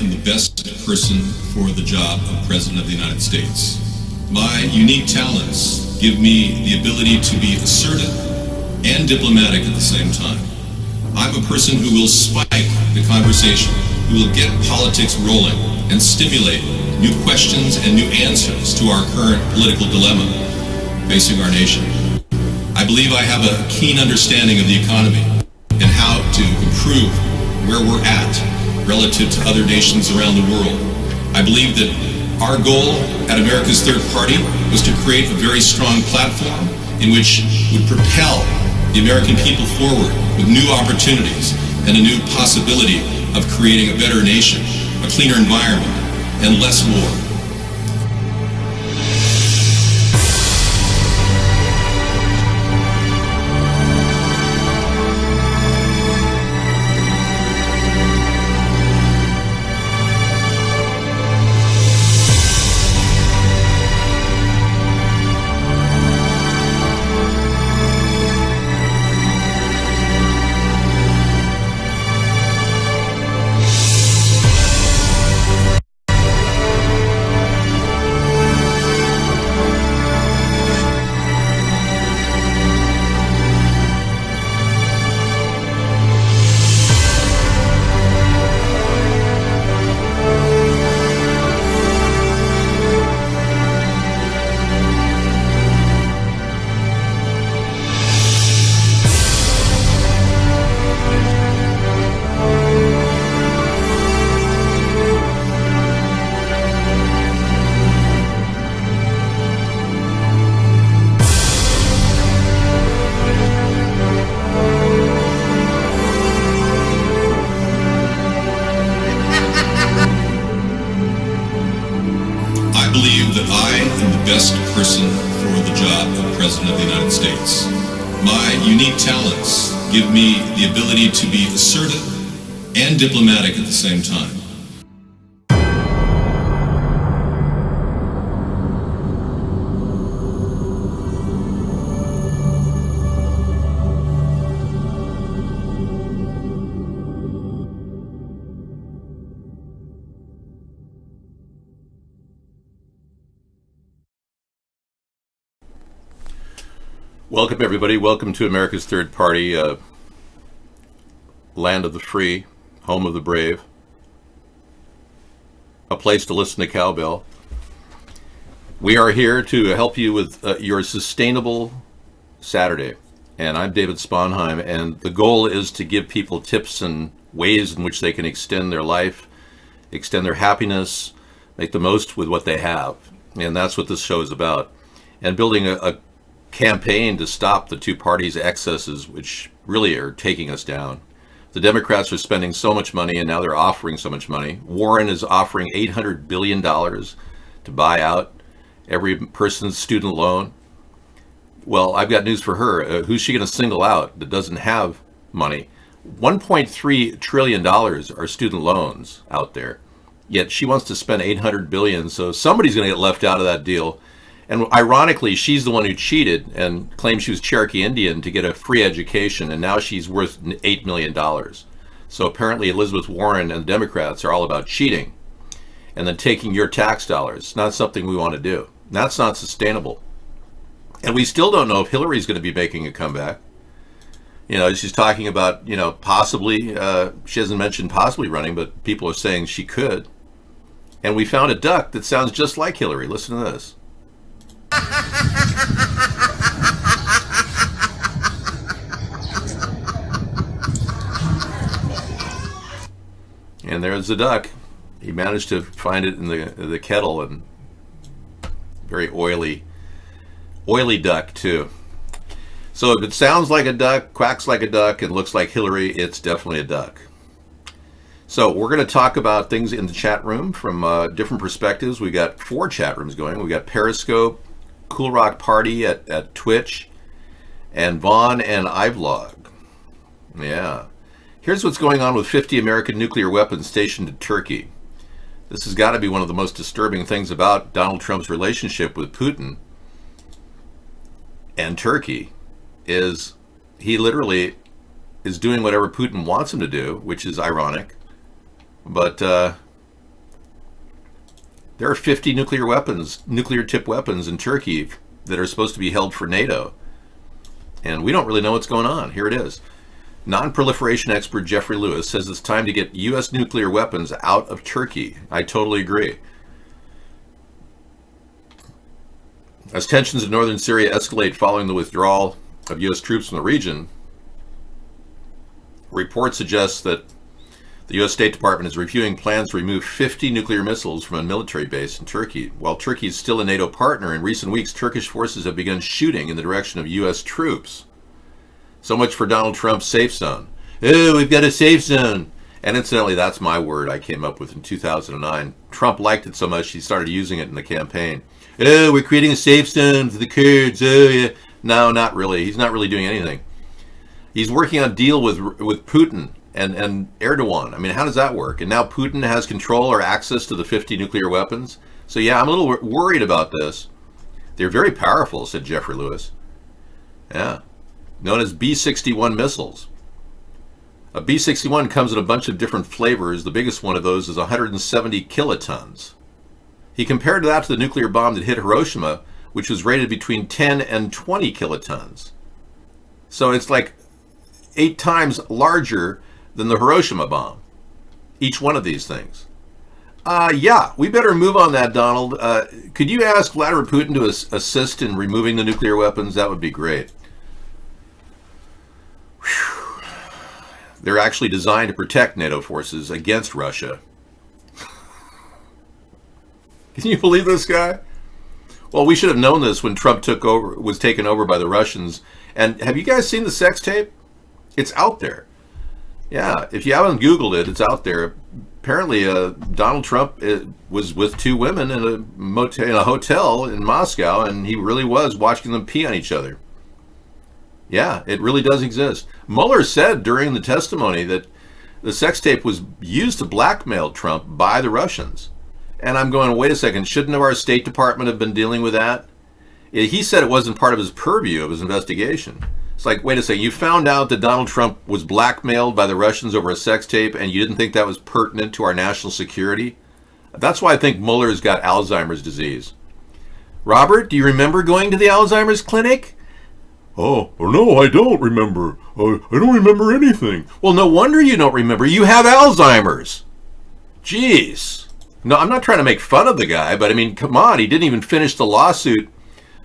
am the best person for the job of President of the United States. My unique talents give me the ability to be assertive and diplomatic at the same time. I'm a person who will spike the conversation, who will get politics rolling and stimulate new questions and new answers to our current political dilemma facing our nation. I believe I have a keen understanding of the economy and how to improve where we're at relative to other nations around the world. I believe that our goal at America's Third Party was to create a very strong platform in which would propel the American people forward with new opportunities and a new possibility of creating a better nation, a cleaner environment, and less war. Give me the ability to be assertive and diplomatic at the same time. Welcome, everybody. Welcome to America's Third Party, land of the free, home of the brave, a place to listen to cowbell. We are here to help you with your sustainable Saturday. And I'm David Sponheim, and the goal is to give people tips and ways in which they can extend their life, extend their happiness, make the most with what they have. And that's what this show is about. And building a campaign to stop the two parties' excesses, which really are taking us down. The Democrats are spending so much money, and now they're offering so much money. Warren is offering $800 billion to buy out every person's student loan. Well, I've got news for her. Who's she going to single out that doesn't have money? $1.3 trillion are student loans out there, yet she wants to spend $800 billion, so somebody's going to get left out of that deal. And ironically, she's the one who cheated and claimed she was Cherokee Indian to get a free education, and now she's worth $8 million. So apparently Elizabeth Warren and the Democrats are all about cheating and then taking your tax dollars. It's not something we want to do. That's not sustainable. And we still don't know if Hillary's going to be making a comeback. You know, she's talking about, possibly, she hasn't mentioned possibly running, but people are saying she could. And we found a duck that sounds just like Hillary. Listen to this. And there's the duck. He managed to find it in the kettle, and very oily duck too. So if it sounds like a duck, quacks like a duck, and looks like Hillary, it's definitely a duck. So we're going to talk about things in the chat room from different perspectives. We got 4 chat rooms going. We got Periscope, Cool Rock Party at Twitch, and Vaughn and iVlog. Yeah. Here's what's going on with 50 American nuclear weapons stationed in Turkey. This has got to be one of the most disturbing things about Donald Trump's relationship with Putin and Turkey, is he literally is doing whatever Putin wants him to do, which is ironic. But There are 50 nuclear-tipped weapons in Turkey that are supposed to be held for NATO. And we don't really know what's going on. Here it is. Non-proliferation expert Jeffrey Lewis says it's time to get U.S. nuclear weapons out of Turkey. I totally agree. As tensions in northern Syria escalate following the withdrawal of U.S. troops from the region, reports suggest that the U.S. State Department is reviewing plans to remove 50 nuclear missiles from a military base in Turkey. While Turkey is still a NATO partner, in recent weeks, Turkish forces have begun shooting in the direction of U.S. troops. So much for Donald Trump's safe zone. Oh, we've got a safe zone. And incidentally, that's my word I came up with in 2009. Trump liked it so much he started using it in the campaign. Oh, we're creating a safe zone for the Kurds. Oh, yeah. No, not really. He's not really doing anything. He's working on a deal with Putin and Erdogan. I mean, how does that work? And now Putin has control or access to the 50 nuclear weapons. So yeah, I'm a little worried about this. They're very powerful, said Jeffrey Lewis. Yeah. Known as B-61 missiles. A B-61 comes in a bunch of different flavors. The biggest one of those is 170 kilotons. He compared that to the nuclear bomb that hit Hiroshima, which was rated between 10 and 20 kilotons. So it's like 8 times larger than the Hiroshima bomb. Each one of these things. Yeah, we better move on that, Donald. Could you ask Vladimir Putin to assist in removing the nuclear weapons? That would be great. Whew. They're actually designed to protect NATO forces against Russia. Can you believe this guy? Well, we should have known this when Trump was taken over by the Russians. And have you guys seen the sex tape? It's out there. Yeah, if you haven't Googled it, it's out there. Apparently, Donald Trump was with 2 women in a hotel in Moscow, and he really was watching them pee on each other. Yeah, it really does exist. Mueller said during the testimony that the sex tape was used to blackmail Trump by the Russians. And I'm going, wait a second, shouldn't our State Department have been dealing with that? He said it wasn't part of his purview of his investigation. It's like, wait a second, you found out that Donald Trump was blackmailed by the Russians over a sex tape and you didn't think that was pertinent to our national security? That's why I think Mueller's got Alzheimer's disease. Robert, do you remember going to the Alzheimer's clinic? Oh, no, I don't remember. I don't remember anything. Well, no wonder you don't remember. You have Alzheimer's. Jeez. No, I'm not trying to make fun of the guy, but I mean, come on, he didn't even finish the lawsuit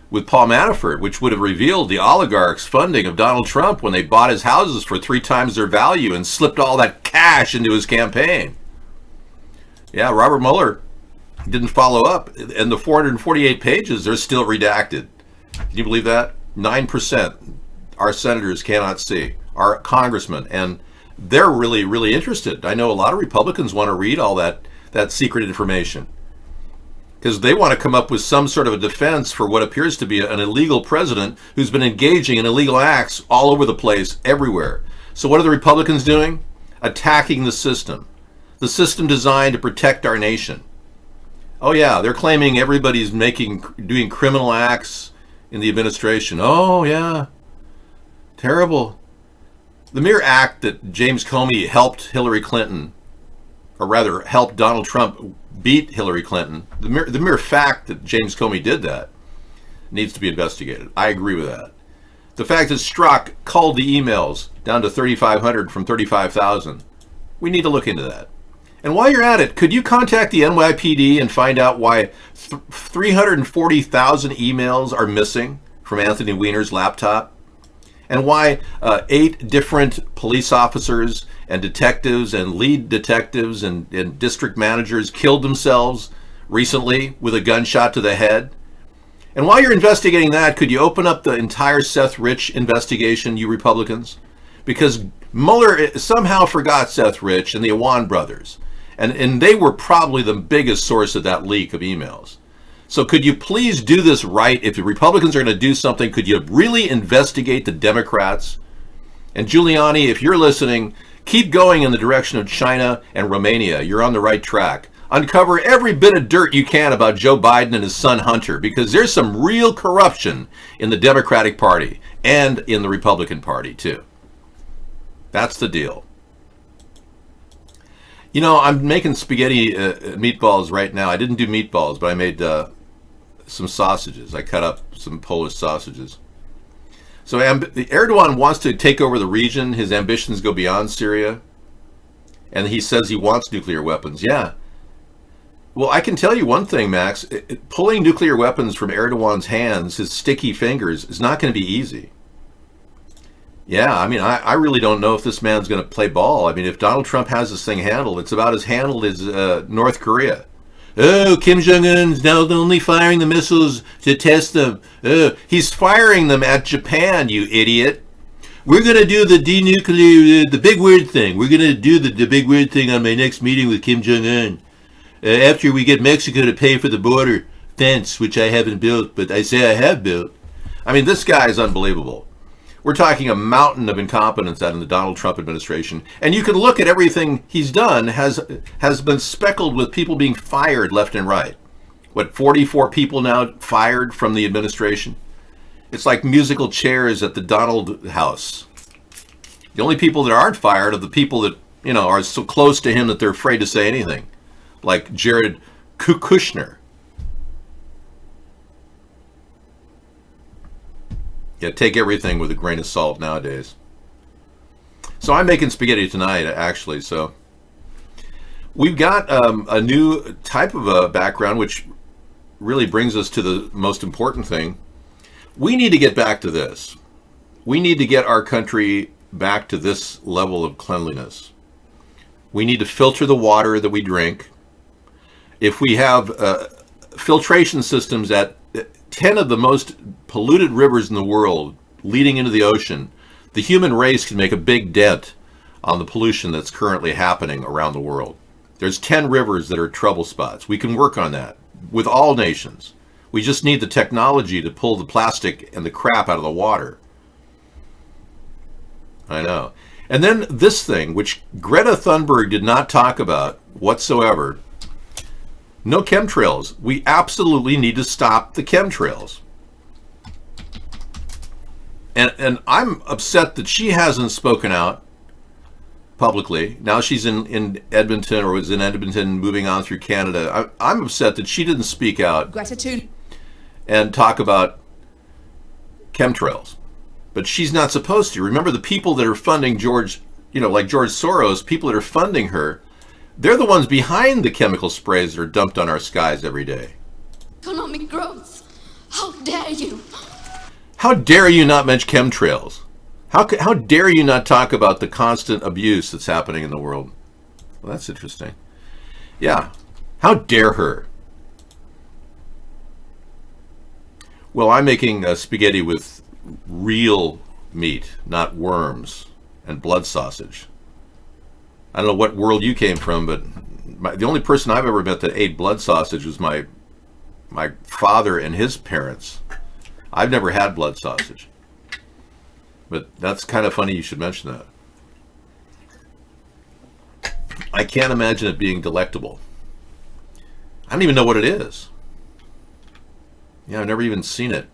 with Paul Manafort, which would have revealed the oligarchs' funding of Donald Trump when they bought his houses for 3 times their value and slipped all that cash into his campaign. Yeah, Robert Mueller didn't follow up, and the 448 pages are still redacted. Can you believe that? 9% our senators cannot see, our congressmen, and they're really, really interested. I know a lot of Republicans want to read all that secret information because they want to come up with some sort of a defense for what appears to be an illegal president who's been engaging in illegal acts all over the place, everywhere. So what are the Republicans doing? Attacking the system designed to protect our nation. Oh yeah, they're claiming everybody's doing criminal acts in the administration. Oh yeah, terrible. The mere act that James Comey helped Hillary Clinton, or rather helped Donald Trump beat Hillary Clinton, the mere fact that James Comey did that needs to be investigated. I agree with that. The fact that Strzok culled the emails down to 3,500 from 35,000, we need to look into that. And while you're at it, could you contact the NYPD and find out why 340,000 emails are missing from Anthony Weiner's laptop? And why 8 different police officers and detectives and lead detectives and district managers killed themselves recently with a gunshot to the head? And while you're investigating that, could you open up the entire Seth Rich investigation, you Republicans? Because Mueller somehow forgot Seth Rich and the Awan brothers. And they were probably the biggest source of that leak of emails. So could you please do this right? If the Republicans are going to do something, could you really investigate the Democrats? And Giuliani, if you're listening, keep going in the direction of China and Romania. You're on the right track. Uncover every bit of dirt you can about Joe Biden and his son Hunter, because there's some real corruption in the Democratic Party and in the Republican Party too. That's the deal. You know, I'm making spaghetti meatballs right now. I didn't do meatballs, but I made some sausages. I cut up some Polish sausages. So Erdogan wants to take over the region. His ambitions go beyond Syria. And he says he wants nuclear weapons. Yeah. Well, I can tell you one thing, Max. Pulling nuclear weapons from Erdogan's hands, his sticky fingers, is not going to be easy. Yeah, I mean, I really don't know if this man's going to play ball. I mean, if Donald Trump has this thing handled, it's about as handled as North Korea. Oh, Kim Jong-un's now only firing the missiles to test them. Oh, he's firing them at Japan, you idiot. We're going to do the denuclear, the big weird thing. We're going to do the big weird thing on my next meeting with Kim Jong-un. After we get Mexico to pay for the border fence, which I haven't built, but I say I have built. I mean, this guy is unbelievable. We're talking a mountain of incompetence out in the Donald Trump administration. And you can look at everything he's done has been speckled with people being fired left and right. What, 44 people now fired from the administration? It's like musical chairs at the Donald house. The only people that aren't fired are the people that, you know, are so close to him that they're afraid to say anything. Like Jared Kushner. Yeah, take everything with a grain of salt nowadays. So I'm making spaghetti tonight, actually. So we've got a new type of a background, which really brings us to the most important thing. We need to get back to this. We need to get our country back to this level of cleanliness. We need to filter the water that we drink. If we have filtration systems at 10 of the most polluted rivers in the world leading into the ocean, the human race can make a big dent on the pollution that's currently happening around the world. There's 10 rivers that are trouble spots. We can work on that with all nations. We just need the technology to pull the plastic and the crap out of the water. I know. And then this thing, which Greta Thunberg did not talk about whatsoever. No chemtrails. We absolutely need to stop the chemtrails. And I'm upset that she hasn't spoken out publicly. Now she's in Edmonton, or was in Edmonton, moving on through Canada. I'm upset that she didn't speak out and talk about chemtrails. But she's not supposed to. Remember, the people that are funding George, like George Soros, people that are funding her, they're the ones behind the chemical sprays that are dumped on our skies every day. Economic growth. How dare you? How dare you not mention chemtrails? How dare you not talk about the constant abuse that's happening in the world? Well, that's interesting. Yeah. How dare her? Well, I'm making spaghetti with real meat, not worms, and blood sausage. I don't know what world you came from, but the only person I've ever met that ate blood sausage was my father and his parents. I've never had blood sausage. But that's kind of funny you should mention that. I can't imagine it being delectable. I don't even know what it is. Yeah, I've never even seen it.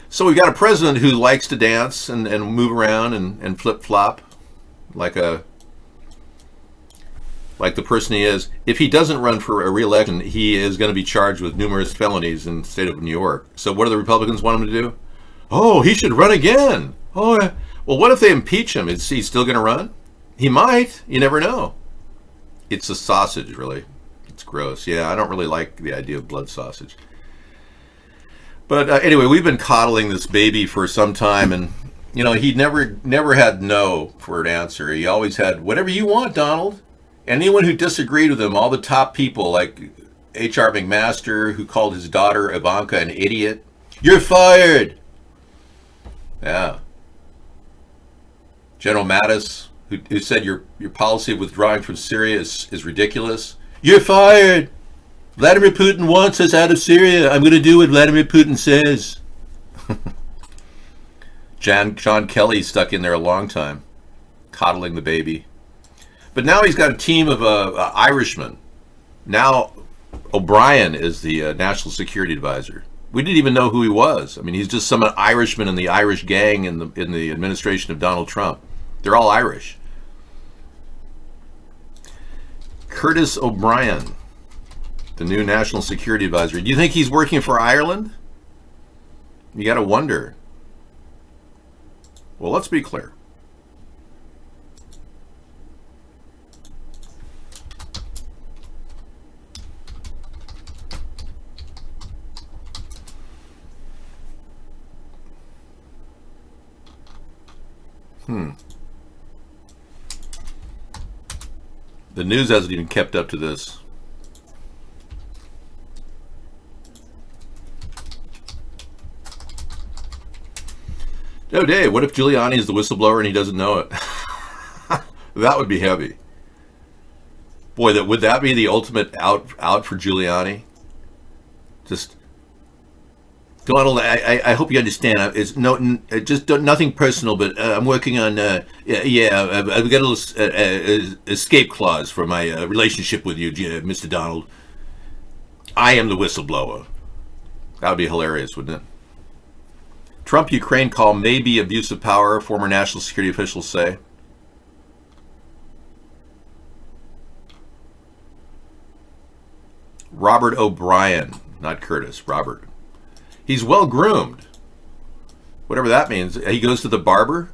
So we've got a president who likes to dance and move around and flip-flop like the person he is. If he doesn't run for a re-election, he is going to be charged with numerous felonies in the state of New York. So what do the Republicans want him to do? Oh, he should run again. Oh, well, what if they impeach him? Is he still going to run? He might. You never know. It's a sausage, really. It's gross. Yeah, I don't really like the idea of blood sausage. But anyway, we've been coddling this baby for some time, and he never had no for an answer. He always had whatever you want, Donald. Anyone who disagreed with him, all the top people like H.R. McMaster, who called his daughter Ivanka an idiot. You're fired. Yeah. General Mattis, who said your policy of withdrawing from Syria is ridiculous. You're fired. Vladimir Putin wants us out of Syria. I'm going to do what Vladimir Putin says. John Kelly stuck in there a long time, coddling the baby. But now he's got a team of Irishmen. Now O'Brien is the national security advisor. We didn't even know who he was. I mean, he's just some Irishman in the Irish gang in the administration of Donald Trump. They're all Irish. Curtis O'Brien, the new National Security Advisor. Do you think he's working for Ireland? You got to wonder. Well, let's be clear. The news hasn't even kept up to this. Oh, Dave, what if Giuliani is the whistleblower and he doesn't know it? That would be heavy. Boy, would that be the ultimate out for Giuliani? Just, Donald, I hope you understand. It's nothing personal, but I'm working on. I've got a little escape clause for my relationship with you, Mr. Donald. I am the whistleblower. That would be hilarious, wouldn't it? Trump-Ukraine call may be abuse of power, former national security officials say. Robert O'Brien, not Curtis, Robert. He's well groomed. Whatever that means. He goes to the barber.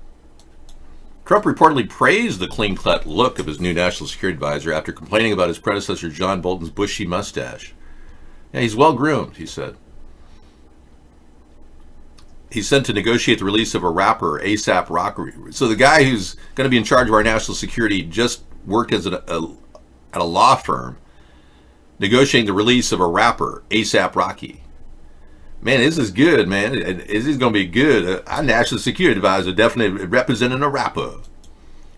Trump reportedly praised the clean-cut look of his new national security advisor after complaining about his predecessor John Bolton's bushy mustache. Yeah, he's well groomed, he said. He's sent to negotiate the release of a rapper, A$AP Rocky. So the guy who's going to be in charge of our national security just worked as at a law firm negotiating the release of a rapper, A$AP Rocky. Man, this is good, man. This is going to be good. Our national security advisor definitely representing a rapper.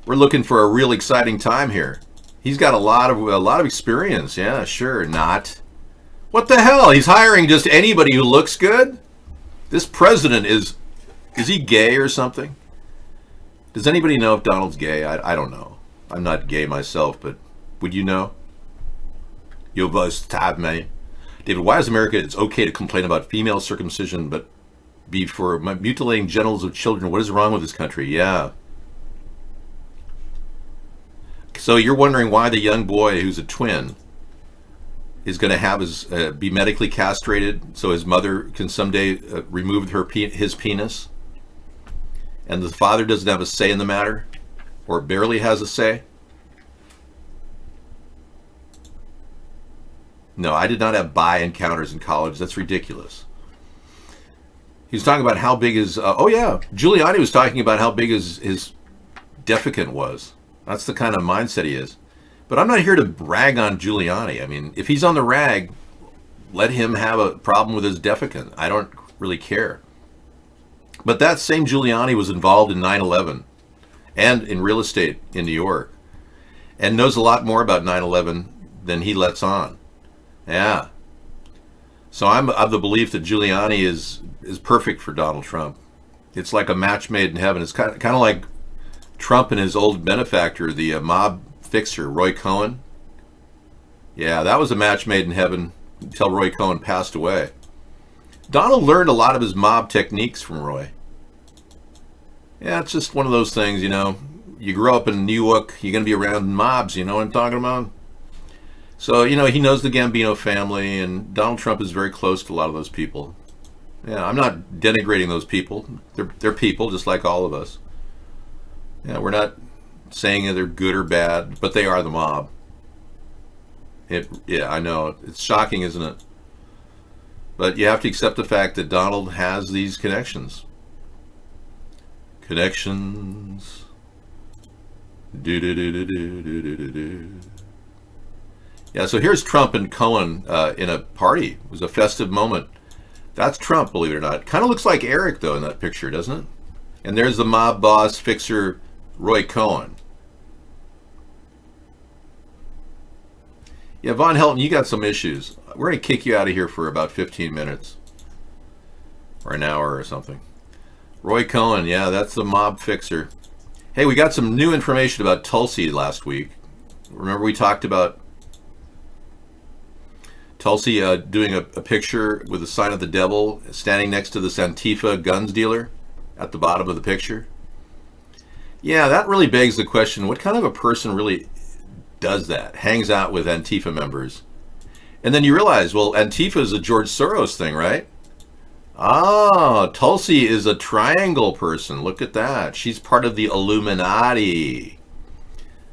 We're looking for a real exciting time here. He's got a lot of experience. Yeah, sure. Not. What the hell? He's hiring just anybody who looks good? This president is he gay or something? Does anybody know if Donald's gay? I don't know. I'm not gay myself, but would you know? You must have me. David, why is America, it's okay to complain about female circumcision, but be for mutilating genitals of children? What is wrong with this country? Yeah. So you're wondering why the young boy who's a twin is going to have be medically castrated so his mother can someday remove his penis, and the father doesn't have a say in the matter, or barely has a say? No, I did not have bi encounters in college. That's ridiculous. He was talking about how big his Giuliani was talking about how big his defecant was. That's the kind of mindset he is. But I'm not here to brag on Giuliani. I mean, if he's on the rag, let him have a problem with his defecant. I don't really care. But that same Giuliani was involved in 9/11 and in real estate in New York, and knows a lot more about 9/11 than he lets on. Yeah. So I'm of the belief that Giuliani is perfect for Donald Trump. It's like a match made in heaven. It's kind of like Trump and his old benefactor, the mob fixer, Roy Cohn. Yeah, that was a match made in heaven until Roy Cohn passed away. Donald learned a lot of his mob techniques from Roy. Yeah, it's just one of those things, you know. You grow up in New York, you're going to be around mobs, you know what I'm talking about? So, you know, he knows the Gambino family, and Donald Trump is very close to a lot of those people. Yeah, I'm not denigrating those people. They're people just like all of us. Yeah, we're not saying that they're good or bad, but they are the mob. Yeah, I know. It's shocking, isn't it? But you have to accept the fact that Donald has these connections. Connections. Do-do-do-do-do-do-do-do. Yeah, so here's Trump and Cohen in a party. It was a festive moment. That's Trump, believe it or not. Kind of looks like Eric, though, in that picture, doesn't it? And there's the mob boss fixer, Roy Cohn. Yeah, Von Helton, you got some issues. We're going to kick you out of here for about 15 minutes. Or an hour or something. Roy Cohn, yeah, that's the mob fixer. Hey, we got some new information about Tulsi last week. Remember we talked about Tulsi doing a picture with the sign of the devil standing next to this Antifa guns dealer at the bottom of the picture? Yeah, that really begs the question, what kind of a person really does that, hangs out with Antifa members. And then you realize, well, Antifa is a George Soros thing, right? Ah, Tulsi is a triangle person. Look at that. She's part of the Illuminati.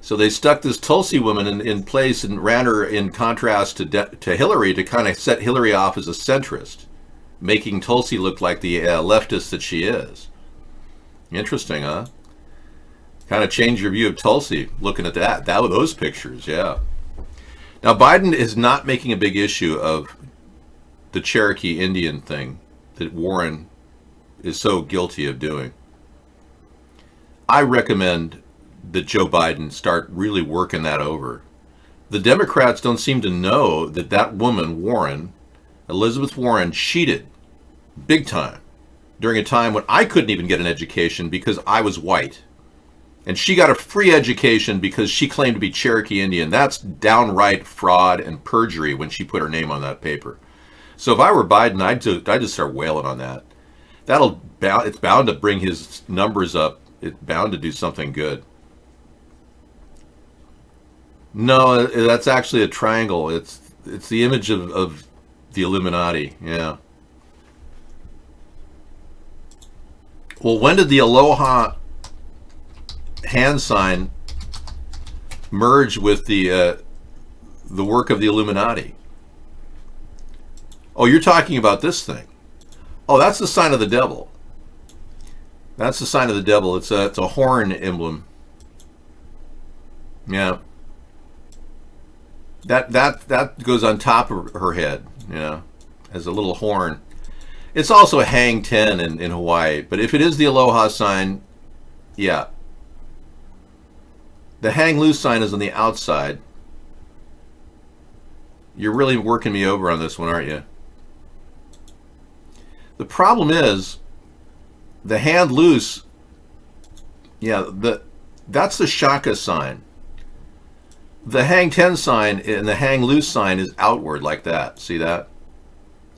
So they stuck this Tulsi woman in place and ran her in contrast to Hillary to kind of set Hillary off as a centrist, making Tulsi look like the leftist that she is. Interesting, huh? Kind of change your view of Tulsi looking at those pictures, yeah. Now, Biden is not making a big issue of the Cherokee Indian thing that Warren is so guilty of doing. I recommend that Joe Biden start really working that over. The Democrats don't seem to know that that woman, Warren, Elizabeth Warren, cheated big time during a time when I couldn't even get an education because I was white. And she got a free education because she claimed to be Cherokee Indian. That's downright fraud and perjury when she put her name on that paper. So if I were Biden, I'd just start wailing on that. It's bound to bring his numbers up. It's bound to do something good. No, that's actually a triangle. It's the image of the Illuminati. Yeah. Well, when did the Aloha hand sign merge with the work of the Illuminati? Oh, you're talking about this thing. Oh, that's the sign of the devil. That's the sign of the devil. It's a horn emblem. Yeah. That goes on top of her head, you know, as a little horn. It's also a hang 10 in Hawaii, but if it is the Aloha sign, yeah. The hang loose sign is on the outside. You're really working me over on this one, aren't you? The problem is the hand loose, yeah, that's the Shaka sign. The hang 10 sign and the hang loose sign is outward like that. See that?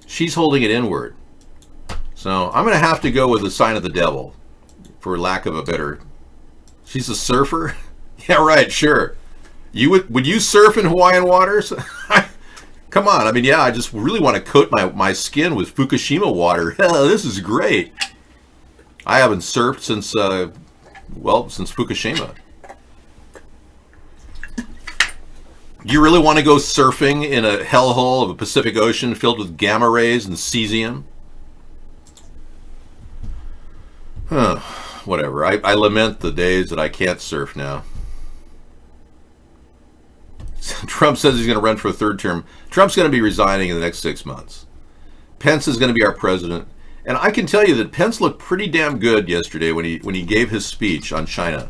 She's holding it inward. So I'm going to have to go with the sign of the devil for lack of a better. She's a surfer? Yeah, right, sure. Would you surf in Hawaiian waters? Come on. I mean, yeah, I just really want to coat my skin with Fukushima water. Hell, this is great. I haven't surfed since Fukushima. Do you really want to go surfing in a hellhole of a Pacific Ocean filled with gamma rays and cesium? Huh. Whatever. I lament the days that I can't surf now. Trump says he's going to run for a third term. Trump's going to be resigning in the next 6 months. Pence is going to be our president. And I can tell you that Pence looked pretty damn good yesterday when he gave his speech on China.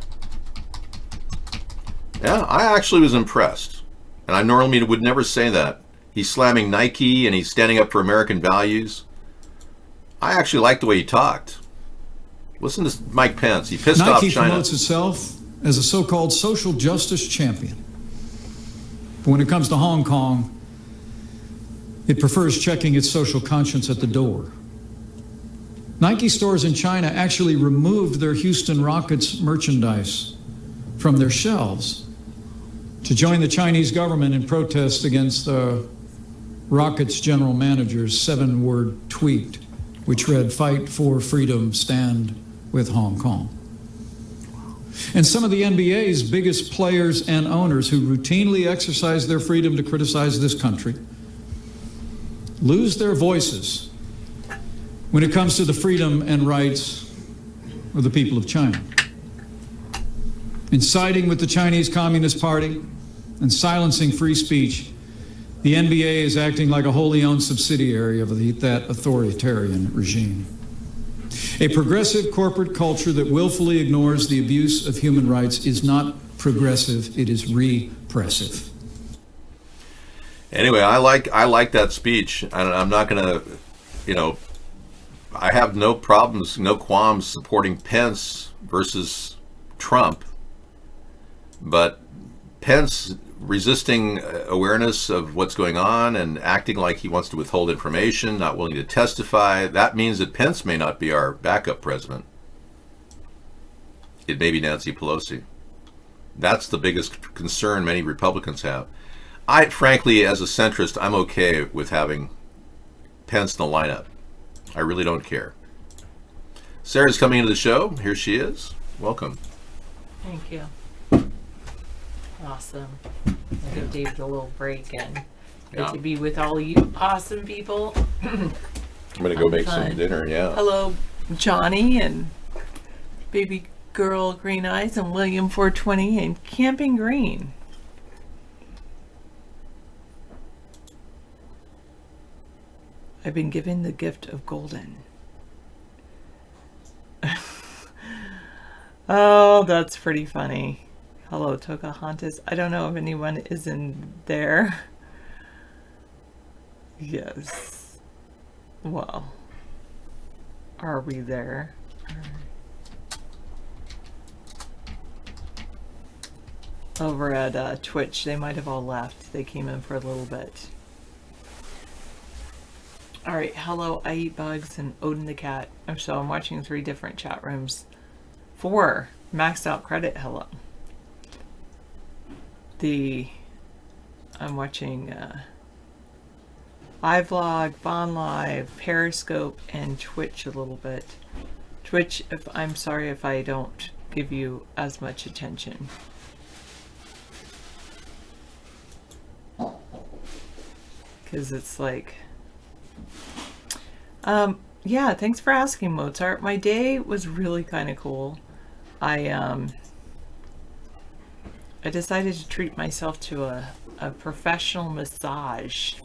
Yeah, I actually was impressed. And I normally would never say that. He's slamming Nike and he's standing up for American values. I actually liked the way he talked. Listen to Mike Pence. He pissed off China. Nike promotes itself as a so-called social justice champion. But when it comes to Hong Kong, it prefers checking its social conscience at the door. Nike stores in China actually removed their Houston Rockets merchandise from their shelves to join the Chinese government in protest against the Rockets general manager's 7-word tweet, which read, "Fight for freedom, stand with Hong Kong." And some of the NBA's biggest players and owners who routinely exercise their freedom to criticize this country lose their voices when it comes to the freedom and rights of the people of China. In siding with the Chinese Communist Party and silencing free speech, the NBA is acting like a wholly owned subsidiary of that authoritarian regime. A progressive corporate culture that willfully ignores the abuse of human rights is not progressive, it is repressive. Anyway, I like that speech. I'm not going to, I have no problems, no qualms supporting Pence versus Trump. But Pence resisting awareness of what's going on and acting like he wants to withhold information, not willing to testify, that means that Pence may not be our backup president. It may be Nancy Pelosi. That's the biggest concern many Republicans have. I, frankly, as a centrist, I'm okay with having Pence in the lineup. I really don't care. Sarah's coming into the show. Here she is. Welcome. Thank you. Awesome. I'll give David a little break and get Yeah. to be with all you awesome people. I'm going to go make some Fun. dinner, yeah. Hello, Johnny and baby girl Green Eyes and William 420 and Camping Green. I've been given the gift of golden. Oh, that's pretty funny. Hello, Tocahantas. I don't know if anyone is in there. Yes. Well, are we there? Over at Twitch, they might have all left. They came in for a little bit. All right, hello, I Eat Bugs and Odin the Cat. So I'm watching 3 different chat rooms. 4 maxed out credit. Hello. I'm watching iVlog, Bond Live, Periscope, and Twitch a little bit. Twitch, I'm sorry if I don't give you as much attention. Because it's like... yeah, thanks for asking, Mozart. My day was really kind of cool. I decided to treat myself to a professional massage.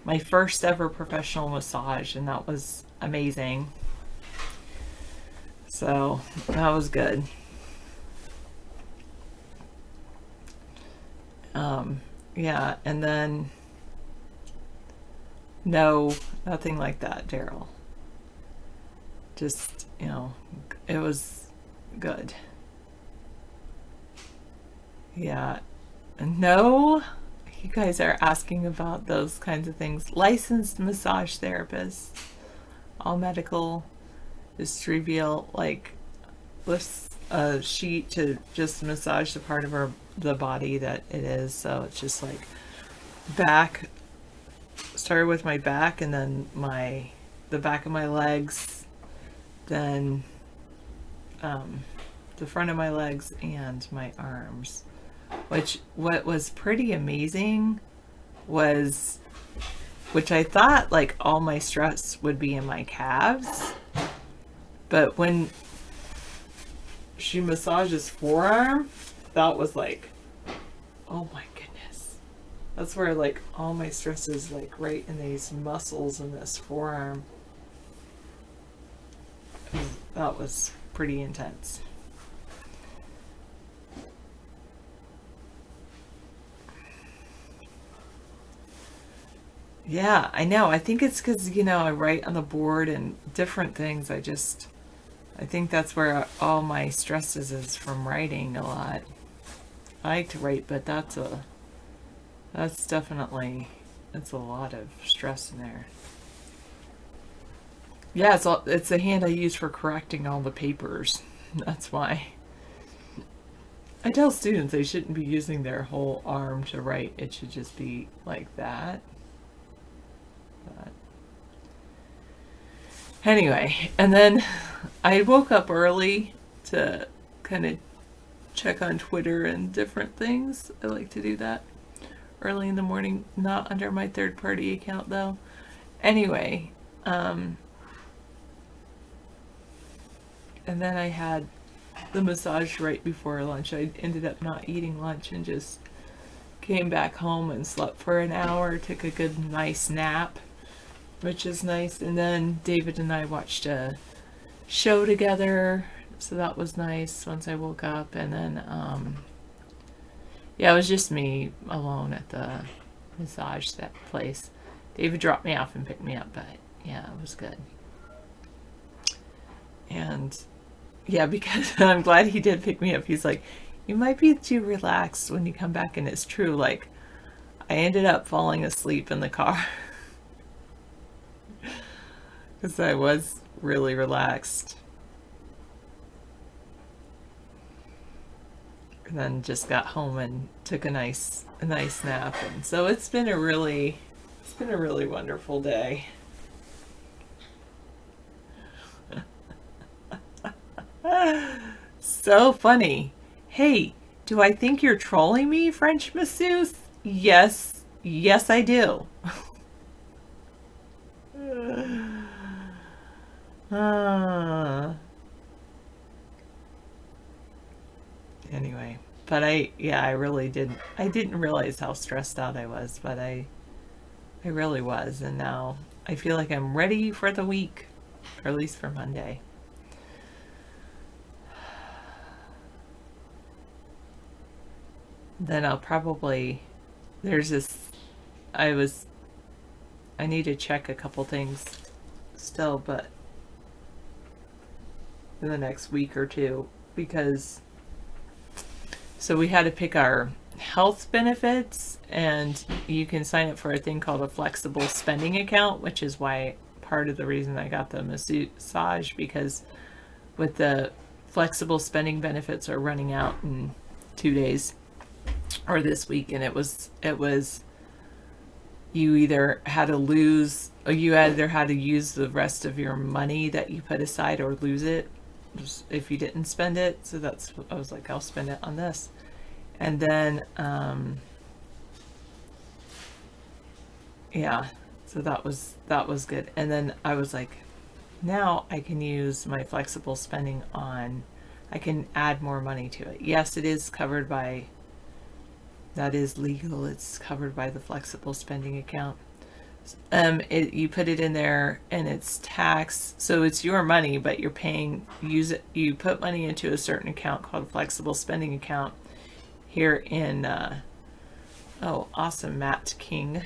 My first ever professional massage, and that was amazing. So, that was good. Yeah, and then... No, nothing like that, Daryl. Just, you know, it was good. Yeah. No, you guys are asking about those kinds of things. Licensed massage therapists, all medical, is trivial, like lifts a sheet to just massage the part of the body that it is. So it's just like back. Started with my back and then the back of my legs, then the front of my legs and my arms. What was pretty amazing was, which I thought like all my stress would be in my calves, but when she massages forearm, that was like, oh my goodness. That's where like all my stress is like right in these muscles in this forearm. That was pretty intense. Yeah, I know. I think it's because, you know, I write on the board and different things. I think that's where all my stress is from writing a lot. I like to write, but that's definitely, it's a lot of stress in there. Yeah, it's the hand I use for correcting all the papers. That's why. I tell students they shouldn't be using their whole arm to write. It should just be like that. But anyway, and then I woke up early to kind of check on Twitter and different things. I like to do that early in the morning, not under my third-party account though. Anyway, and then I had the massage right before lunch. I ended up not eating lunch and just came back home and slept for an hour, took a good nice nap, which is nice. And then David and I watched a show together, so that was nice once I woke up. And then yeah, it was just me alone at the massage place. David dropped me off and picked me up, but yeah, it was good. And yeah, because I'm glad he did pick me up. He's like, you might be too relaxed when you come back. And it's true. Like, I ended up falling asleep in the car because I was really relaxed. and then just got home and took a nice nap. And so it's been a really wonderful day. So funny. Hey, do I think you're trolling me, French masseuse? Yes, I do. Anyway, but I really didn't realize how stressed out I was, but I really was, and now I feel like I'm ready for the week, or at least for Monday. Then I'll probably, I need to check a couple things still, but in the next week or two, because so we had to pick our health benefits, and you can sign up for a thing called a flexible spending account, which is why part of the reason I got the massage, because with the flexible spending benefits are running out in 2 days or this week, and it was you either had to use the rest of your money that you put aside or lose it if you didn't spend it. So that's, I was like, I'll spend it on this. And then yeah, so that was good. And then I was like, now I can use my flexible spending I can add more money to it. Yes, it is covered by, that is legal. It's covered by the flexible spending account. You put it in there and it's taxed, so it's your money, but you're paying, you put money into a certain account called flexible spending account here in, oh, awesome, Matt King.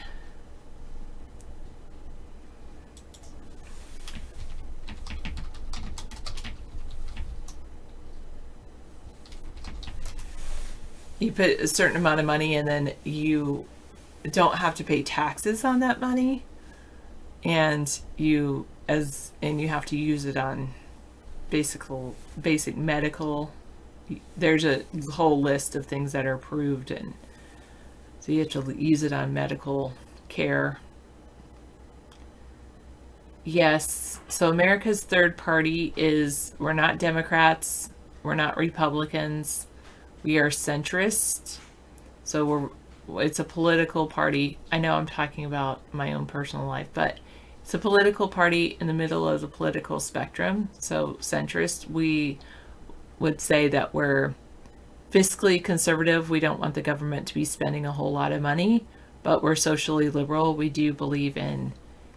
You put a certain amount of money, and then you don't have to pay taxes on that money, and you have to use it on basic medical. There's a whole list of things that are approved, and so you have to use it on medical care. Yes, so America's Third Party is, we're not Democrats, we're not Republicans, we are centrist. So it's a political party. I know I'm talking about my own personal life, but it's a political party in the middle of the political spectrum. So centrist, we would say that we're fiscally conservative. We don't want the government to be spending a whole lot of money, but we're socially liberal. We do believe in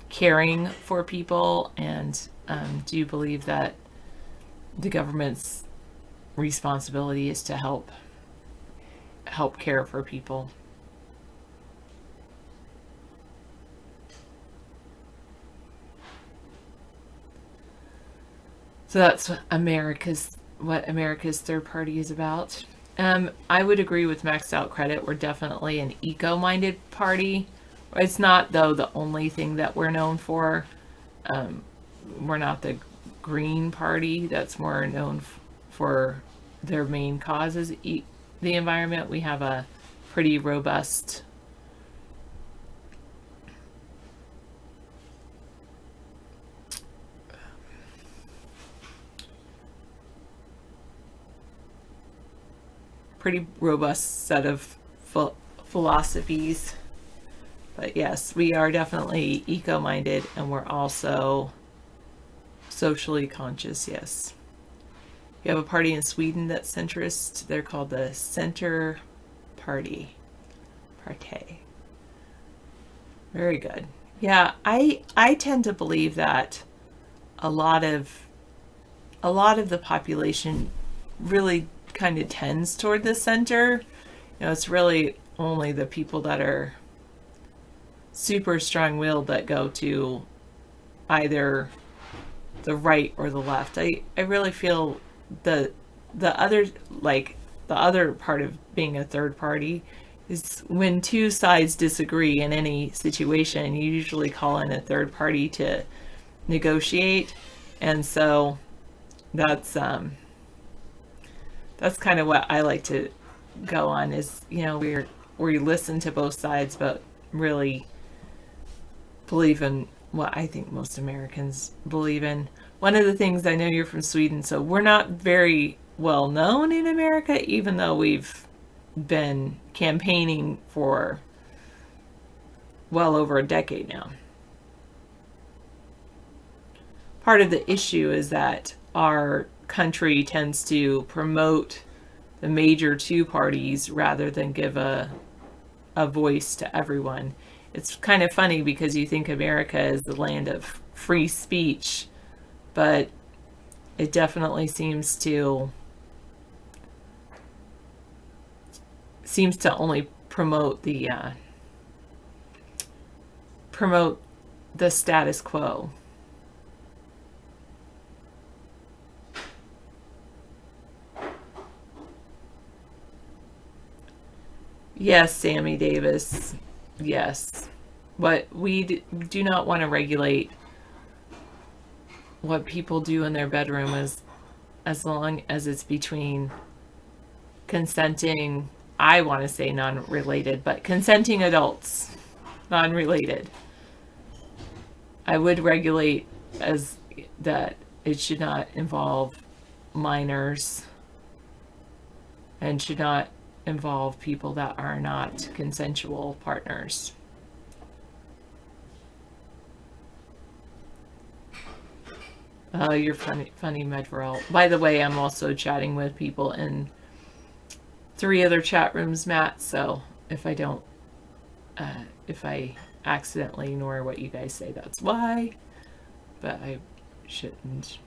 caring for people, and do believe that the government's responsibility is to help care for people. So that's what America's Third Party is about. I would agree with Maxed Out Credit. We're definitely an eco-minded party. It's not, though, the only thing that we're known for. We're not the Green Party. That's more known for their main cause is the environment. We have a pretty robust set of philosophies. But yes, we are definitely eco-minded, and we're also socially conscious, yes. You have a party in Sweden that's centrist. They're called the Center Party. Very good. Yeah, I tend to believe that a lot of the population really kind of tends toward the center. You know, it's really only the people that are super strong-willed that go to either the right or the left. I really feel the other part of being a third party is when two sides disagree in any situation, you usually call in a third party to negotiate. And so that's kind of what I like to go on is, we listen to both sides, but really believe in what I think most Americans believe in. One of the things, I know you're from Sweden, so we're not very well known in America, even though we've been campaigning for well over a decade now. Part of the issue is that our country tends to promote the major two parties rather than give a voice to everyone. It's kind of funny because you think America is the land of free speech, but it definitely seems to only promote the status quo. Yes, Sammy Davis. Yes. But we do not want to regulate what people do in their bedroom as long as it's between consenting, I want to say non-related, but consenting adults, non-related. I would regulate as that it should not involve minors and should not involve people that are not consensual partners. Oh, you're funny, Medverall. By the way, I'm also chatting with people in 3 other chat rooms, Matt. So if I accidentally ignore what you guys say, that's why. But I shouldn't.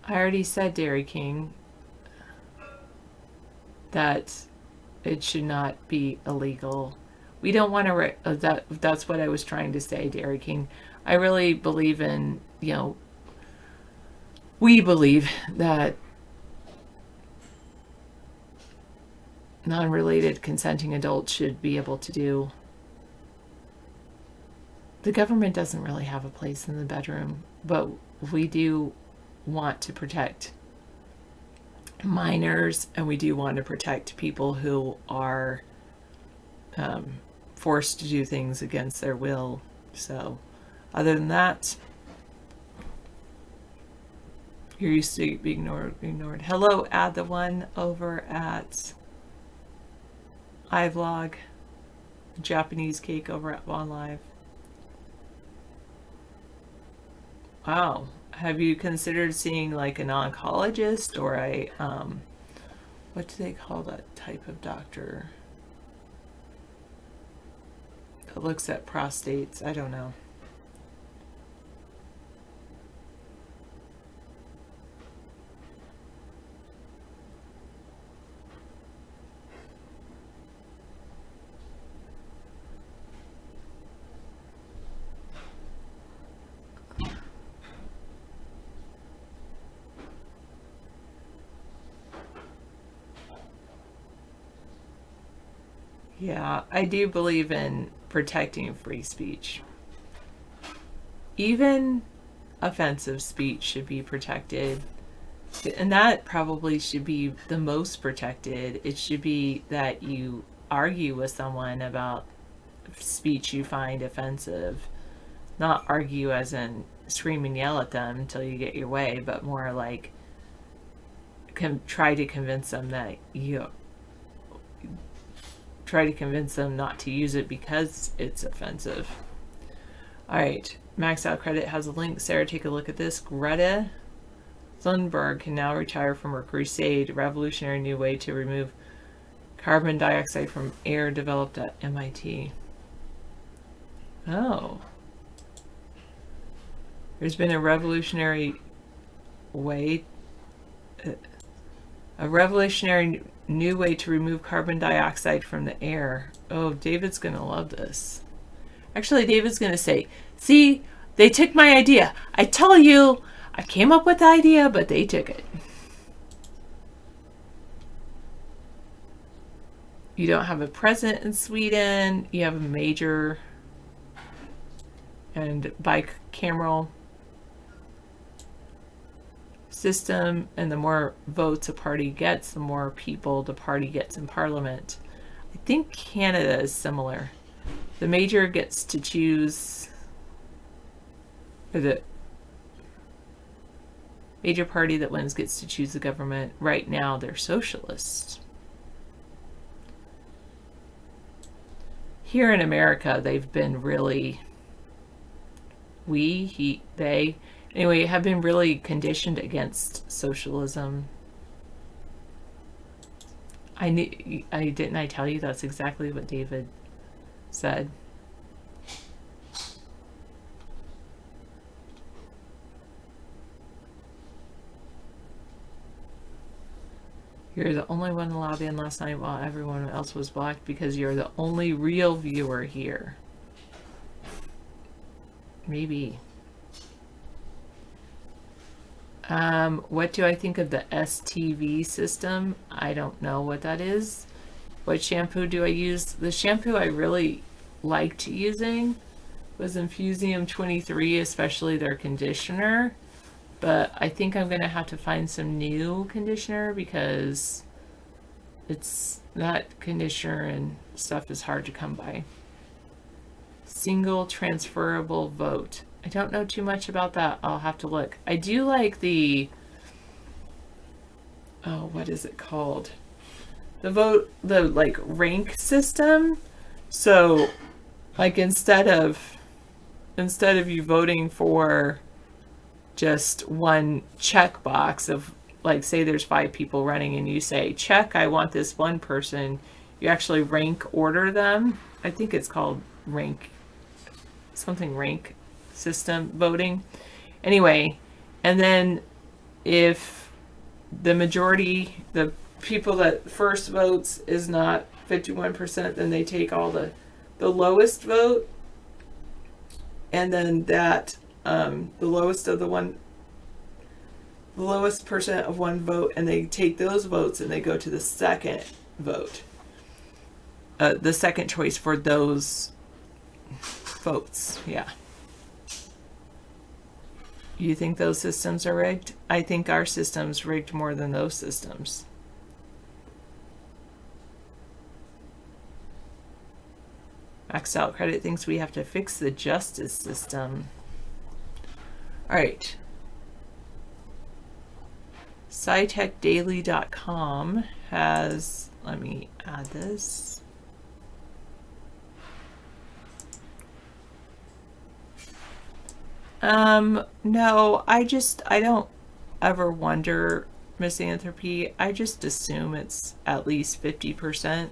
I already said, Dairy King, that it should not be illegal. We don't want to, that's what I was trying to say, Dairy King. I really believe in, we believe that non-related consenting adults should be able to do. The government doesn't really have a place in the bedroom, but we do want to protect minors, and we do want to protect people who are forced to do things against their will. So other than that, you're used to being ignored. Hello, add the one over at iVlog, Japanese cake over at Vaughn Live. Wow. Have you considered seeing like an oncologist or a, what do they call that type of doctor that looks at prostates? I don't know. Yeah, I do believe in protecting free speech. Even offensive speech should be protected. And that probably should be the most protected. It should be that you argue with someone about speech you find offensive. Not argue as in scream and yell at them until you get your way, but more like try to convince them that try to convince them not to use it because it's offensive. All right, Max Out Credit has a link. Sarah, take a look at this. Greta Thunberg can now retire from her crusade, a revolutionary new way to remove carbon dioxide from air developed at MIT. Oh. There's been a revolutionary way, new way to remove carbon dioxide from the air. Oh, David's going to love this. Actually, David's going to say, see, they took my idea. I tell you, I came up with the idea, but they took it. You don't have a president in Sweden. You have a major and bicameral system, and the more votes a party gets, the more people the party gets in parliament. I think Canada is similar. The major gets to choose, or the major party that wins gets to choose the government. Right now, they're socialists. Here in America, they've been really, they, anyway, have been really conditioned against socialism. Didn't I tell you that's exactly what David said? You're the only one allowed in last night while everyone else was blocked because you're the only real viewer here. Maybe. What do I think of the STV system? I don't know what that is. What shampoo do I use? The shampoo I really liked using was Infusium 23, especially their conditioner. But I think I'm going to have to find some new conditioner because that conditioner and stuff is hard to come by. Single transferable vote. I don't know too much about that. I'll have to look. I do like the, what is it called? The like rank system. So like instead of you voting for just one checkbox of, like, say there's 5 people running and you say, check, I want this one person, you actually rank order them. I think it's called rank system voting. Anyway, and then if the majority, the people that first votes is not 51%, then they take all the lowest vote, and then that the lowest percent of one vote, and they take those votes and they go to the second vote, the second choice for those votes. Yeah. You think those systems are rigged? I think our system's rigged more than those systems. Maxed Out Credit thinks we have to fix the justice system. All right. SciTechDaily.com has, let me add this. No, I don't ever wonder misanthropy. I just assume it's at least 50%.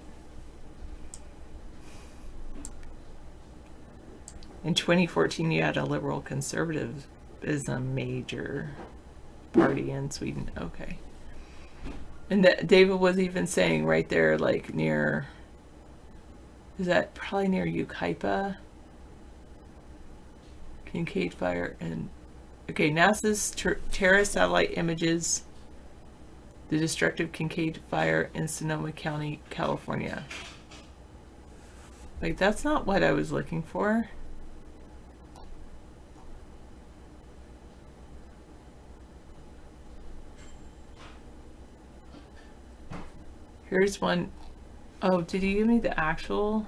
In 2014, you had a liberal conservatism major party in Sweden. Okay. And that David was even saying right there, like near, is that probably near Ukaipa? Kincaid Fire and, okay, NASA's Terra satellite images the destructive Kincaid Fire in Sonoma County, California. Like, that's not what I was looking for. Here's one. Oh, did you give me the actual?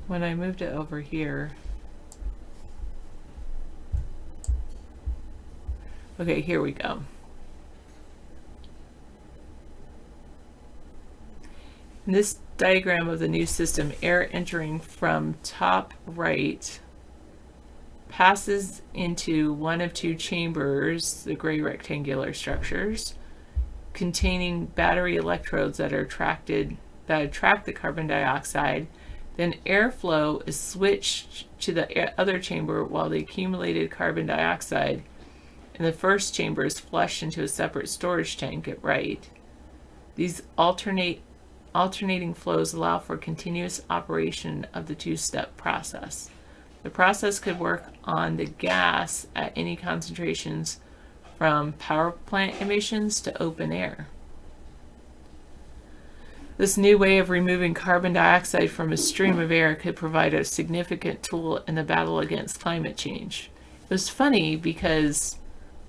When I moved it over here. Okay, here we go. In this diagram of the new system, air entering from top right passes into one of 2 chambers, the gray rectangular structures, containing battery electrodes that attract the carbon dioxide. Then airflow is switched to the other chamber while the accumulated carbon dioxide in the first chamber is flushed into a separate storage tank at right. These alternating flows allow for continuous operation of the 2-step process. The process could work on the gas at any concentrations from power plant emissions to open air. This new way of removing carbon dioxide from a stream of air could provide a significant tool in the battle against climate change. It was funny because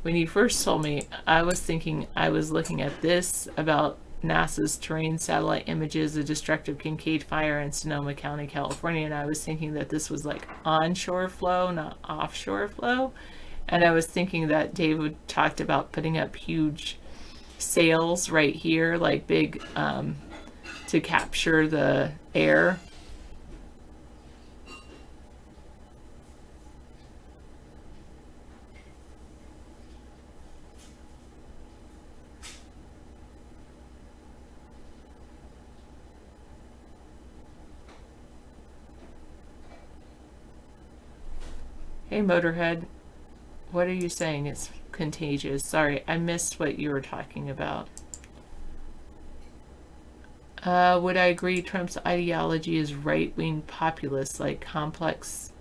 when you first told me, I was thinking I was looking at this about NASA's terrain satellite images of destructive Kincaid Fire in Sonoma County, California, and I was thinking that this was like onshore flow, not offshore flow. And I was thinking that David talked about putting up huge sails right here, like big, to capture the air. Hey, Motorhead, what are you saying? It's contagious. Sorry, I missed what you were talking about. Would I agree Trump's ideology is right-wing populist, like complex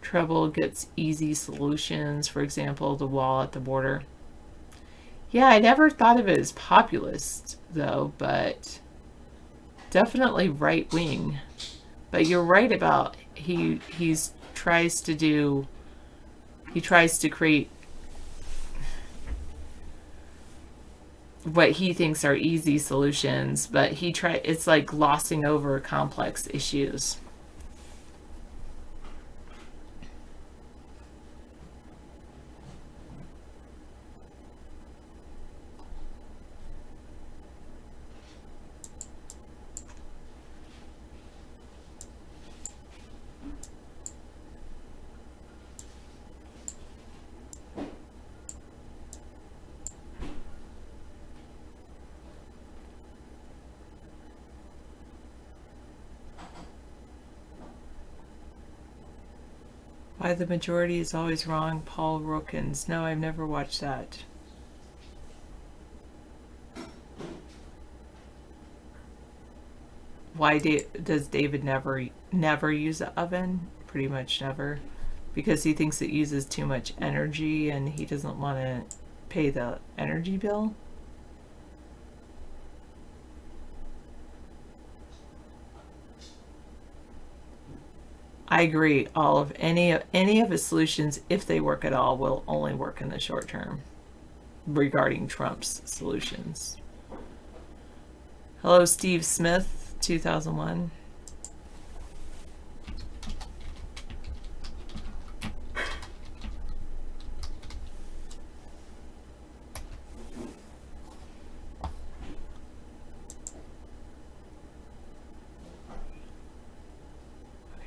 trouble gets easy solutions, for example, the wall at the border? Yeah, I never thought of it as populist, though, but definitely right-wing. But you're right about he tries to create what he thinks are easy solutions, but it's like glossing over complex issues. Why the Majority is Always Wrong, Paul Rookins. No, I've never watched that. Why does David never use an oven? Pretty much never. Because he thinks it uses too much energy and he doesn't want to pay the energy bill. I agree. Any of his solutions, if they work at all, will only work in the short term regarding Trump's solutions. Hello, Steve Smith, 2001.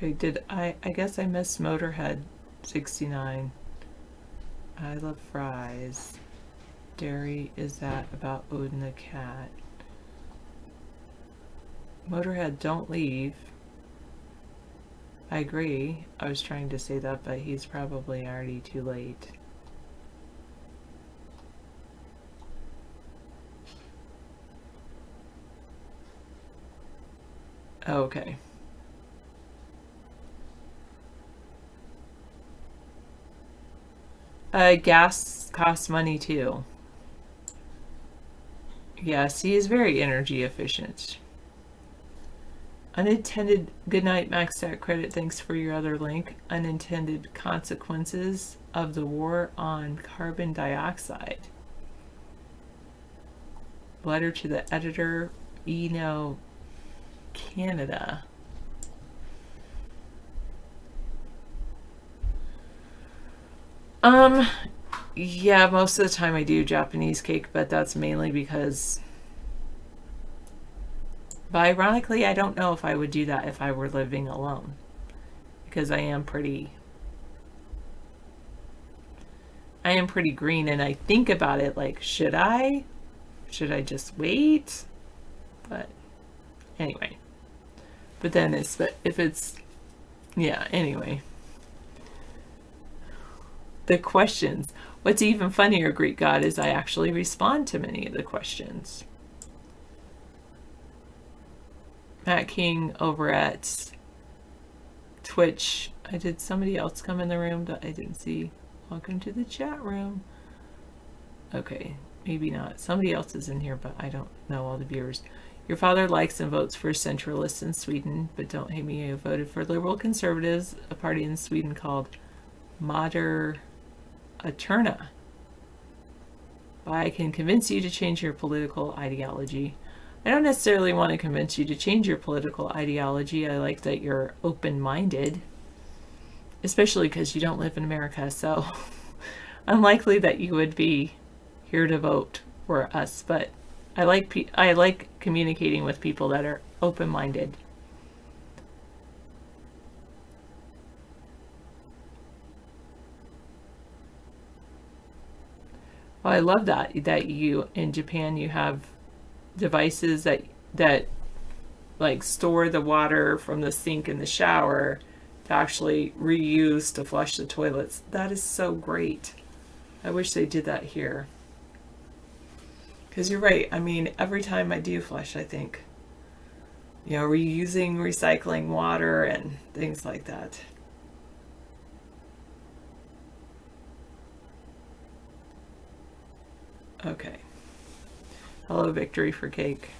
Okay, I guess I missed Motorhead 69. I love fries. Dairy, is that about Odin the cat? Motorhead, don't leave. I agree. I was trying to say that, but he's probably already too late. Okay. Gas costs money too. Yes, he is very energy efficient. Unintended, good night, Maxstat Credit, thanks for your other link. Unintended consequences of the war on carbon dioxide. Letter to the editor, Eno, Canada. Yeah, most of the time I do Japanese cake, but that's mainly because, but ironically, I don't know if I would do that if I were living alone, because I am pretty green, and I think about it like, should I just wait? But anyway, but then anyway. The questions. What's even funnier, Greek God, is I actually respond to many of the questions. Matt King over at Twitch. Did somebody else come in the room that I didn't see? Welcome to the chat room. Okay, maybe not. Somebody else is in here, but I don't know all the viewers. Your father likes and votes for centralists in Sweden, but don't hate me, you voted for Liberal Conservatives, a party in Sweden called Moderaterna. I can convince you to change your political ideology. I don't necessarily want to convince you to change your political ideology. I like that you're open-minded, especially because you don't live in America, so unlikely that you would be here to vote for us. But I like communicating with people that are open-minded. Well, I love that you in Japan you have devices that like store the water from the sink in the shower to actually reuse to flush the toilets. That is so great. I wish they did that here. Because you're right. I mean, every time I do flush, I think, reusing, recycling water and things like that. Okay. Hello, Victory for Cake.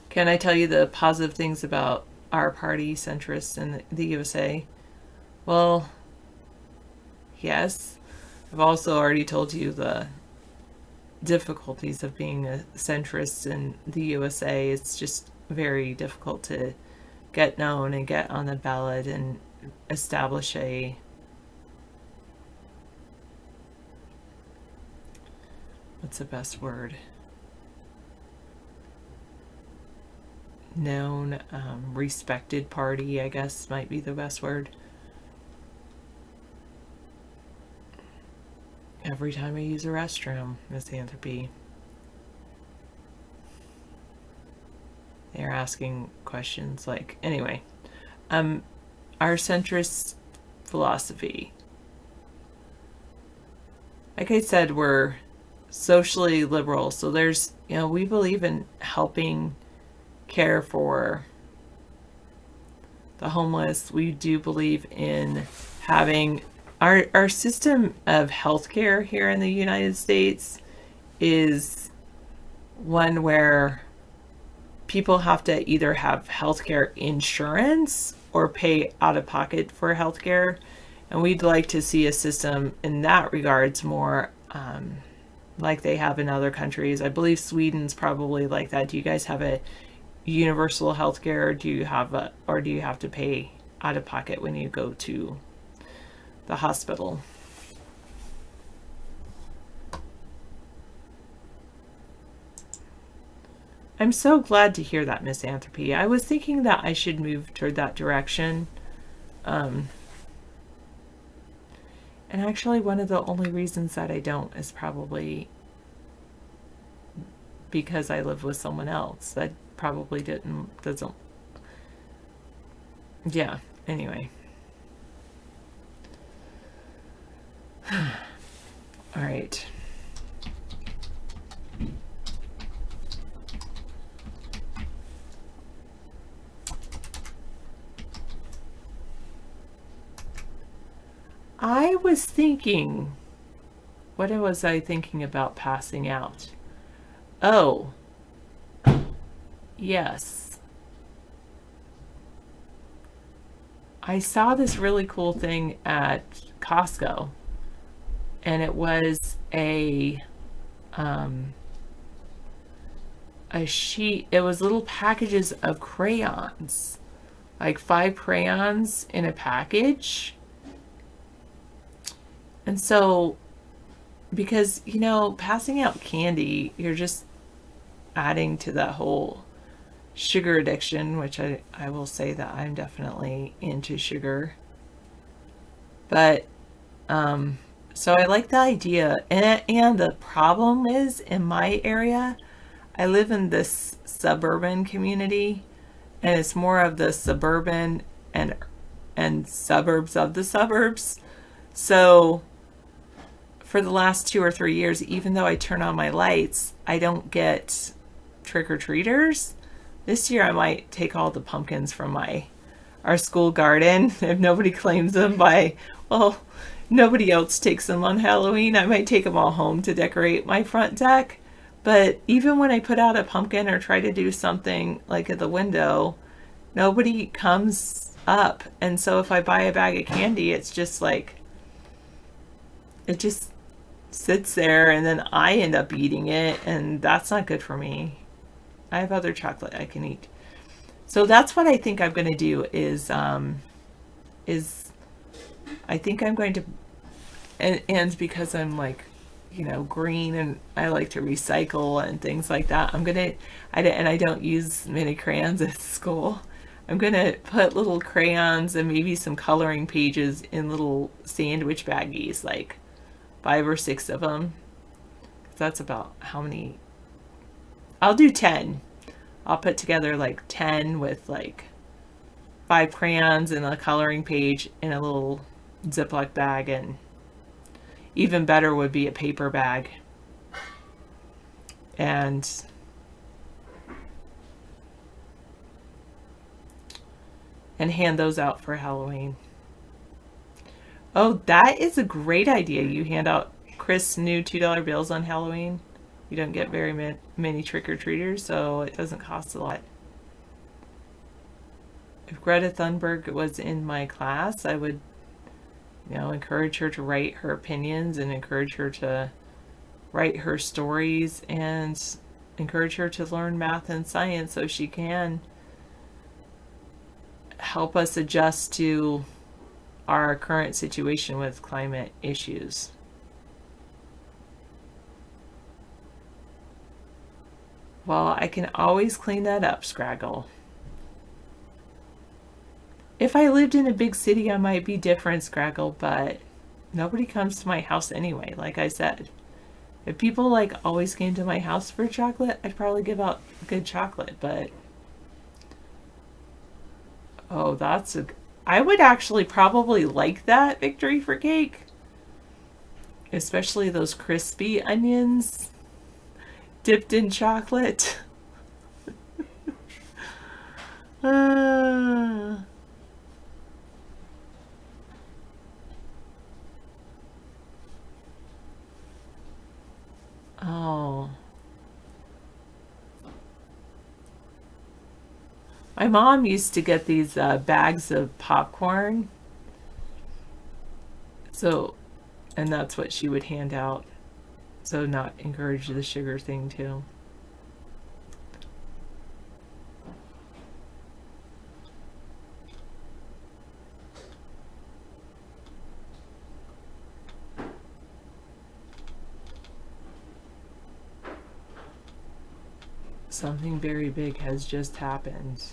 Can I tell you the positive things about our party, centrists, in the USA? Well, yes. I've also already told you the difficulties of being a centrist in the USA. It's just very difficult to get known and get on the ballot and establish a what's the best word? Known, respected party, I guess might be the best word. Every time I use a restroom, misanthropy. They're asking questions like, anyway, our centrist philosophy. Like I said, we're socially liberal, so there's, we believe in helping care for the homeless. We do believe in having our system of healthcare here in the United States is one where people have to either have healthcare insurance or pay out of pocket for healthcare, and we'd like to see a system in that regards more like they have in other countries. I believe Sweden's probably like that. Do you guys have a universal healthcare? Do you have to pay out of pocket when you go to the hospital? I'm so glad to hear that, misanthropy. I was thinking that I should move toward that direction. And actually, one of the only reasons that I don't is probably because I live with someone else. That probably doesn't. Yeah, anyway. All right. I was thinking, what was I thinking about passing out? Oh, yes. I saw this really cool thing at Costco, and it was a sheet. It was little packages of crayons, like 5 crayons in a package. And so, because, passing out candy, you're just adding to that whole sugar addiction, which I will say that I'm definitely into sugar. But, so I like the idea. And the problem is, in my area, I live in this suburban community, and it's more of the suburban and suburbs of the suburbs. So for the last 2 or 3 years, even though I turn on my lights, I don't get trick-or-treaters. This year I might take all the pumpkins from my our school garden. If nobody claims them by, well, nobody else takes them on Halloween, I might take them all home to decorate my front deck. But even when I put out a pumpkin or try to do something like at the window, nobody comes up. And so if I buy a bag of candy, it's just like, it just sits there and then I end up eating it, and that's not good for me. I have other chocolate I can eat. So that's what I think I'm going to do is I think I'm going to, and because I'm like, you know, green and I like to recycle and things like that, I don't use mini crayons at school. I'm going to put little crayons and maybe some coloring pages in little sandwich baggies, like 5 or 6 of them. That's about how many. I'll do 10. I'll put together like 10 with like 5 crayons and a coloring page in a little Ziploc bag, and even better would be a paper bag. And hand those out for Halloween. Oh, that is a great idea. You hand out Chris new $2 bills on Halloween. You don't get very many trick-or-treaters, so it doesn't cost a lot. If Greta Thunberg was in my class, I would, you know, encourage her to write her opinions and encourage her to write her stories and encourage her to learn math and science so she can help us adjust to our current situation with climate issues. Well, I can always clean that up, Scraggle. If I lived in a big city, I might be different, Scraggle, but nobody comes to my house anyway, like I said. If people like always came to my house for chocolate, I'd probably give out good chocolate, but oh, I would actually probably like that victory for cake. Especially those crispy onions dipped in chocolate. Oh. My mom used to get these bags of popcorn. So, and that's what she would hand out. So not encourage the sugar thing too. Something very big has just happened.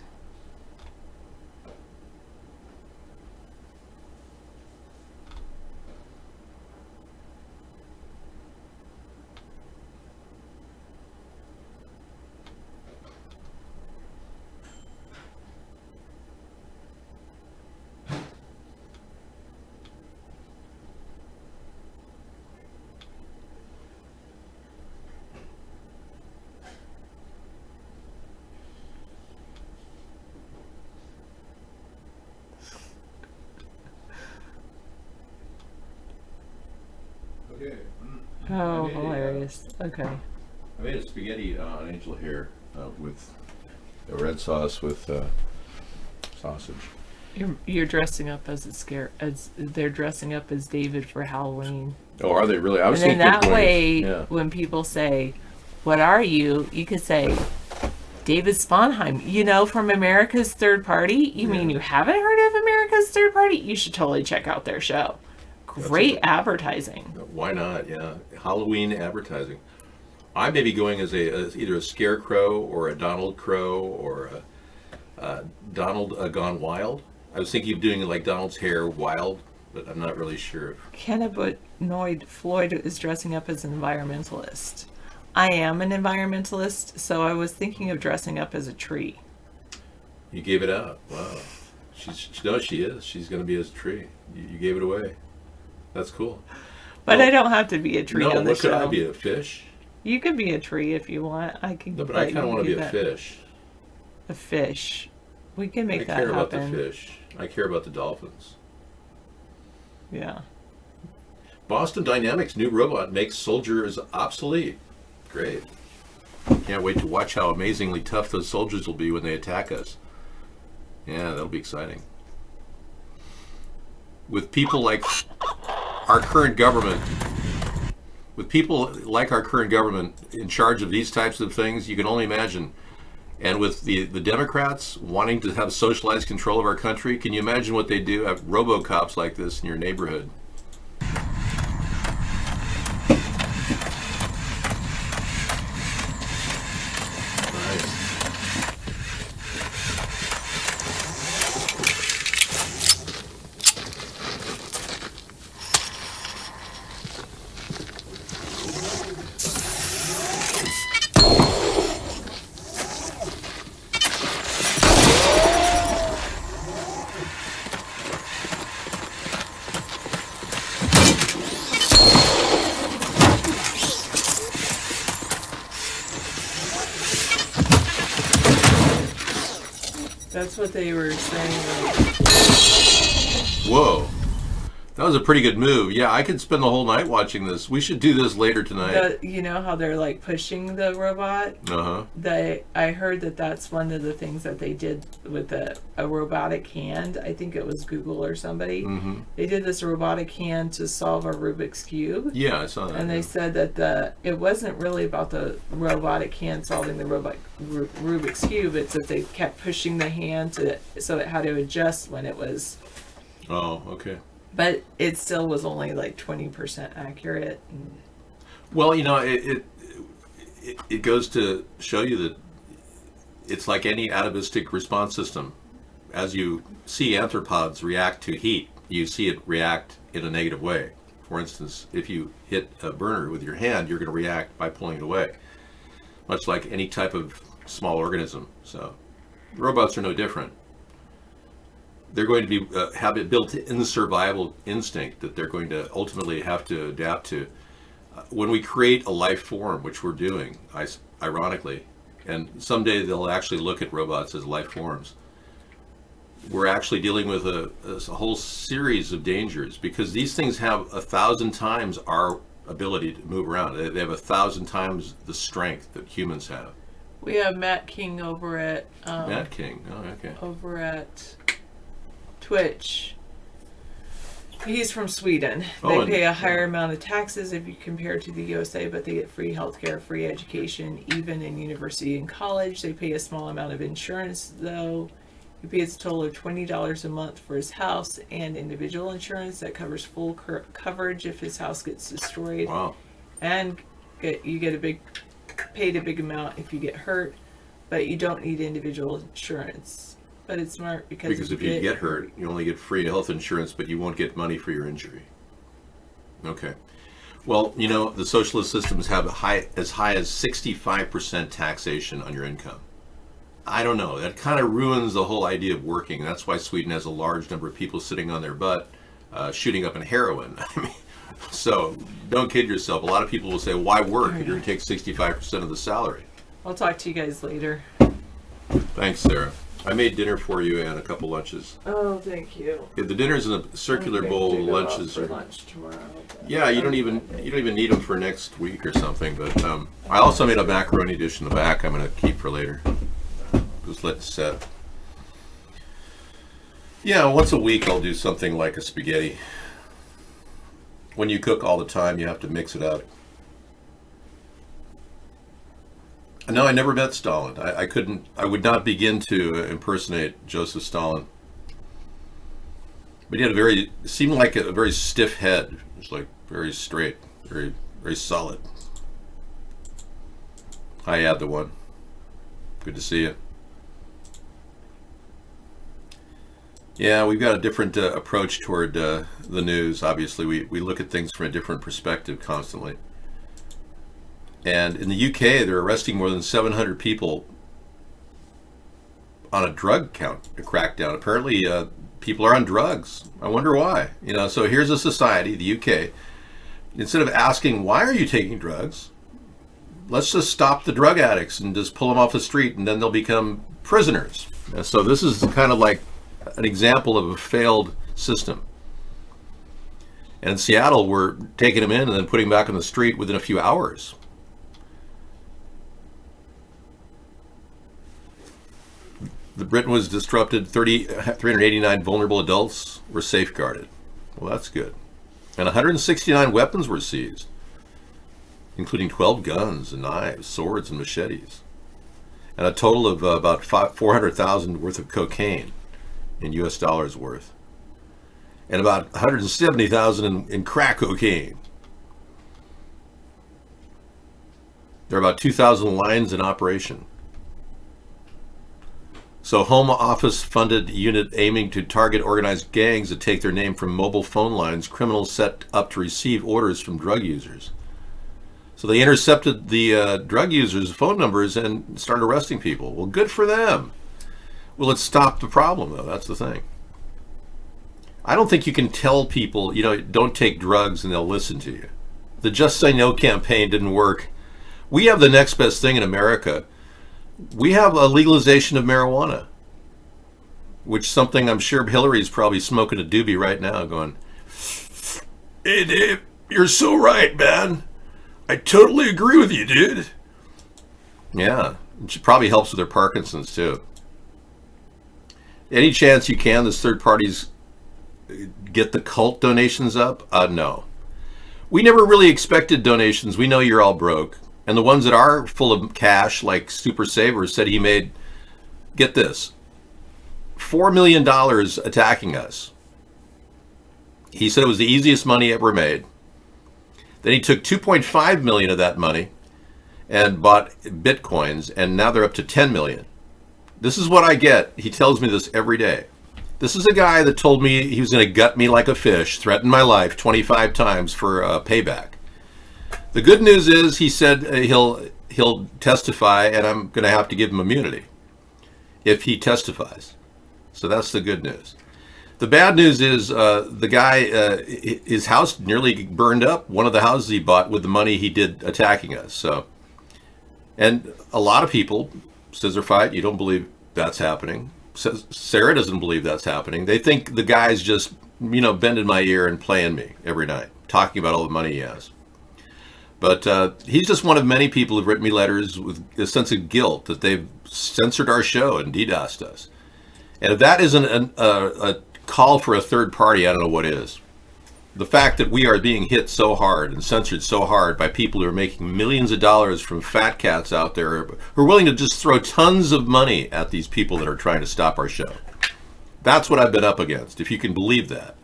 Okay. Oh, hilarious. Okay. I made a spaghetti on angel hair with a red sauce with sausage. You're dressing up as they're dressing up as David for Halloween. Oh, are they really? I was And then thinking that way, yeah. when people say, "What are you?" you could say, "David Sponheim." You know, from America's Third Party. You mean you haven't heard of America's Third Party? You should totally check out their show. Great advertising. Why not? Yeah, Halloween advertising. I may be going as either a Scarecrow or a Donald Crow or a Donald Gone Wild. I was thinking of doing like Donald's hair wild, but I'm not really sure. Cannabinoid Floyd is dressing up as an environmentalist. I am an environmentalist, so I was thinking of dressing up as a tree. You gave it out. Wow. She is. She's going to be as a tree. You gave it away. That's cool. But I don't have to be a tree No, on the what could show. I be? A fish? You could be a tree if you want. I can. No, but I kind of want to be a fish. A fish. We can make I that care happen. about the fish. I care about the dolphins. Yeah. Boston Dynamics' new robot makes soldiers obsolete. Great. Can't wait to watch how amazingly tough those soldiers will be when they attack us. Yeah, that'll be exciting. With people like our current government, in charge of these types of things, you can only imagine. And with the Democrats wanting to have socialized control of our country, can you imagine what they do? Have robocops like this in your neighborhood? That's what they were saying. Like, Whoa. That was a pretty good move. Yeah, I could spend the whole night watching this. We should do this later tonight. you know how they're like pushing the robot? Uh-huh. I heard that that's one of the things that they did with a robotic hand. I think it was Google or somebody. Mm-hmm. They did this robotic hand to solve a Rubik's Cube. Yeah, I saw that. And they said that it wasn't really about the robotic hand solving the Rubik's Cube. It's that they kept pushing the hand so it had to adjust when it was. Oh, okay. But it still was only like 20% accurate. Well, you know, it goes to show you that it's like any atavistic response system. As you see arthropods react to heat, you see it react in a negative way. For instance, if you hit a burner with your hand, you're going to react by pulling it away, much like any type of small organism. So robots are no different. They're going to be have it built in the survival instinct that they're going to ultimately have to adapt to. When we create a life form, which we're doing, ironically, and someday they'll actually look at robots as life forms, we're actually dealing with a whole series of dangers, because these things have 1,000 times our ability to move around. They have 1,000 times the strength that humans have. We have Matt King over at Matt King. Oh, okay. over at Twitch. He's from Sweden. They pay a higher amount of taxes if you compare to the USA, but they get free healthcare, free education, even in university and college. They pay a small amount of insurance, though. He pays a total of $20 a month for his house and individual insurance that covers full coverage if his house gets destroyed. Wow. And you get paid a big amount if you get hurt, but you don't need individual insurance. But it's smart because if you get hurt, you only get free health insurance, but you won't get money for your injury. Okay. Well, you know, the socialist systems have as high as 65% taxation on your income. I don't know. That kind of ruins the whole idea of working. That's why Sweden has a large number of people sitting on their butt, shooting up in heroin. I mean, so don't kid yourself. A lot of people will say, "Why work? You're going to take 65% of the salary." I'll talk to you guys later. Thanks, Sarah. I made dinner for you and a couple lunches. Oh, thank you. Yeah, the dinner's in a circular bowl. The lunches for are. lunch tomorrow. Yeah, you don't even need them for next week or something. But I also made a macaroni dish in the back. I'm going to keep for later. Just let it set. Yeah, once a week I'll do something like a spaghetti. When you cook all the time, you have to mix it up. No, I never met Stalin. I would not begin to impersonate Joseph Stalin. But he had seemed like a very stiff head. It was like very straight, very, very solid. Hi, Ad1. Good to see you. Yeah, we've got a different approach toward the news. Obviously, we look at things from a different perspective constantly. And in the UK, they're arresting more than 700 people on a drug crackdown. Apparently, people are on drugs. I wonder why. You know, so here's a society, the UK. Instead of asking, why are you taking drugs? let's just stop the drug addicts and just pull them off the street, and then they'll become prisoners. And so this is kind of like an example of a failed system. And in Seattle, we're taking them in and then putting them back on the street within a few hours. The Britain was disrupted. 389 vulnerable adults were safeguarded. Well, that's good. And 169 weapons were seized, including 12 guns and knives, swords, and machetes. And a total of about 400,000 worth of cocaine in US dollars worth. And about 170,000 in crack cocaine. There are about 2,000 lines in operation. So Home Office funded unit aiming to target organized gangs that take their name from mobile phone lines criminals set up to receive orders from drug users. So they intercepted the drug users' phone numbers and started arresting people. Well, good for them. Well, it stopped the problem, though. That's the thing. I don't think you can tell people, don't take drugs and they'll listen to you. The Just Say No campaign didn't work. We have the next best thing in America. We have a legalization of marijuana, which is something I'm sure Hillary's probably smoking a doobie right now going, "Hey, Dave, you're so right, man. I totally agree with you, dude." Yeah, it probably helps with their Parkinson's, too. Any chance you can, this third parties get the cult donations up? No. We never really expected donations. We know you're all broke. And the ones that are full of cash, like Super Saver, said he made, get this, $4 million attacking us. He said it was the easiest money ever made. Then he took 2.5 million of that money and bought Bitcoins, and now they're up to 10 million. This is what I get. He tells me this every day. This is a guy that told me he was going to gut me like a fish, threatened my life 25 times for payback. The good news is he said he'll testify, and I'm going to have to give him immunity if he testifies. So that's the good news. The bad news is the guy, his house nearly burned up. One of the houses he bought with the money he did attacking us. So, and a lot of people, Scissor Fight, you don't believe that's happening. Sarah doesn't believe that's happening. They think the guy's just, bending my ear and playing me every night, talking about all the money he has. But he's just one of many people who've written me letters with a sense of guilt that they've censored our show and DDoSed us. And if that isn't a call for a third party, I don't know what is. The fact that we are being hit so hard and censored so hard by people who are making millions of dollars from fat cats out there who are willing to just throw tons of money at these people that are trying to stop our show. That's what I've been up against, if you can believe that.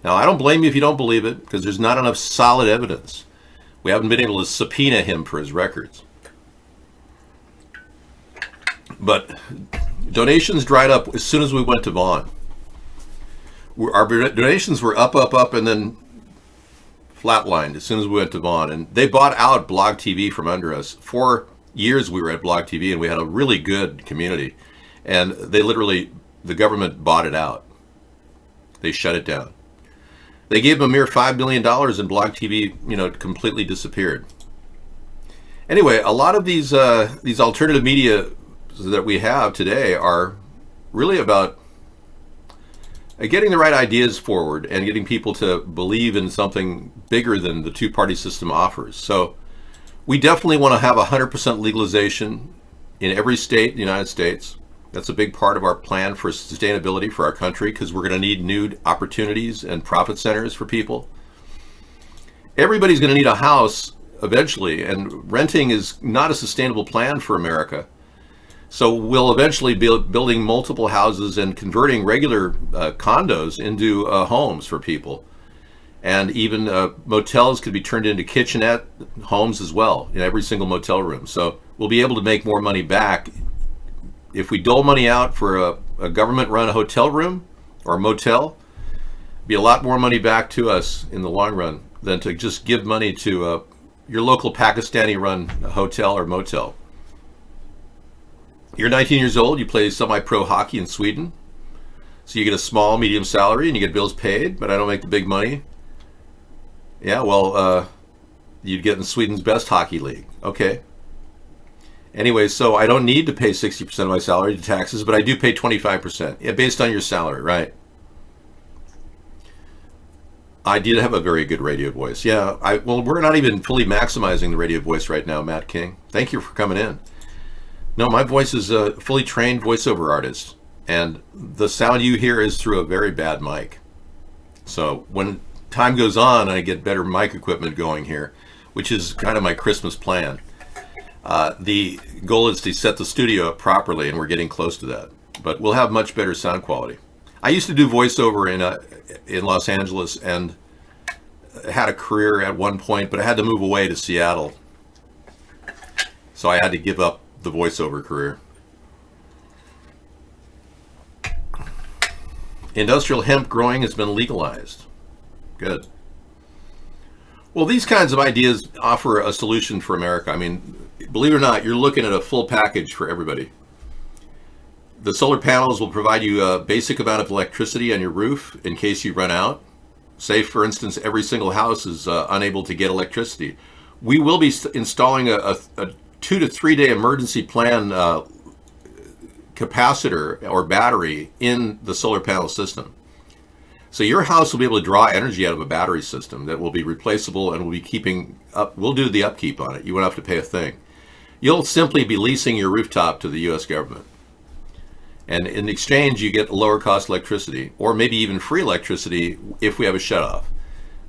Now, I don't blame you if you don't believe it, because there's not enough solid evidence. We haven't been able to subpoena him for his records. But donations dried up as soon as we went to Vaughn. Our donations were up, and then flatlined as soon as we went to Vaughn. And they bought out Blog TV from under us. 4 years we were at Blog TV, and we had a really good community. And the government bought it out. They shut it down. They gave him a mere $5 million, and Blog TV, completely disappeared. Anyway, a lot of these alternative media that we have today are really about getting the right ideas forward and getting people to believe in something bigger than the two-party system offers. So we definitely want to have 100% legalization in every state in the United States. That's a big part of our plan for sustainability for our country, because we're going to need new opportunities and profit centers for people. Everybody's going to need a house eventually, and renting is not a sustainable plan for America. So we'll eventually be building multiple houses and converting regular condos into homes for people. And even motels could be turned into kitchenette homes as well in every single motel room. So we'll be able to make more money back. If we dole money out for a government-run hotel room or a motel, be a lot more money back to us in the long run than to just give money to your local Pakistani-run hotel or motel. You're 19 years old, you play semi-pro hockey in Sweden, so you get a small, medium salary and you get bills paid, but I don't make the big money. Yeah, well, you'd get in Sweden's best hockey league. Okay, Anyway, so I don't need to pay 60% of my salary to taxes, but I do pay 25%, based on your salary, right? I did have a very good radio voice. Yeah, well, we're not even fully maximizing the radio voice right now, Matt King. Thank you for coming in. No, my voice is a fully trained voiceover artist, and the sound you hear is through a very bad mic. So when time goes on, I get better mic equipment going here, which is kind of my Christmas plan. The goal is to set the studio up properly, and we're getting close to that. But we'll have much better sound quality. I used to do voiceover in Los Angeles and had a career at one point, but I had to move away to Seattle. So I had to give up the voiceover career. Industrial hemp growing has been legalized. Good. Well, these kinds of ideas offer a solution for America. I mean, believe it or not, you're looking at a full package for everybody. The solar panels will provide you a basic amount of electricity on your roof in case you run out. Say, for instance, every single house is unable to get electricity. We will be installing a 2 to 3 day emergency plan capacitor or battery in the solar panel system. So your house will be able to draw energy out of a battery system that will be replaceable and will be keeping up. We'll do the upkeep on it. You won't have to pay a thing. You'll simply be leasing your rooftop to the U.S. government. And in exchange, you get lower cost electricity, or maybe even free electricity if we have a shutoff,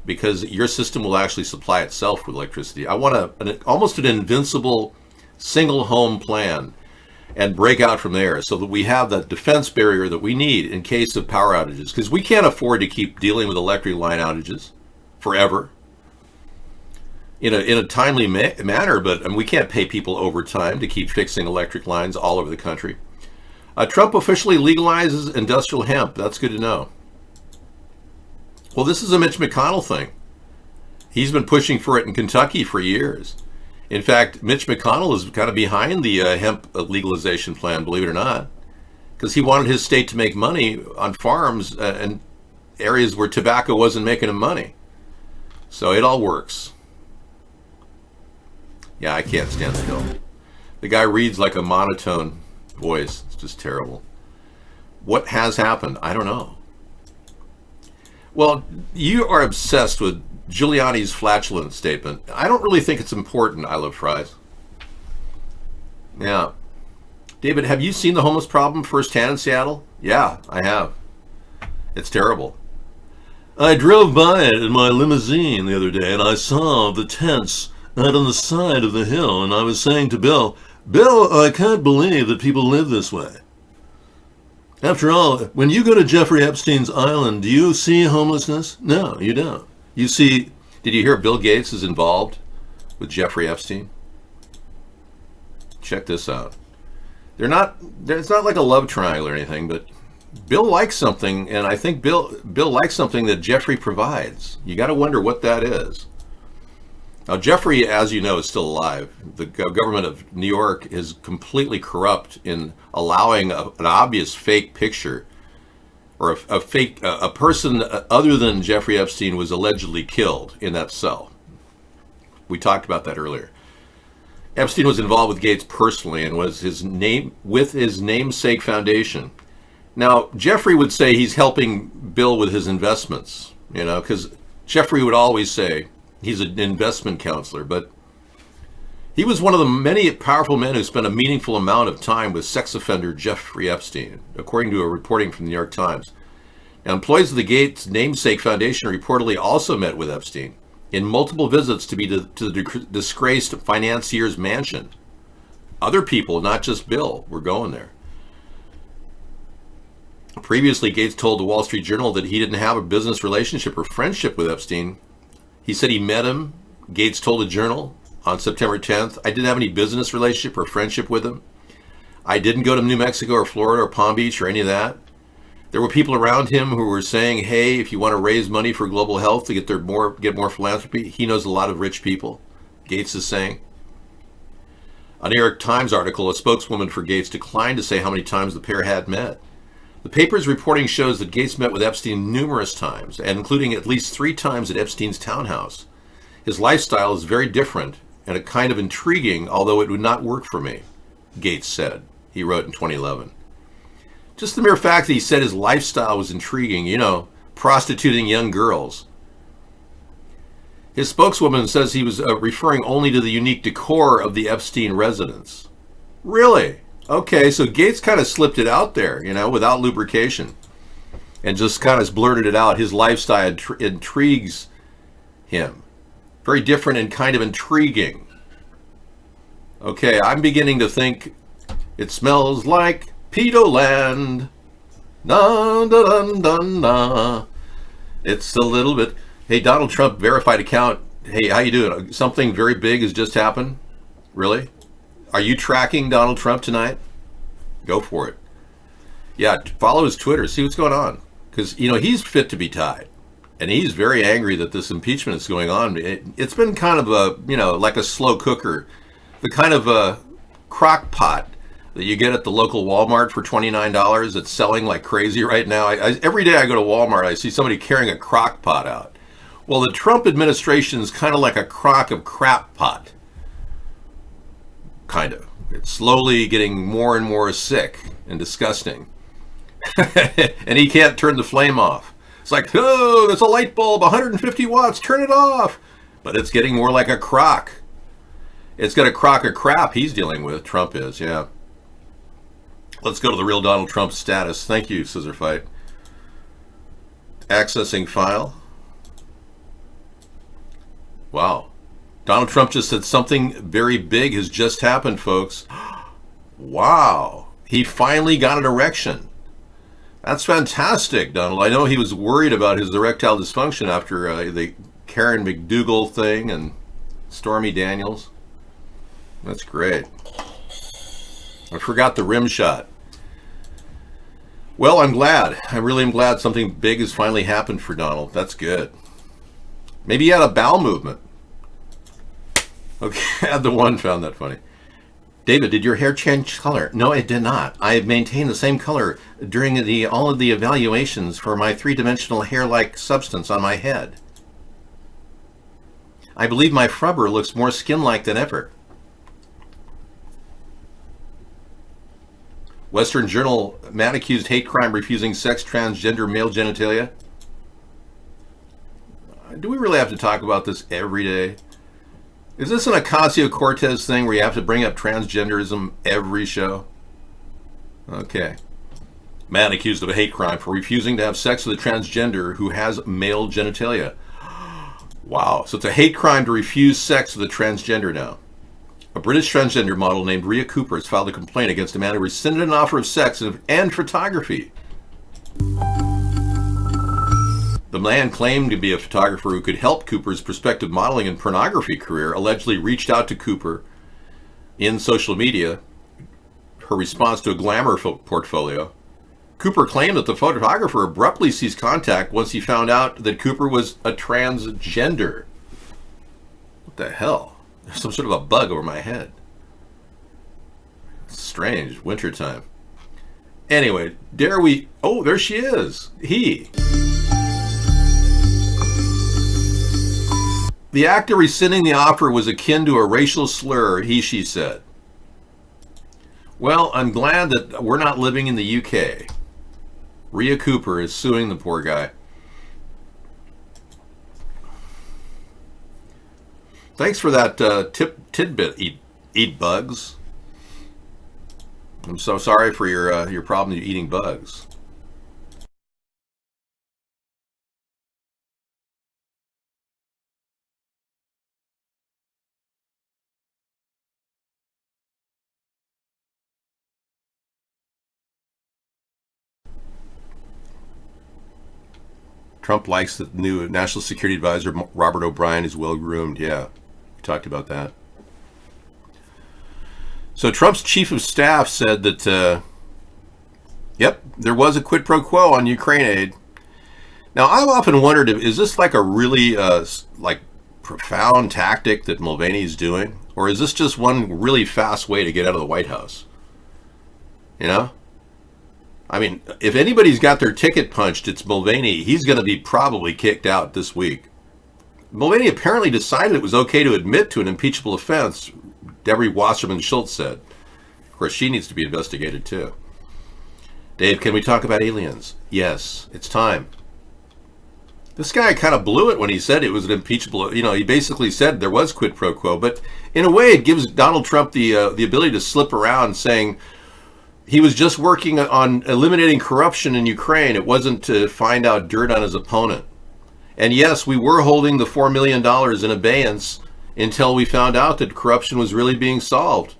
because your system will actually supply itself with electricity. I want almost an invincible single home plan and break out from there so that we have that defense barrier that we need in case of power outages, because we can't afford to keep dealing with electric line outages forever in a timely manner, but we can't pay people overtime to keep fixing electric lines all over the country. Trump officially legalizes industrial hemp. That's good to know. Well, this is a Mitch McConnell thing. He's been pushing for it in Kentucky for years. In fact, Mitch McConnell is kind of behind the hemp legalization plan, believe it or not, because he wanted his state to make money on farms and areas where tobacco wasn't making him money. So it all works. Yeah, I can't stand the Hill. The guy reads like a monotone voice. It's just terrible. What has happened? I don't know. Well, you are obsessed with Giuliani's flatulent statement. I don't really think it's important. I love fries. Yeah. David, have you seen the homeless problem firsthand in Seattle? Yeah, I have. It's terrible. I drove by it in my limousine the other day, and I saw the tents out on the side of the hill, and I was saying to Bill, I can't believe that people live this way. After all, when you go to Jeffrey Epstein's island, do you see homelessness? No, you don't. You see, did you hear Bill Gates is involved with Jeffrey Epstein? Check this out. It's not like a love triangle or anything, but Bill likes something, and I think Bill likes something that Jeffrey provides. You got to wonder what that is. Now, Jeffrey, as you know, is still alive. The government of New York is completely corrupt in allowing an obvious fake picture, or a person other than Jeffrey Epstein was allegedly killed in that cell. We talked about that earlier. Epstein was involved with Gates personally and was with his namesake foundation. Now, Jeffrey would say he's helping Bill with his investments, because Jeffrey would always say, he's an investment counselor, but he was one of the many powerful men who spent a meaningful amount of time with sex offender Jeffrey Epstein, according to a reporting from the New York Times. Now, employees of the Gates namesake foundation reportedly also met with Epstein in multiple visits to the disgraced financier's mansion. Other people, not just Bill, were going there. Previously, Gates told the Wall Street Journal that he didn't have a business relationship or friendship with Epstein. He said he met him. Gates told the Journal on September 10th, I didn't have any business relationship or friendship with him. I didn't go to New Mexico or Florida or Palm Beach or any of that. There were people around him who were saying, hey, if you want to raise money for global health to get more philanthropy, he knows a lot of rich people, Gates is saying. A New York Times article, a spokeswoman for Gates declined to say how many times the pair had met. The paper's reporting shows that Gates met with Epstein numerous times, and including at least 3 times at Epstein's townhouse. His lifestyle is very different and a kind of intriguing, although it would not work for me. Gates said. He wrote in 2011. Just the mere fact that he said his lifestyle was intriguing, prostituting young girls. His spokeswoman says he was referring only to the unique decor of the Epstein residence. Really? Okay, so Gates kind of slipped it out there, without lubrication. And just kind of blurted it out. His lifestyle intrigues him. Very different and kind of intriguing. Okay, I'm beginning to think it smells like Pedoland. Dun, dun, dun, dun, dun. It's a little bit... Hey, Donald Trump verified account. Hey, how you doing? Something very big has just happened? Really? Are you tracking Donald Trump tonight? Go for it. Yeah, follow his Twitter. See what's going on. Because, he's fit to be tied. And he's very angry that this impeachment is going on. It's been kind of like a slow cooker. The kind of a crock pot that you get at the local Walmart for $29. It's selling like crazy right now. Every day I go to Walmart, I see somebody carrying a crock pot out. Well, the Trump administration is kind of like a crock of crap pot. Kind of. It's slowly getting more and more sick and disgusting. And he can't turn the flame off. It's like, oh, there's a light bulb, 150 watts, turn it off. But it's getting more like a crock. It's got a crock of crap he's dealing with, Trump is, yeah. Let's go to the real Donald Trump status. Thank you, Scissor Fight. Accessing file. Wow. Donald Trump just said something very big has just happened, folks. Wow. He finally got an erection. That's fantastic, Donald. I know he was worried about his erectile dysfunction after the Karen McDougal thing and Stormy Daniels. That's great. I forgot the rim shot. Well, I'm glad. I really am glad something big has finally happened for Donald. That's good. Maybe he had a bowel movement. Okay, the one found that funny. David, did your hair change color? No, it did not. I have maintained the same color during all of the evaluations for my three-dimensional hair-like substance on my head. I believe my frubber looks more skin-like than ever. Western Journal, man accused hate crime refusing sex transgender male genitalia. Do we really have to talk about this every day? Is this an Ocasio-Cortez thing where you have to bring up transgenderism every show? Okay. Man accused of a hate crime for refusing to have sex with a transgender who has male genitalia. Wow. So it's a hate crime to refuse sex with a transgender now. A British transgender model named Rhea Cooper has filed a complaint against a man who rescinded an offer of sex and photography. The man claimed to be a photographer who could help Cooper's prospective modeling and pornography career, allegedly reached out to Cooper in social media, her response to a glamour portfolio. Cooper claimed that the photographer abruptly ceased contact once he found out that Cooper was a transgender. What the hell? There's some sort of a bug over my head. Strange, wintertime. Anyway, dare we... Oh, there she is. He... The act of rescinding the offer was akin to a racial slur, she said. Well, I'm glad that we're not living in the UK. Rhea Cooper is suing the poor guy. Thanks for that tidbit, eat bugs. I'm so sorry for your problem eating bugs. Trump likes the new National Security Advisor, Robert O'Brien, is well-groomed. Yeah, we talked about that. So Trump's chief of staff said that, yep, there was a quid pro quo on Ukraine aid. Now, I've often wondered, is this like a really profound tactic that Mulvaney's doing? Or is this just one really fast way to get out of the White House? You know? I mean, if anybody's got their ticket punched, it's Mulvaney. He's going to be probably kicked out this week. Mulvaney apparently decided it was okay to admit to an impeachable offense, Debbie Wasserman Schultz said. Of course, she needs to be investigated too. Dave, can we talk about aliens? Yes, it's time. This guy kind of blew it when he said it was an impeachable, he basically said there was quid pro quo, but in a way it gives Donald Trump the ability to slip around saying he was just working on eliminating corruption in Ukraine. It wasn't to find out dirt on his opponent. And yes, we were holding the $4 million in abeyance until we found out that corruption was really being solved.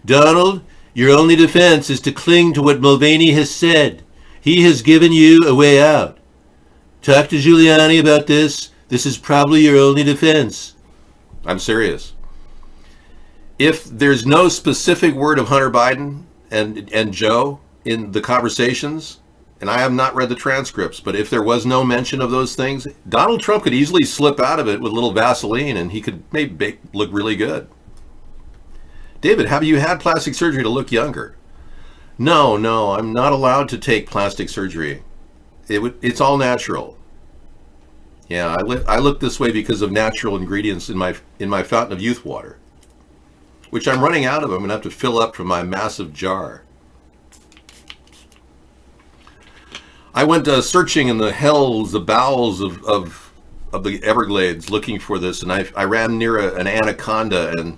Donald, your only defense is to cling to what Mulvaney has said. He has given you a way out. Talk to Giuliani about this. This is probably your only defense. I'm serious. If there's no specific word of Hunter Biden and Joe in the conversations, and I have not read the transcripts, but if there was no mention of those things, Donald Trump could easily slip out of it with a little Vaseline and he could maybe look really good. David, have you had plastic surgery to look younger? No, I'm not allowed to take plastic surgery. It's all natural. Yeah, I look this way because of natural ingredients in my fountain of youth water, which I'm running out of. I'm going to have to fill up from my massive jar. I went searching in the hells, the bowels of the Everglades looking for this, and I ran near an anaconda,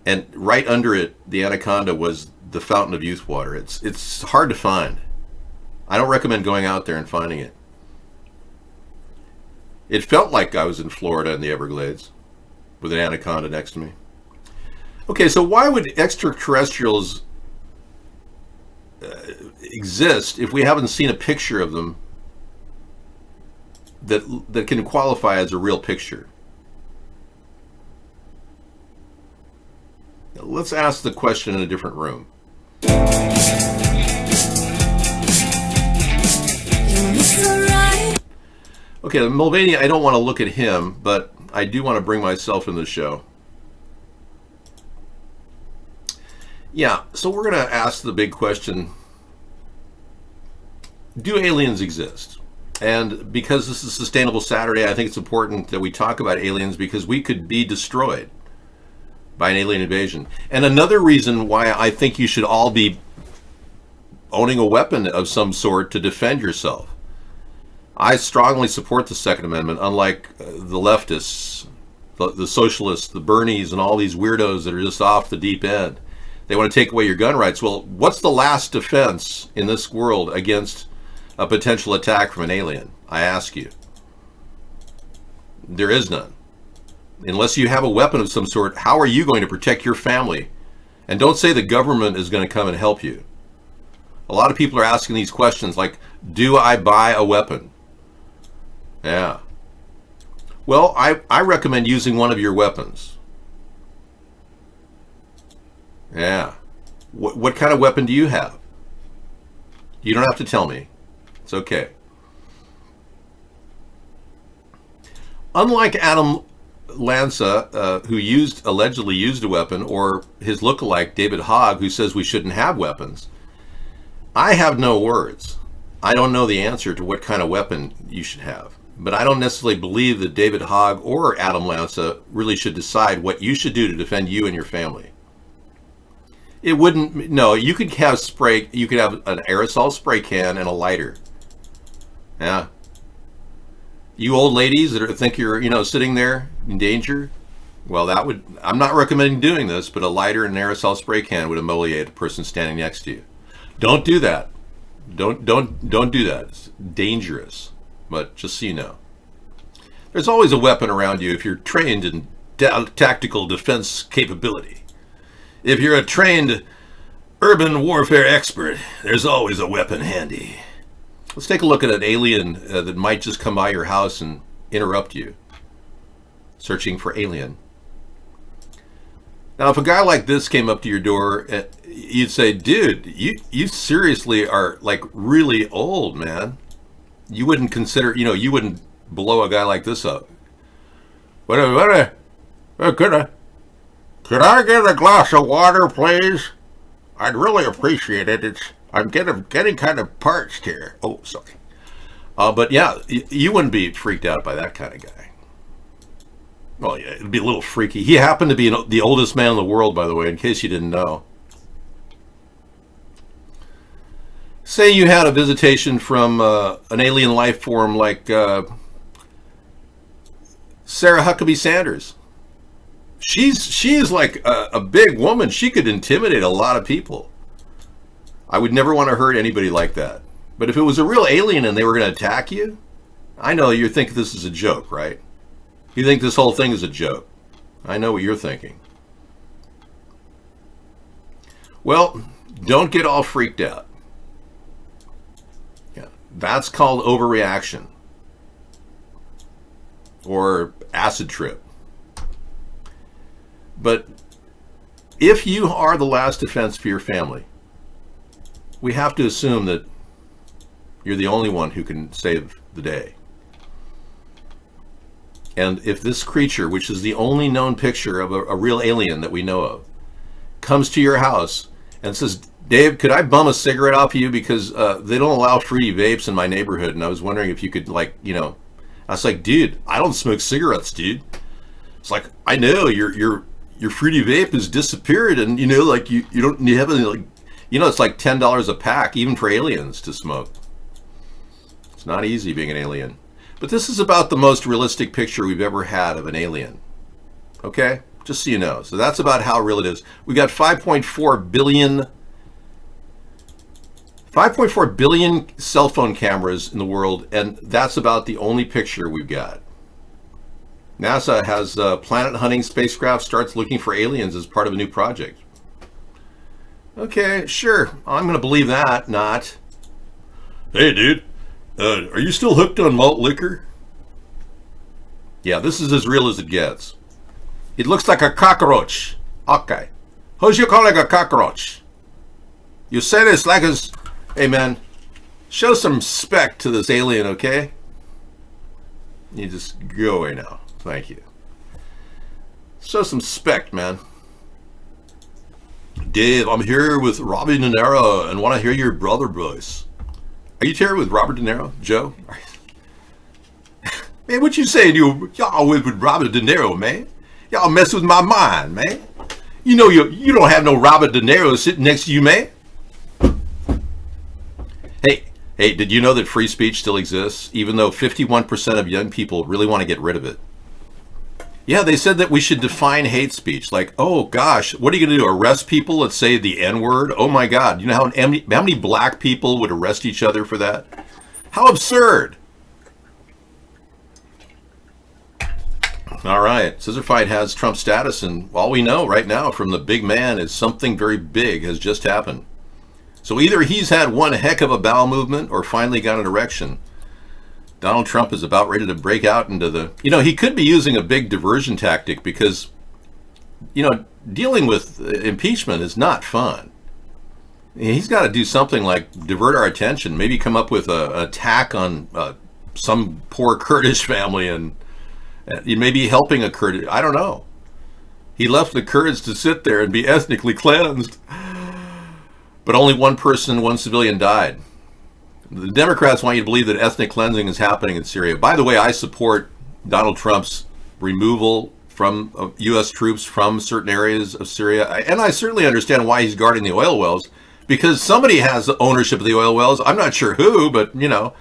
and right under it, the anaconda was the fountain of youth water. It's hard to find. I don't recommend going out there and finding it. It felt like I was in Florida in the Everglades with an anaconda next to me. Okay, so why would extraterrestrials exist if we haven't seen a picture of them that can qualify as a real picture? Let's ask the question in a different room. Okay, Mulvaney, I don't want to look at him, but I do want to bring myself in the show. Yeah, so we're going to ask the big question, do aliens exist? And because this is Sustainable Saturday, I think it's important that we talk about aliens because we could be destroyed by an alien invasion. And another reason why I think you should all be owning a weapon of some sort to defend yourself. I strongly support the Second Amendment, unlike the leftists, the socialists, the Bernies, and all these weirdos that are just off the deep end. They want to take away your gun rights. Well, what's the last defense in this world against a potential attack from an alien? I ask you. There is none. Unless you have a weapon of some sort, how are you going to protect your family? And don't say the government is going to come and help you. A lot of people are asking these questions like, do I buy a weapon? Yeah. Well, I recommend using one of your weapons. Yeah. What kind of weapon do you have? You don't have to tell me. It's okay. Unlike Adam Lanza, who allegedly used a weapon, or his lookalike David Hogg, who says we shouldn't have weapons, I have no words. I don't know the answer to what kind of weapon you should have. But I don't necessarily believe that David Hogg or Adam Lanza really should decide what you should do to defend you and your family. It wouldn't, no, you could have you could have an aerosol spray can and a lighter. Yeah. You old ladies that think you're, sitting there in danger, well, I'm not recommending doing this, but a lighter and an aerosol spray can would emoliate a person standing next to you. Don't do that. Don't do that. It's dangerous. But just so you know, there's always a weapon around you if you're trained in tactical defense capability. If you're a trained urban warfare expert, there's always a weapon handy. Let's take a look at an alien that might just come by your house and interrupt you. Searching for alien. Now, if a guy like this came up to your door, you'd say, dude, you seriously are like really old, man. You wouldn't consider, you wouldn't blow a guy like this up. Could I get a glass of water, please? I'd really appreciate it. I'm getting kind of parched here. Oh, sorry. But yeah, you wouldn't be freaked out by that kind of guy. Well, yeah, it'd be a little freaky. He happened to be the oldest man in the world, by the way, in case you didn't know. Say you had a visitation from an alien life form like Sarah Huckabee Sanders. She is like a big woman. She could intimidate a lot of people. I would never want to hurt anybody like that. But if it was a real alien and they were going to attack you, I know you think this is a joke, right? You think this whole thing is a joke. I know what you're thinking. Well, don't get all freaked out. Yeah, that's called overreaction or acid trip. But if you are the last defense for your family, we have to assume that you're the only one who can save the day. And if this creature, which is the only known picture of a real alien that we know of, comes to your house and says, Dave, could I bum a cigarette off you because they don't allow fruity vapes in my neighborhood, and I was wondering if you could, like, you know, I was like, dude, I don't smoke cigarettes, dude. It's like, I know your fruity vape has disappeared, and you know, like you have any, like, you know, it's like $10 a pack even for aliens to smoke. It's not easy being an alien. But this is about the most realistic picture we've ever had of an alien. Okay? Just so you know. So that's about how real it is. We got 5.4 billion cell phone cameras in the world, and that's about the only picture we've got. NASA has a planet hunting spacecraft starts looking for aliens as part of a new project. Okay, sure. I'm going to believe that, not. Hey, dude, are you still hooked on malt liquor? Yeah, this is as real as it gets. It looks like a cockroach. Okay. How's you calling a cockroach? You said it's like a... Hey, man, show some respect to this alien, okay? You just go away now. Thank you. Show some respect, man. Dave, I'm here with Robert De Niro and want to hear your brother voice. Are you here with Robert De Niro, Joe? Man, what you saying? Y'all with Robert De Niro, man? Y'all mess with my mind, man. You know you don't have no Robert De Niro sitting next to you, man. Hey, did you know that free speech still exists, even though 51% of young people really want to get rid of it? Yeah, they said that we should define hate speech. Like, oh gosh, what are you going to do? Arrest people that say the N-word? Oh my God, you know how many black people would arrest each other for that? How absurd. All right, Scissorfight has Trump status, and all we know right now from the big man is something very big has just happened. So either he's had one heck of a bowel movement or finally got an erection. Donald Trump is about ready to break out into the... You know, he could be using a big diversion tactic because, you know, dealing with impeachment is not fun. He's got to do something like divert our attention, maybe come up with an attack on some poor Kurdish family and maybe helping a Kurdish... I don't know. He left the Kurds to sit there and be ethnically cleansed. But only one civilian died. The Democrats want you to believe that ethnic cleansing is happening in Syria. By the way, I support Donald Trump's removal from U.S. troops from certain areas of Syria. And I certainly understand why he's guarding the oil wells, because somebody has ownership of the oil wells. I'm not sure who, but, you know,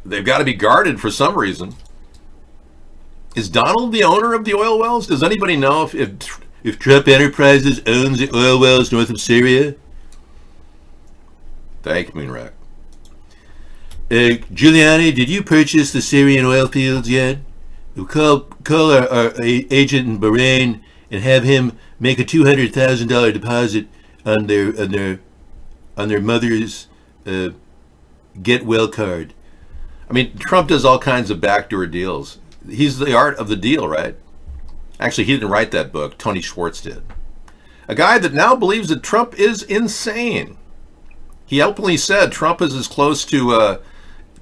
they've got to be guarded for some reason. Is Donald the owner of the oil wells? Does anybody know if Trump Enterprises owns the oil wells north of Syria? Thank you, Moonrack. Giuliani, did you purchase the Syrian oil fields yet? Call our agent in Bahrain and have him make a $200,000 deposit on their mother's get well card. I mean, Trump does all kinds of backdoor deals. He's the art of the deal, right? Actually, he didn't write that book. Tony Schwartz did. A guy that now believes that Trump is insane. He openly said Trump is as close to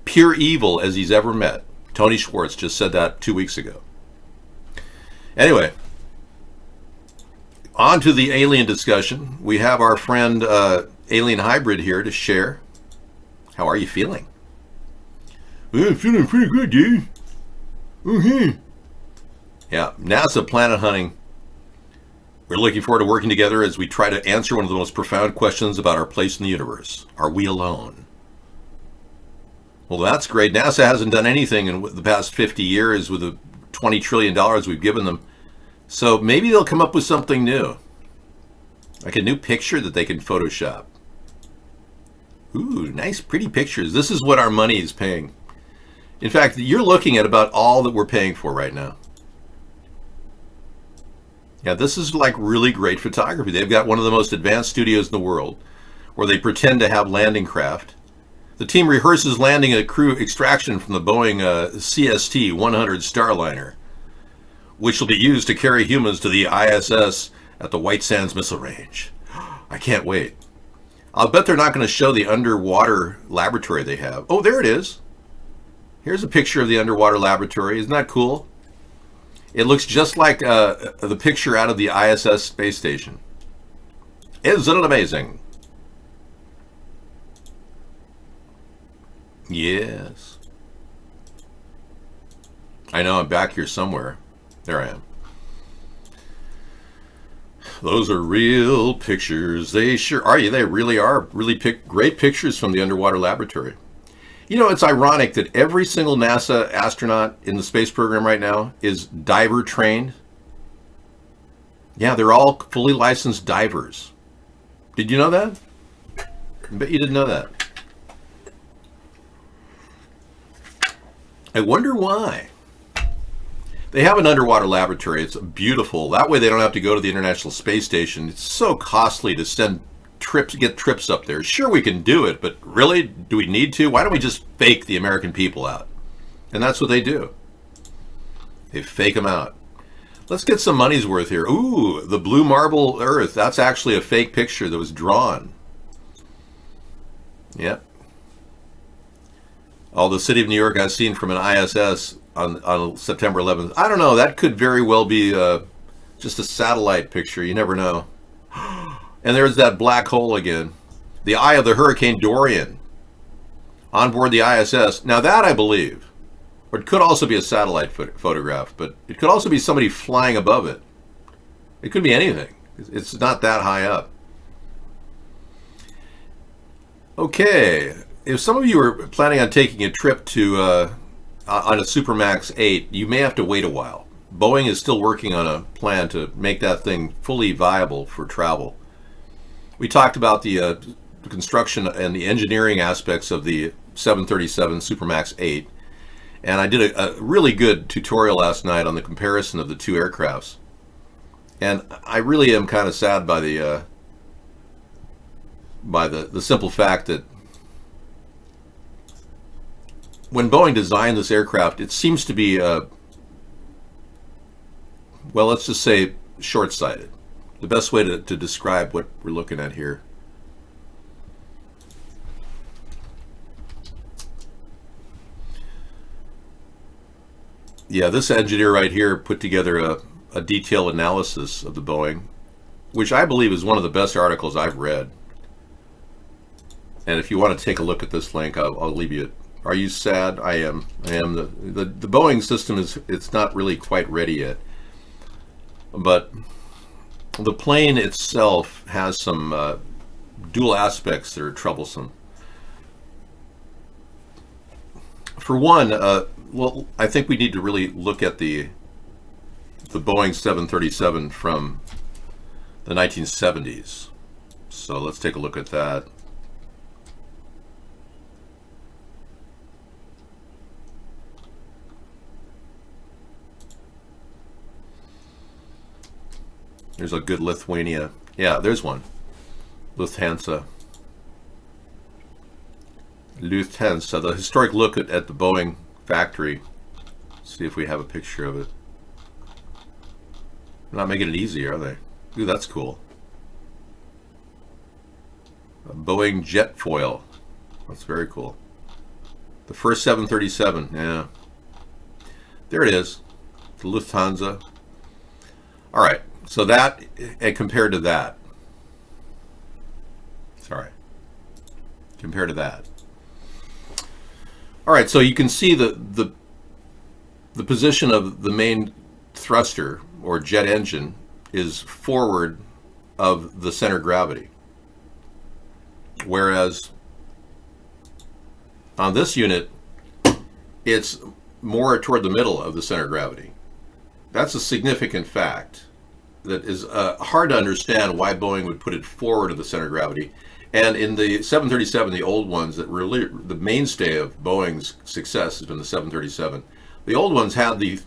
pure evil as he's ever met. Tony Schwartz just said that 2 weeks ago. Anyway, on to the alien discussion. We have our friend Alien Hybrid here to share. How are you feeling? Well, I'm feeling pretty good, dude. Mm-hmm. Yeah, NASA planet hunting. We're looking forward to working together as we try to answer one of the most profound questions about our place in the universe. Are we alone? Well, that's great. NASA hasn't done anything in the past 50 years with the $20 trillion we've given them. So maybe they'll come up with something new. Like a new picture that they can Photoshop. Ooh, nice, pretty pictures. This is what our money is paying. In fact, you're looking at about all that we're paying for right now. Yeah, this is like really great photography. They've got one of the most advanced studios in the world where they pretend to have landing craft. The team rehearses landing a crew extraction from the Boeing CST-100 Starliner, which will be used to carry humans to the ISS at the White Sands Missile Range. I can't wait. I'll bet they're not going to show the underwater laboratory they have. Oh, there it is. Here's a picture of the underwater laboratory. Isn't that cool? It looks just like the picture out of the ISS space station. Isn't it amazing? Yes. I know, I'm back here somewhere. There I am. Those are real pictures. They sure are. They really are really great pictures from the underwater laboratory. You know, it's ironic that every single NASA astronaut in the space program right now is diver trained. Yeah, they're all fully licensed divers. Did you know that? I bet you didn't know that. I wonder why. They have an underwater laboratory. It's beautiful. That way they don't have to go to the International Space Station. It's so costly to send trips, get trips up there. Sure, we can do it, but really, do we need to? Why don't we just fake the American people out? And that's what they do. They fake them out. Let's get some money's worth here. Ooh, the blue marble Earth. That's actually a fake picture that was drawn. Yep. All the city of New York I've seen from an ISS on September 11th. I don't know. That could very well be just a satellite picture. You never know. And there's that black hole again. The eye of the Hurricane Dorian on board the ISS. Now that I believe. Or it could also be a satellite photograph, but it could also be somebody flying above it. It could be anything. It's not that high up. Okay. If some of you are planning on taking a trip to on a Supermax 8, you may have to wait a while. Boeing is still working on a plan to make that thing fully viable for travel. We talked about the construction and the engineering aspects of the 737 Supermax 8, and I did a really good tutorial last night on the comparison of the two aircrafts. And I really am kind of sad by the simple fact that when Boeing designed this aircraft, it seems to be, well, let's just say short-sighted. The best way to describe what we're looking at here. Yeah, this engineer right here put together a detailed analysis of the Boeing, which I believe is one of the best articles I've read. And if you want to take a look at this link, I'll leave you it. Are you sad? I am. The Boeing system it's not really quite ready yet. But the plane itself has some dual aspects that are troublesome. For one, well, I think we need to really look at the Boeing 737 from the 1970s. So let's take a look at that. There's a good Lithuania. Yeah, there's one. Lufthansa. Lufthansa. The historic look at the Boeing factory. Let's see if we have a picture of it. They're not making it easy, are they? Ooh, that's cool. A Boeing jet foil. That's very cool. The first 737. Yeah. There it is. The Lufthansa. All right. So that, and compared to that, sorry, compared to that. All right, so you can see the position of the main thruster or jet engine is forward of the center of gravity, whereas on this unit it's more toward the middle of the center of gravity. That's a significant fact that is hard to understand why Boeing would put it forward of the center of gravity. And in the 737, the old ones that really, the mainstay of Boeing's success has been the 737. The old ones had the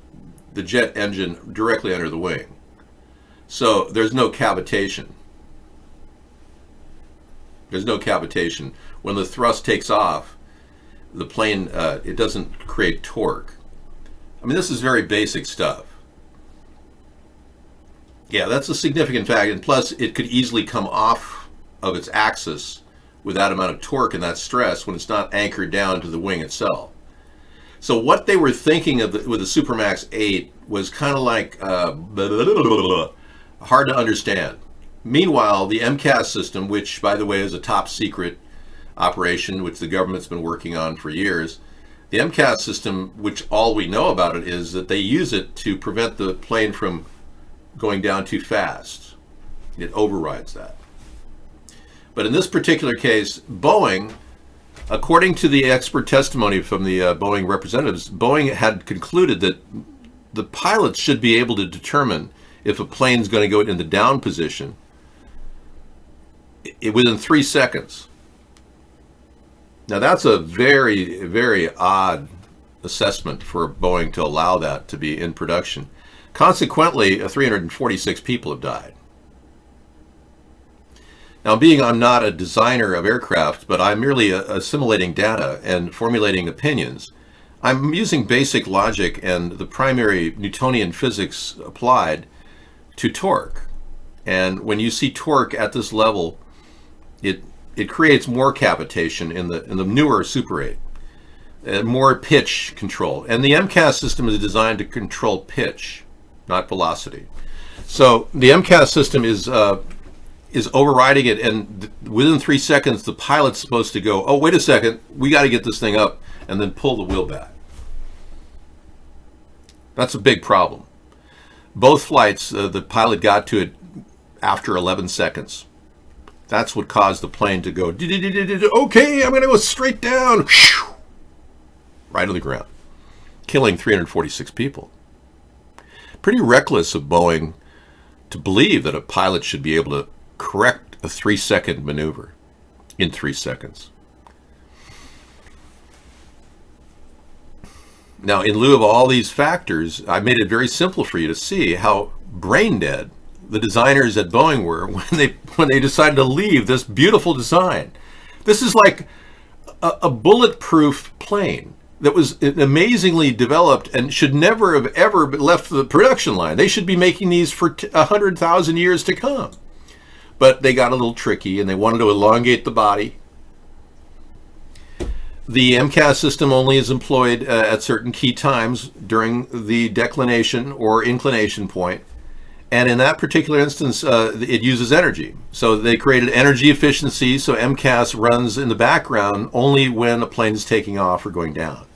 jet engine directly under the wing. So there's no cavitation. There's no cavitation. When the thrust takes off, the plane, it doesn't create torque. I mean, this is very basic stuff. Yeah, that's a significant fact. And plus, it could easily come off of its axis with that amount of torque and that stress when it's not anchored down to the wing itself. So what they were thinking of with the Supermax 8 was kind of like hard to understand. Meanwhile, the MCAS system, which, by the way, is a top secret operation, which the government's been working on for years, the MCAS system, which all we know about it is that they use it to prevent the plane from going down too fast. It overrides that. But in this particular case, Boeing, according to the expert testimony from the Boeing representatives, Boeing had concluded that the pilots should be able to determine if a plane's going to go in the down position within 3 seconds. Now that's a very, very odd assessment for Boeing to allow that to be in production. Consequently, 346 people have died. Now, I'm not a designer of aircraft, but I'm merely assimilating data and formulating opinions. I'm using basic logic and the primary Newtonian physics applied to torque. And when you see torque at this level, it creates more cavitation in the newer Super 8, more pitch control. And the MCAS system is designed to control pitch, not velocity. So the MCAS system is overriding it, and within 3 seconds, the pilot's supposed to go, oh, wait a second, we got to get this thing up, and then pull the wheel back. That's a big problem. Both flights, the pilot got to it after 11 seconds. That's what caused the plane to go, okay, I'm going to go straight down, right on the ground, killing 346 people. Pretty reckless of Boeing to believe that a pilot should be able to correct a 3-second maneuver in 3 seconds. Now, in lieu of all these factors, I made it very simple for you to see how brain dead the designers at Boeing were when they decided to leave this beautiful design. This is like a bulletproof plane that was amazingly developed and should never have ever left the production line. They should be making these for 100,000 years to come. But they got a little tricky and they wanted to elongate the body. The MCAS system only is employed at certain key times during the declination or inclination point. And in that particular instance, it uses energy. So they created energy efficiency, so MCAS runs in the background only when a plane is taking off or going down.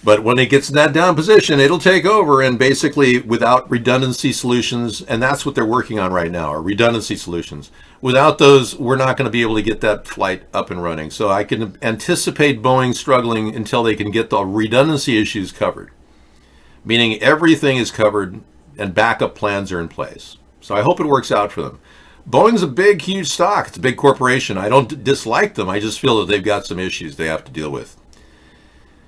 But when it gets in that down position, it'll take over, and basically without redundancy solutions, and that's what they're working on right now, are redundancy solutions. Without those, we're not going to be able to get that flight up and running. So I can anticipate Boeing struggling until they can get the redundancy issues covered, meaning everything is covered and backup plans are in place. So I hope it works out for them. Boeing's a big, huge stock. It's a big corporation. I don't dislike them. I just feel that they've got some issues they have to deal with.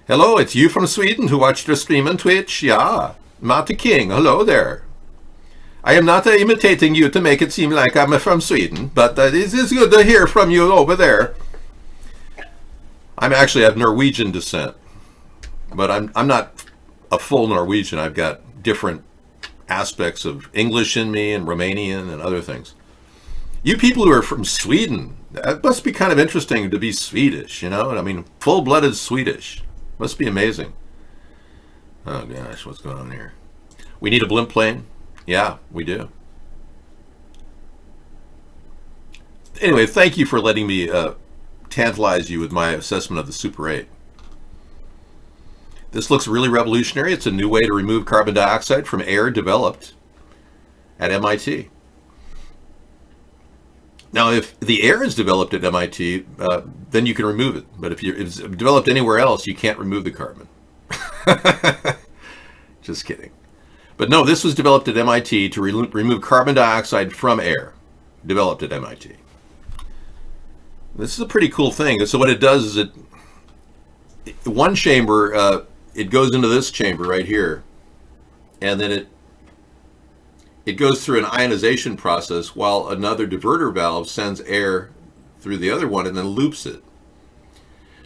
Hello, it's you from Sweden who watched the stream on Twitch? Yeah, Mate King, hello there. I am not imitating you to make it seem like I'm from Sweden, but it is good to hear from you over there. I'm actually of Norwegian descent, but I'm not a full Norwegian. I've got different aspects of English in me and Romanian and other things. You people who are from Sweden, that must be kind of interesting to be Swedish, you know? I mean, full-blooded Swedish. Must be amazing. Oh gosh, what's going on here? We need a blimp plane? Yeah, we do. Anyway, thank you for letting me tantalize you with my assessment of the Super 8. This looks really revolutionary. It's a new way to remove carbon dioxide from air developed at MIT. Now, if the air is developed at MIT, then you can remove it. But if it's developed anywhere else, you can't remove the carbon. Just kidding. But no, this was developed at MIT to remove carbon dioxide from air. Developed at MIT. This is a pretty cool thing. So what it does is one chamber, it goes into this chamber right here, and then it goes through an ionization process while another diverter valve sends air through the other one and then loops it.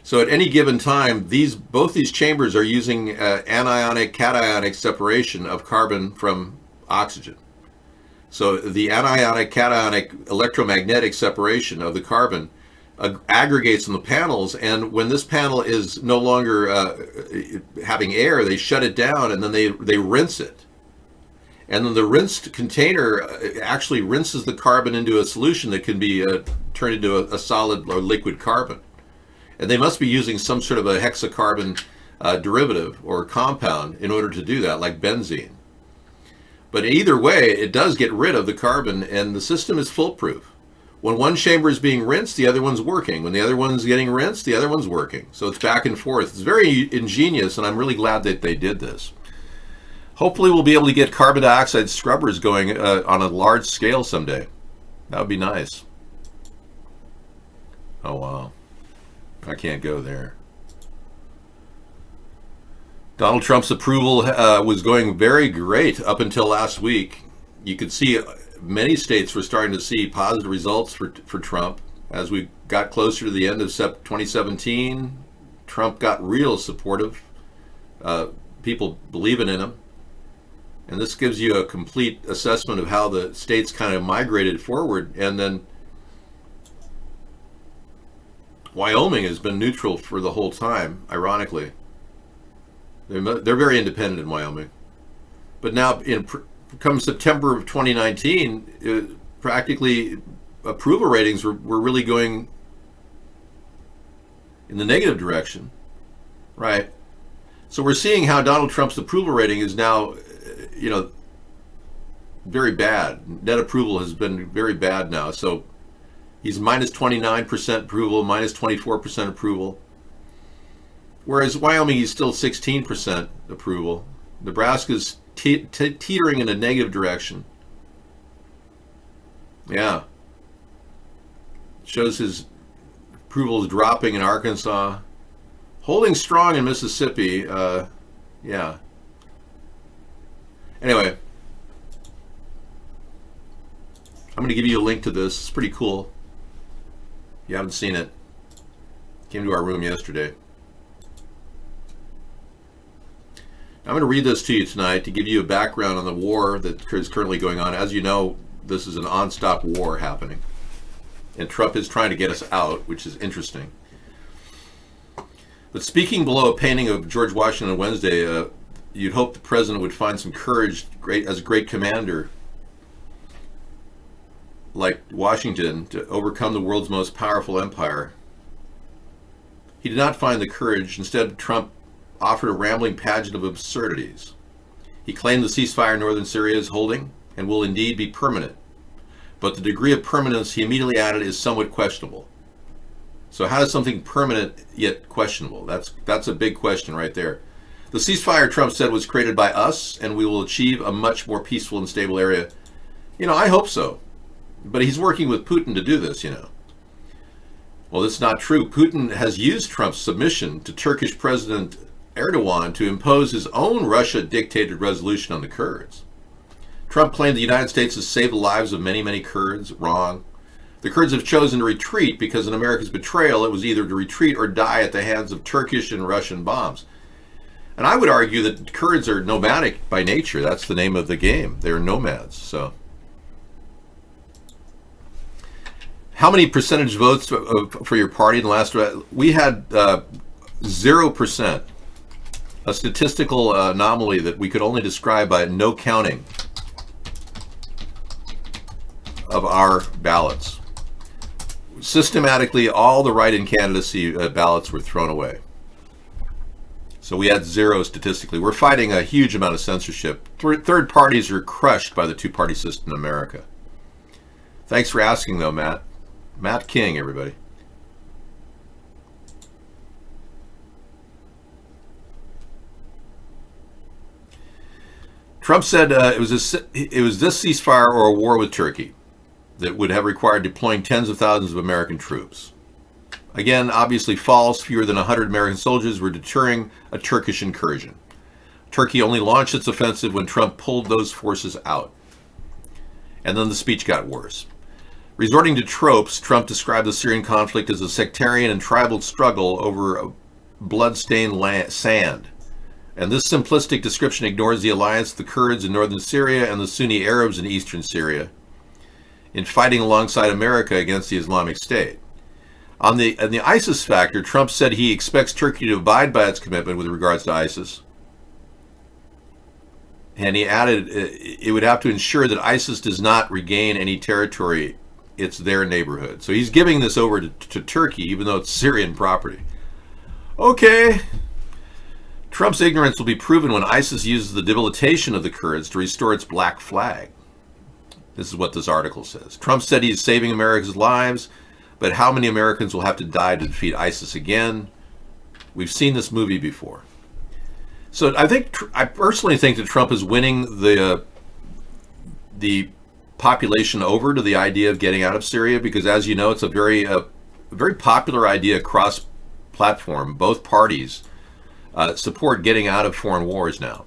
So at any given time, both these chambers are using anionic cationic separation of carbon from oxygen. So the anionic cationic electromagnetic separation of the carbon aggregates in the panels, and when this panel is no longer having air, they shut it down and then they rinse it. And then the rinsed container actually rinses the carbon into a solution that can be turned into a solid or liquid carbon. And they must be using some sort of a hexacarbon derivative or compound in order to do that, like benzene. But either way, it does get rid of the carbon, and the system is foolproof. When one chamber is being rinsed, the other one's working. When the other one's getting rinsed, the other one's working. So it's back and forth. It's very ingenious, and I'm really glad that they did this. Hopefully we'll be able to get carbon dioxide scrubbers going on a large scale someday. That would be nice. Oh, wow. I can't go there. Donald Trump's approval was going very great up until last week. You could see many states were starting to see positive results for Trump. As we got closer to the end of 2017, Trump got real supportive. People believing in him. And this gives you a complete assessment of how the states kind of migrated forward. And then Wyoming has been neutral for the whole time, ironically. They're very independent in Wyoming. But now, come September of 2019, practically approval ratings were really going in the negative direction, right? So we're seeing how Donald Trump's approval rating is now, very bad. Net approval has been very bad now. So he's minus 29% approval, minus 24% approval. Whereas Wyoming, he's still 16% approval. Nebraska's teetering in a negative direction. Yeah. Shows his approval is dropping in Arkansas. Holding strong in Mississippi. Yeah. Anyway. I'm going to give you a link to this. It's pretty cool. If you haven't seen it. Came to our room yesterday. I'm going to read this to you tonight to give you a background on the war that is currently going on. As you know, this is an on-stop war happening. And Trump is trying to get us out, which is interesting. But speaking below a painting of George Washington on Wednesday, you'd hope the president would find some courage as a great commander like Washington to overcome the world's most powerful empire. He did not find the courage. Instead, Trump offered a rambling pageant of absurdities. He claimed the ceasefire in northern Syria is holding and will indeed be permanent. But the degree of permanence, he immediately added, is somewhat questionable. So how is something permanent yet questionable? That's a big question right there. The ceasefire, Trump said, was created by us, and we will achieve a much more peaceful and stable area. I hope so. But he's working with Putin to do this, Well, that's not true. Putin has used Trump's submission to Turkish President Erdogan to impose his own Russia-dictated resolution on the Kurds. Trump claimed the United States has saved the lives of many, many Kurds. Wrong. The Kurds have chosen to retreat because in America's betrayal, it was either to retreat or die at the hands of Turkish and Russian bombs. And I would argue that Kurds are nomadic by nature. That's the name of the game. They're nomads. So, how many percentage votes for your party in the last? We had 0%. A statistical anomaly that we could only describe by no counting of our ballots. Systematically, all the write-in candidacy ballots were thrown away. So we had 0 statistically. We're fighting a huge amount of censorship. Third parties are crushed by the two-party system in America. Thanks for asking, though, Matt. Matt King, everybody. Trump said it was this ceasefire or a war with Turkey that would have required deploying tens of thousands of American troops. Again, obviously false. Fewer than 100 American soldiers were deterring a Turkish incursion. Turkey only launched its offensive when Trump pulled those forces out. And then the speech got worse. Resorting to tropes, Trump described the Syrian conflict as a sectarian and tribal struggle over a blood-stained sand. And this simplistic description ignores the alliance of the Kurds in northern Syria and the Sunni Arabs in eastern Syria in fighting alongside America against the Islamic State. On the ISIS factor, Trump said he expects Turkey to abide by its commitment with regards to ISIS. And he added it would have to ensure that ISIS does not regain any territory. It's their neighborhood. So he's giving this over to Turkey, even though it's Syrian property. Okay. Trump's ignorance will be proven when ISIS uses the debilitation of the Kurds to restore its black flag. This is what this article says. Trump said he's saving America's lives, but how many Americans will have to die to defeat ISIS again? We've seen this movie before. So I personally think that Trump is winning the population over to the idea of getting out of Syria, because, as you know, it's a very popular idea across platform. Both parties support getting out of foreign wars now.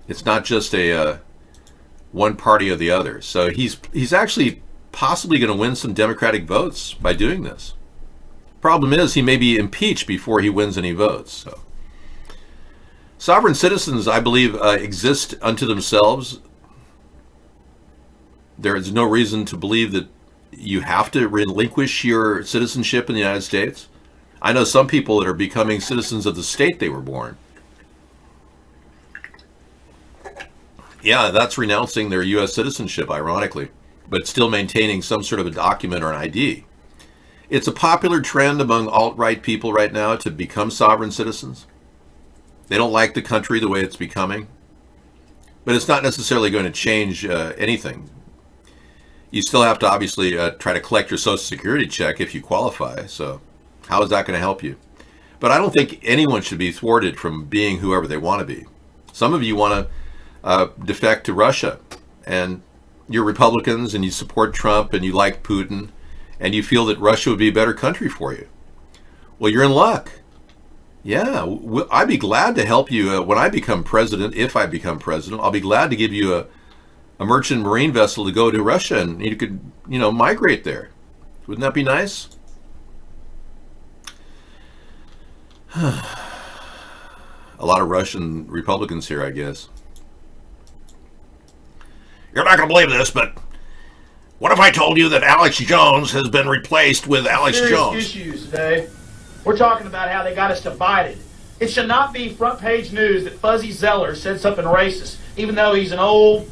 It's not just a one party or the other. So he's actually possibly going to win some Democratic votes by doing this. Problem is, he may be impeached before he wins any votes. So, sovereign citizens, I believe, exist unto themselves. There is no reason to believe that you have to relinquish your citizenship in the United States. I know some people that are becoming citizens of the state they were born. Yeah, that's renouncing their U.S. citizenship, ironically, but still maintaining some sort of a document or an ID. It's a popular trend among alt-right people right now to become sovereign citizens. They don't like the country the way it's becoming, but it's not necessarily going to change anything. You still have to obviously try to collect your Social Security check if you qualify, so how is that going to help you? But I don't think anyone should be thwarted from being whoever they want to be. Some of you want to defect to Russia, and you're Republicans and you support Trump and you like Putin, and you feel that Russia would be a better country for you. Well, you're in luck. Yeah, I'd be glad to help you when I become president. If I become president, I'll be glad to give you a merchant marine vessel to go to Russia, and you could, migrate there. Wouldn't that be nice? A lot of Russian Republicans here, I guess. You're not going to believe this, but what if I told you that Alex Jones has been replaced with Alex Jones? Issues today. We're talking about how they got us divided. It should not be front page news that Fuzzy Zeller said something racist, even though he's an old,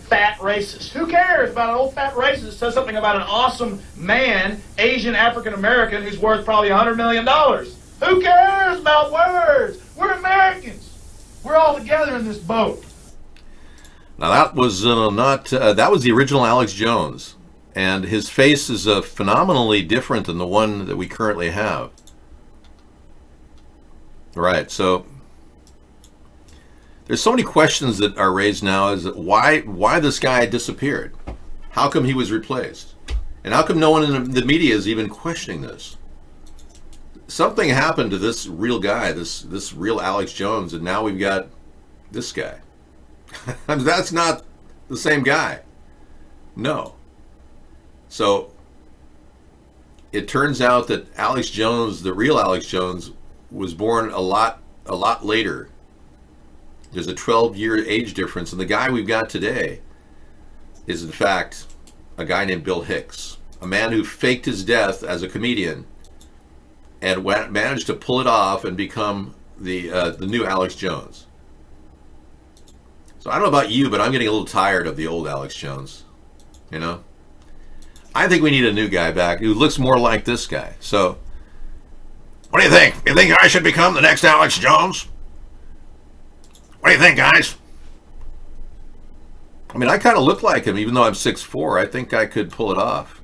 fat racist. Who cares about an old, fat racist that says something about an awesome man, Asian African American, who's worth probably $100 million? Who cares about words? We're Americans. We're all together in this boat. Now that was that was the original Alex Jones, and his face is phenomenally different than the one that we currently have. Right, so there's so many questions that are raised now as why this guy disappeared. How come he was replaced? And how come no one in the media is even questioning this? Something happened to this real guy, this real Alex Jones, and now we've got this guy. That's not the same guy. No. So it turns out that Alex Jones, the real Alex Jones, was born a lot later. There's a 12-year age difference, and the guy we've got today is in fact a guy named Bill Hicks, a man who faked his death as a comedian and managed to pull it off and become the new Alex Jones. So I don't know about you, but I'm getting a little tired of the old Alex Jones. I think we need a new guy back who looks more like this guy. So What do you think? You think I should become the next Alex Jones? What do you think, guys? I mean, I kind of look like him, even though I'm 6'4". I think I could pull it off.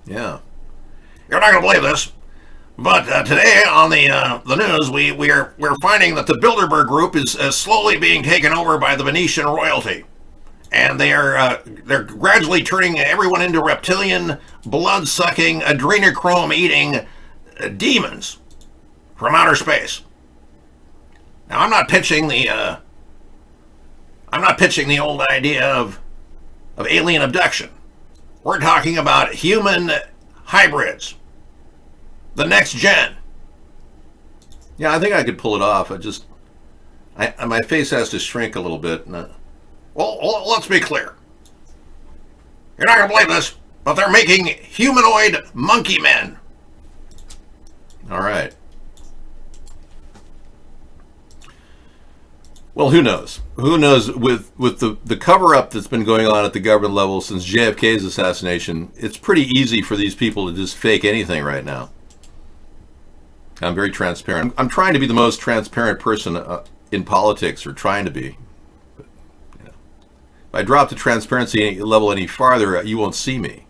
Yeah. You're not going to believe this, but today on the news, we're finding that the Bilderberg Group is slowly being taken over by the Venetian royalty, and they're gradually turning everyone into reptilian, blood-sucking, adrenochrome-eating demons from outer space. Now, I'm not pitching the old idea of alien abduction. We're talking about human hybrids, the next gen. Yeah, I think I could pull it off. My face has to shrink a little bit. Well, let's be clear. You're not going to believe this, but they're making humanoid monkey men. All right. Well, who knows? Who knows? With the cover-up that's been going on at the government level since JFK's assassination, it's pretty easy for these people to just fake anything right now. I'm very transparent. I'm trying to be the most transparent person in politics, or trying to be. But, if I drop the transparency level any farther, you won't see me.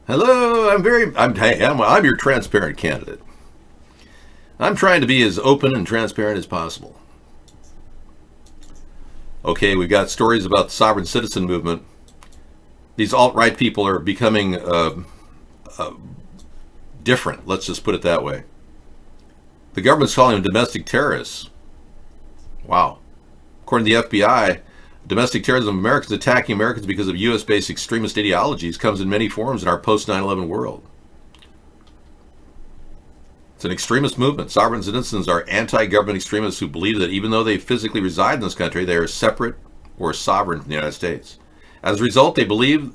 Hello, I'm your transparent candidate. I'm trying to be as open and transparent as possible. Okay, we've got stories about the sovereign citizen movement. These alt-right people are becoming different, let's just put it that way. The government's calling them domestic terrorists. Wow. According to the FBI, domestic terrorism of Americans attacking Americans because of U.S.-based extremist ideologies comes in many forms in our post-9/11 world. It's an extremist movement. Sovereign citizens are anti-government extremists who believe that even though they physically reside in this country, they are separate or sovereign from the United States. As a result, they believe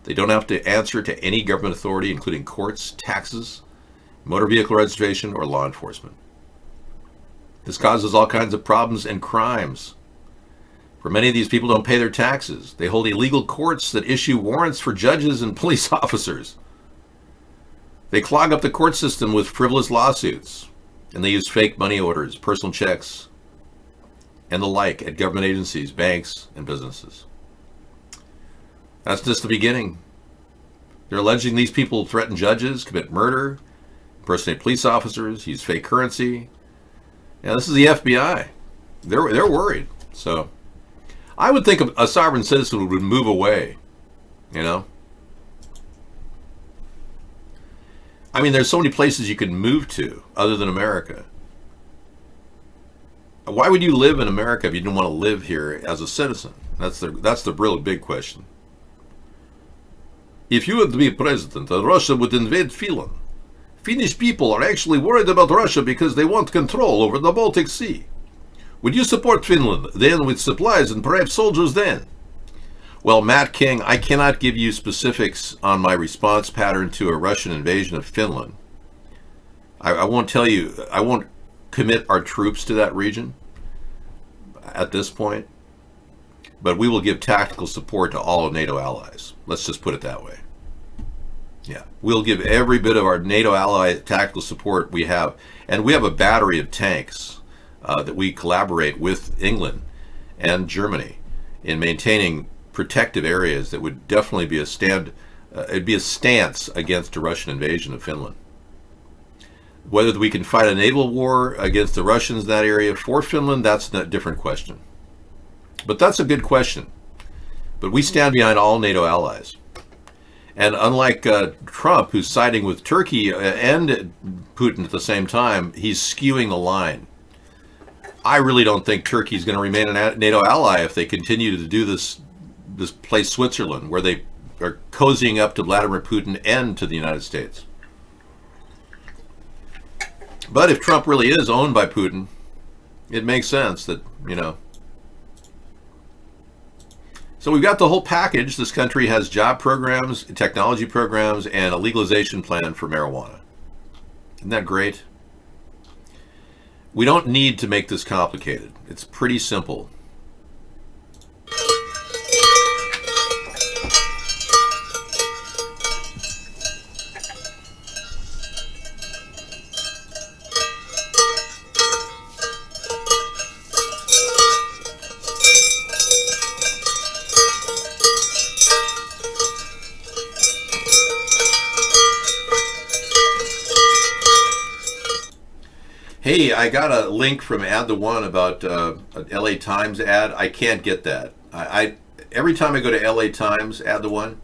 they don't have to answer to any government authority, including courts, taxes, motor vehicle registration, or law enforcement. This causes all kinds of problems and crimes. For many of these people don't pay their taxes. They hold illegal courts that issue warrants for judges and police officers. They clog up the court system with frivolous lawsuits, and they use fake money orders, personal checks, and the like at government agencies, banks, and businesses. That's just the beginning. They're alleging these people threaten judges, commit murder, impersonate police officers, use fake currency. Yeah, this is the FBI. They're worried. So I would think a sovereign citizen would move away, you know? I mean, there's so many places you can move to other than America. Why would you live in America if you didn't want to live here as a citizen? That's the real big question. If you were to be president, Russia would invade Finland. Finnish people are actually worried about Russia because they want control over the Baltic Sea. Would you support Finland then with supplies and perhaps soldiers then? Well, Matt King, I cannot give you specifics on my response pattern to a Russian invasion of Finland. I won't tell you, I won't commit our troops to that region at this point, but we will give tactical support to all of NATO allies. Let's just put it that way. Yeah, we'll give every bit of our NATO ally tactical support we have, and we have a battery of tanks that we collaborate with England and Germany in maintaining protective areas that would definitely be it'd be a stance against a Russian invasion of Finland. Whether we can fight a naval war against the Russians in that area for Finland, that's a different question. But that's a good question. But we stand behind all NATO allies. And unlike Trump, who's siding with Turkey and Putin at the same time, he's skewing the line. I really don't think Turkey's going to remain a NATO ally if they continue to do this place Switzerland, where they are cozying up to Vladimir Putin and to the United States. But if Trump really is owned by Putin, it makes sense that, you know. So we've got the whole package. This country has job programs, technology programs, and a legalization plan for marijuana. Isn't that great? We don't need to make this complicated. It's pretty simple. Hey, I got a link from Add the One about an LA Times ad. I can't get that. I every time I go to LA Times, Add the One,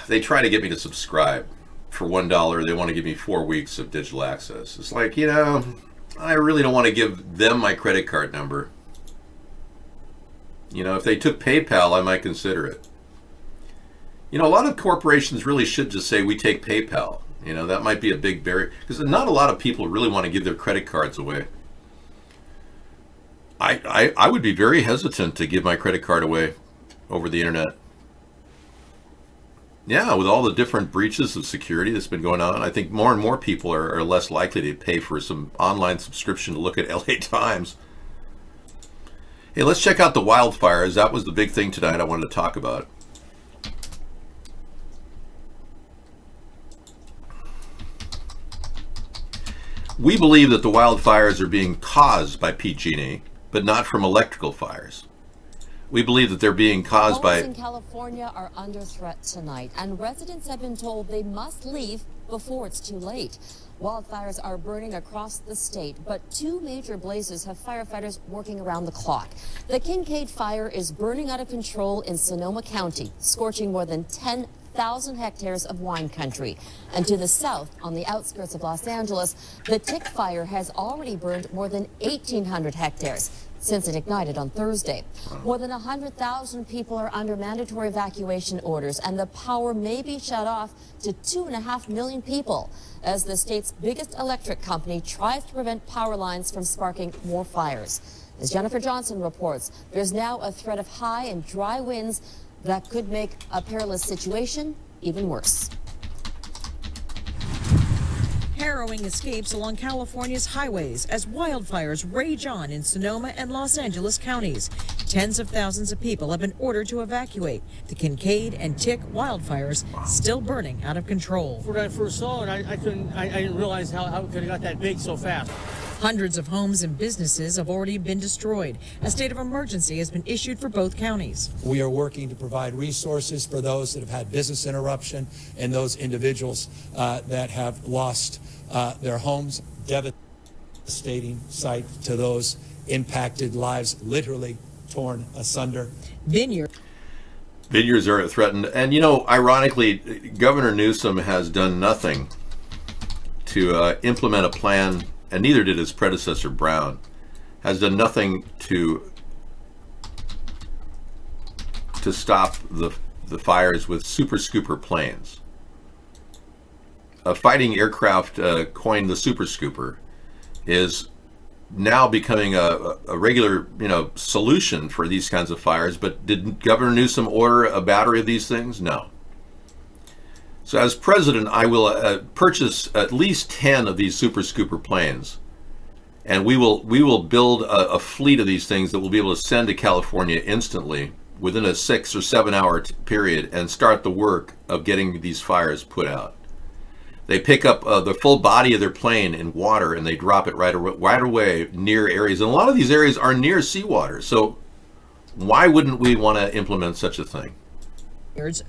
they try to get me to subscribe for $1. They want to give me 4 weeks of digital access. It's like, I really don't want to give them my credit card number. If they took PayPal, I might consider it. A lot of corporations really should just say, we take PayPal. That might be a big barrier, because not a lot of people really want to give their credit cards away. I would be very hesitant to give my credit card away over the internet. Yeah, with all the different breaches of security that's been going on, I think more and more people are less likely to pay for some online subscription to look at LA Times. Hey, let's check out the wildfires. That was the big thing tonight I wanted to talk about. We believe that the wildfires are being caused by PG&E, but not from electrical fires. We believe that they're being caused by... Homes in California are under threat tonight, and residents have been told they must leave before it's too late. Wildfires are burning across the state, but 2 major blazes have firefighters working around the clock. The Kincaid fire is burning out of control in Sonoma County, scorching more than 10,000 hectares of wine country. And to the south, on the outskirts of Los Angeles, the Tick fire has already burned more than 1,800 hectares since it ignited on Thursday. More than 100,000 people are under mandatory evacuation orders, and the power may be shut off to 2.5 million people as the state's biggest electric company tries to prevent power lines from sparking more fires. As Jennifer Johnson reports, there's now a threat of high and dry winds that could make a perilous situation even worse. Harrowing escapes along California's highways as wildfires rage on in Sonoma and Los Angeles counties. Tens of thousands of people have been ordered to evacuate. The Kincaid and Tick wildfires still burning out of control. When I first saw it, I didn't realize how it could have got that big so fast. Hundreds of homes and businesses have already been destroyed. A state of emergency has been issued for both counties. We are working to provide resources for those that have had business interruption and those individuals that have lost their homes. Devastating sight to those impacted, lives literally torn asunder. Vineyards are threatened. And, ironically, Governor Newsom has done nothing to implement a plan, and neither did his predecessor, Brown, has done nothing to stop the fires with Super Scooper planes. A fighting aircraft coined the Super Scooper is now becoming a regular, solution for these kinds of fires. But did Governor Newsom order a battery of these things? No. So as president, I will purchase at least 10 of these Super Scooper planes, and we will build a fleet of these things that we'll be able to send to California instantly within a 6 or 7 hour period and start the work of getting these fires put out. They pick up the full body of their plane in water and they drop it right away near areas. And a lot of these areas are near seawater. So why wouldn't we want to implement such a thing?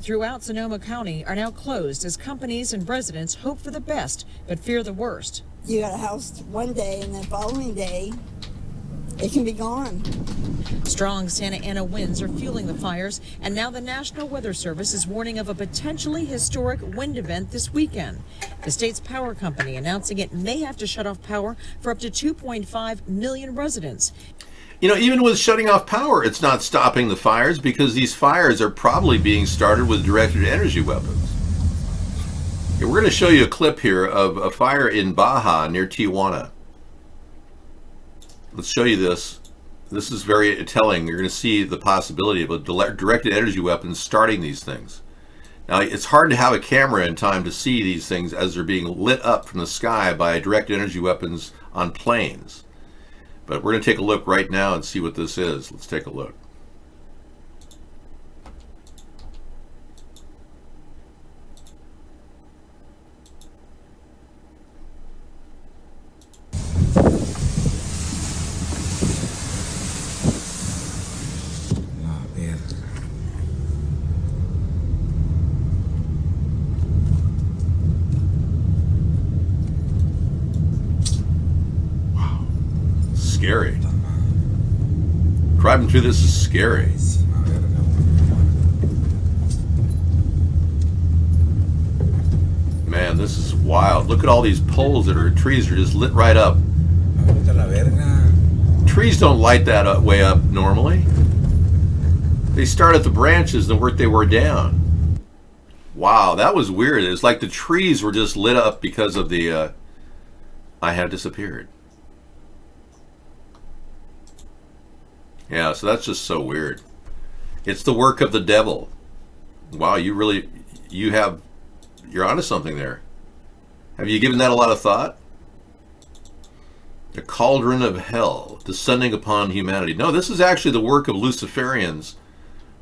Throughout Sonoma County are now closed as companies and residents hope for the best but fear the worst. You got a house one day and the following day it can be gone. Strong Santa Ana winds are fueling the fires, and now the National Weather Service is warning of a potentially historic wind event this weekend. The state's power company announcing it may have to shut off power for up to 2.5 million residents. Even with shutting off power, it's not stopping the fires because these fires are probably being started with directed energy weapons. We're going to show you a clip here of a fire in Baja near Tijuana. Let's show you this. This is very telling. You're going to see the possibility of a directed energy weapon starting these things. Now, it's hard to have a camera in time to see these things as they're being lit up from the sky by directed energy weapons on planes. But we're going to take a look right now and see what this is. Let's take a look. scary. Driving through this is scary. Man, this is wild. Look at all these poles that are trees are just lit right up. Trees don't light that way up normally. They start at the branches and work their way down. Wow, that was weird. It's like the trees were just lit up because of the I have disappeared. Yeah, so that's just so weird. It's the work of the devil. Wow, you're onto something there. Have you given that a lot of thought? The cauldron of hell descending upon humanity. No, this is actually the work of Luciferians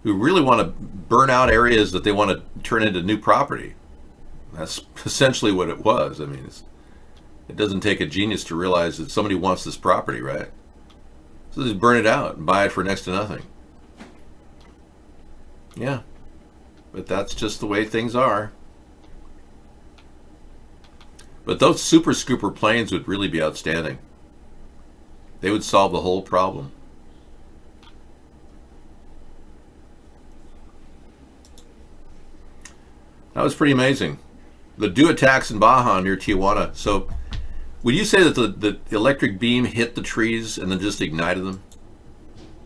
who really want to burn out areas that they want to turn into new property. That's essentially what it was. I mean, it doesn't take a genius to realize that somebody wants this property, right? So just burn it out and buy it for next to nothing. Yeah, but that's just the way things are. But those super scooper planes would really be outstanding. They would solve the whole problem. That was pretty amazing. The do attacks in Baja near Tijuana. So would you say that the electric beam hit the trees and then just ignited them?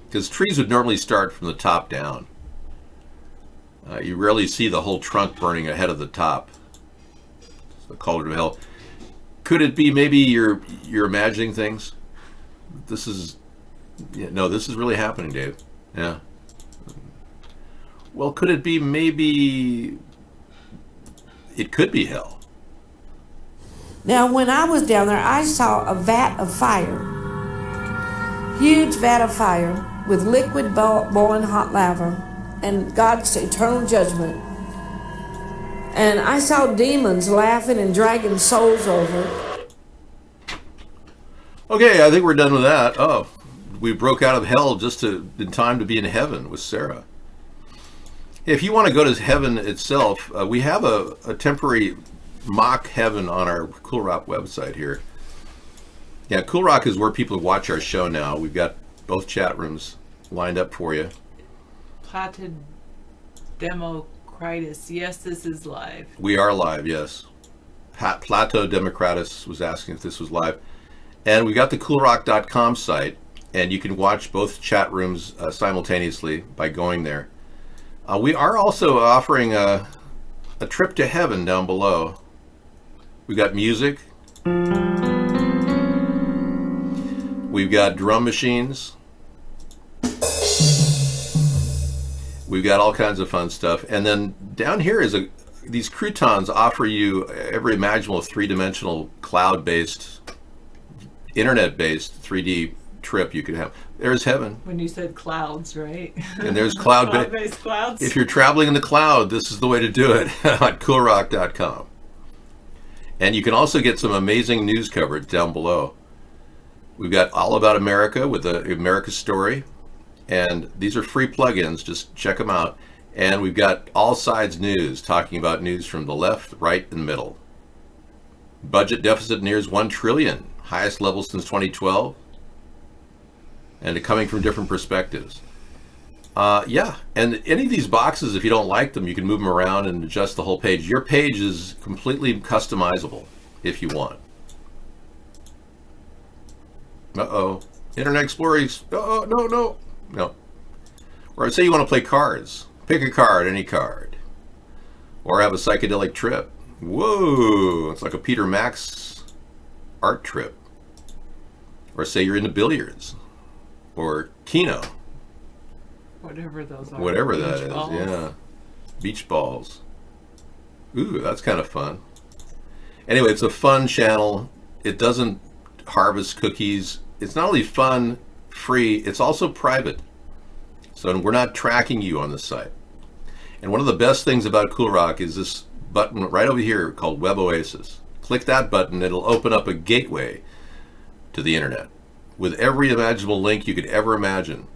Because trees would normally start from the top down. You rarely see the whole trunk burning ahead of the top. It's the cauldron of hell. Could it be maybe you're imagining things? This is really happening, Dave. Yeah. Well, could it be maybe it could be hell? Now, when I was down there, I saw a vat of fire. Huge vat of fire with liquid boiling hot lava and God's eternal judgment. And I saw demons laughing and dragging souls over. Okay, I think we're done with that. Oh, we broke out of hell just in time to be in heaven with Sarah. If you want to go to heaven itself, we have a temporary mock heaven on our Cool Rock website here. Yeah, Cool Rock is where people watch our show now. We've got both chat rooms lined up for you. Platted Democritus. Yes, this is live. We are live, yes. Plato Democratus was asking if this was live. And we got the coolrock.com site, and you can watch both chat rooms simultaneously by going there. We are also offering a trip to heaven down below. We got music. We've got drum machines. We've got all kinds of fun stuff. And then down here is these croutons offer you every imaginable three-dimensional cloud-based, internet-based 3D trip you could have. There's heaven. When you said clouds, right? And there's cloud-based clouds. If you're traveling in the cloud, this is the way to do it on coolrock.com. And you can also get some amazing news coverage down below. We've got All About America with the America Story. And these are free plugins. Just check them out. And we've got All Sides News, talking about news from the left, right, and middle. Budget deficit nears $1 trillion, highest level since 2012. And coming from different perspectives. Yeah, and any of these boxes, if you don't like them, you can move them around and adjust the whole page. Your page is completely customizable if you want. Uh-oh. Internet Explorer. Oh, no. Or say you want to play cards. Pick a card, any card. Or have a psychedelic trip. Whoa, it's like a Peter Max art trip. Or say you're into billiards. Or Keno. Whatever those are. Whatever that Beach is, balls. yeah. Beach balls. Ooh, that's kind of fun. Anyway, it's a fun channel. It doesn't harvest cookies. It's not only fun, free, it's also private. So we're not tracking you on the site. And one of the best things about Cool Rock is this button right over here called Web Oasis. Click that button, it'll open up a gateway to the internet with every imaginable link you could ever imagine.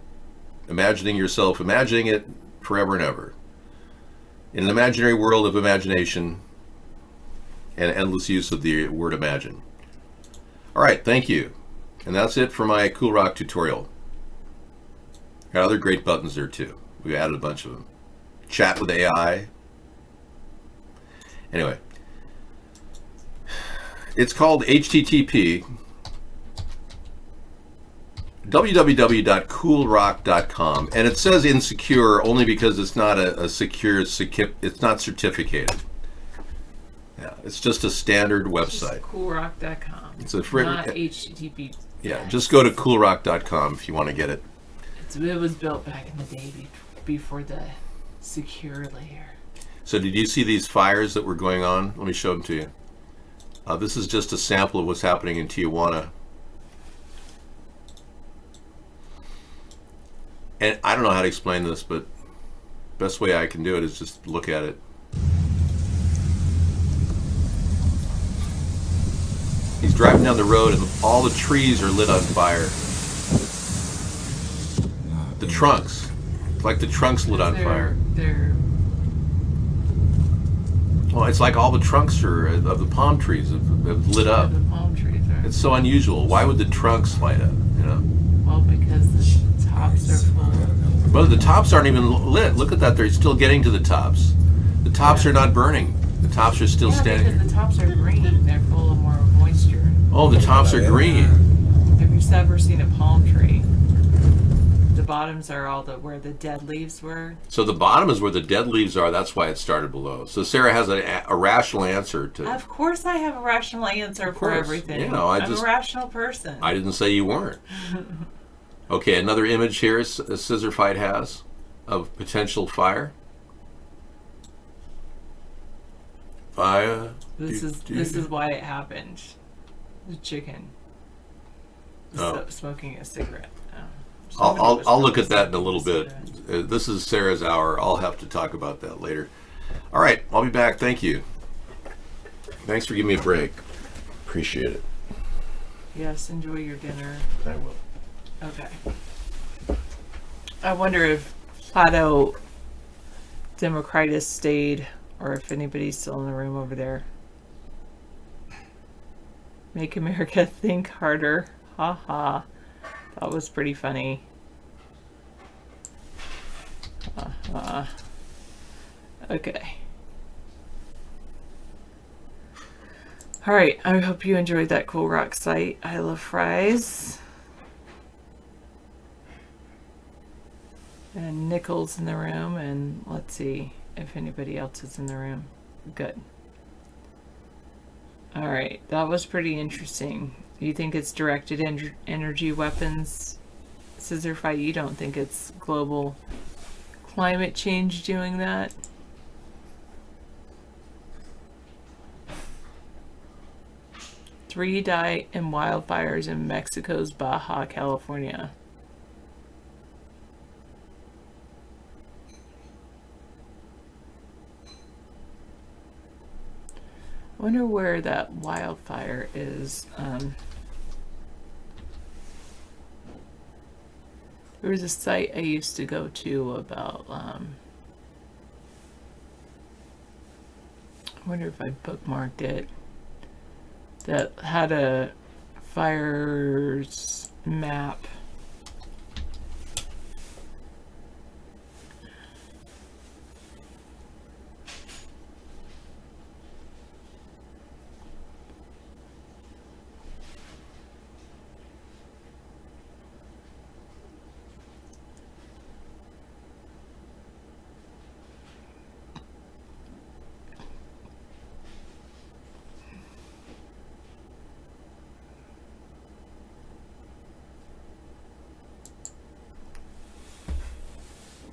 Imagining yourself, imagining it forever and ever. In an imaginary world of imagination and endless use of the word imagine. All right, thank you. And that's it for my Cool Rock tutorial. Got other great buttons there too. We added a bunch of them. Chat with AI. Anyway, it's called HTTP www.coolrock.com, and it says insecure only because it's not a secure, it's not certificated. Yeah, it's just a standard website. Coolrock.com. It's a free, not HTTP. Yeah, just go to coolrock.com if you want to get it. It was built back in the day before the secure layer. So did you see these fires that were going on? Let me show them to you. This is just a sample of what's happening in Tijuana. And I don't know how to explain this, but best way I can do it is just look at it. He's driving down the road and all the trees are lit on fire. The trunks. It's like the trunks lit on fire. Well, it's like all the trunks of the palm trees have lit up. The palm trees are. It's so unusual. Why would the trunks light up? You know? Well, because the tops are full. Well, the tops aren't even lit. Look at that. They're still getting to the tops. The tops are not burning. The tops are still standing. Because the tops are green. They're full of more moisture. Oh, the tops are green. Have you ever seen a palm tree? The bottoms are all where the dead leaves were. So the bottom is where the dead leaves are. That's why it started below. So Sarah has a rational answer to. Of course, I have a rational answer for everything. You know, I'm a rational person. I didn't say you weren't. Okay, another image here a Scissor Fight has of potential fire. Fire. This is why it happened. The chicken. Smoking a cigarette. I'll look at that in a little bit. This is Sarah's hour. I'll have to talk about that later. All right, I'll be back. Thank you. Thanks for giving me a break. Appreciate it. Yes, enjoy your dinner. I will. Okay. I wonder if Plato Democritus stayed, or if anybody's still in the room over there. Make America think harder. Ha ha. That was pretty funny. Okay. All right. I hope you enjoyed that Cool Rock site. I love fries. And Nichols in the room. And let's see if anybody else is in the room. Good. All right. That was pretty interesting. You think it's directed energy weapons, Scissor Fight? You don't think it's global climate change doing that? Three die in wildfires in Mexico's Baja California. I wonder where that wildfire is. There was a site I used to go to about, I wonder if I bookmarked it, that had a fires map.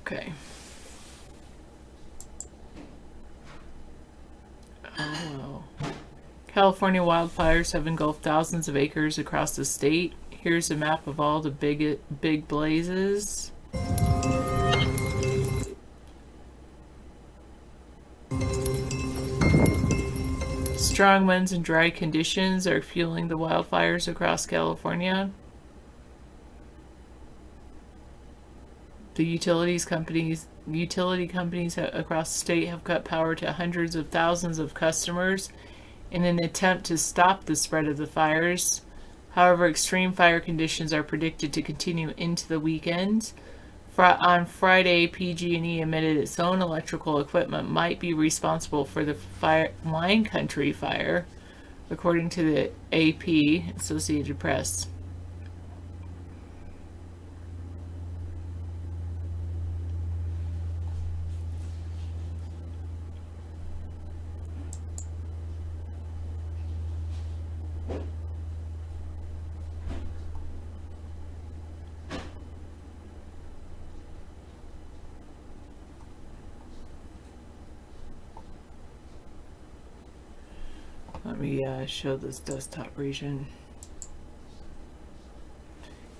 Okay. Oh. California wildfires have engulfed thousands of acres across the state. Here's a map of all the big blazes. Strong winds and dry conditions are fueling the wildfires across California. The utility companies across the state have cut power to hundreds of thousands of customers in an attempt to stop the spread of the fires. However, extreme fire conditions are predicted to continue into the weekend. On Friday, PG&E admitted its own electrical equipment might be responsible for the Wine Country fire, according to the AP, Associated Press. Let me show this desktop region.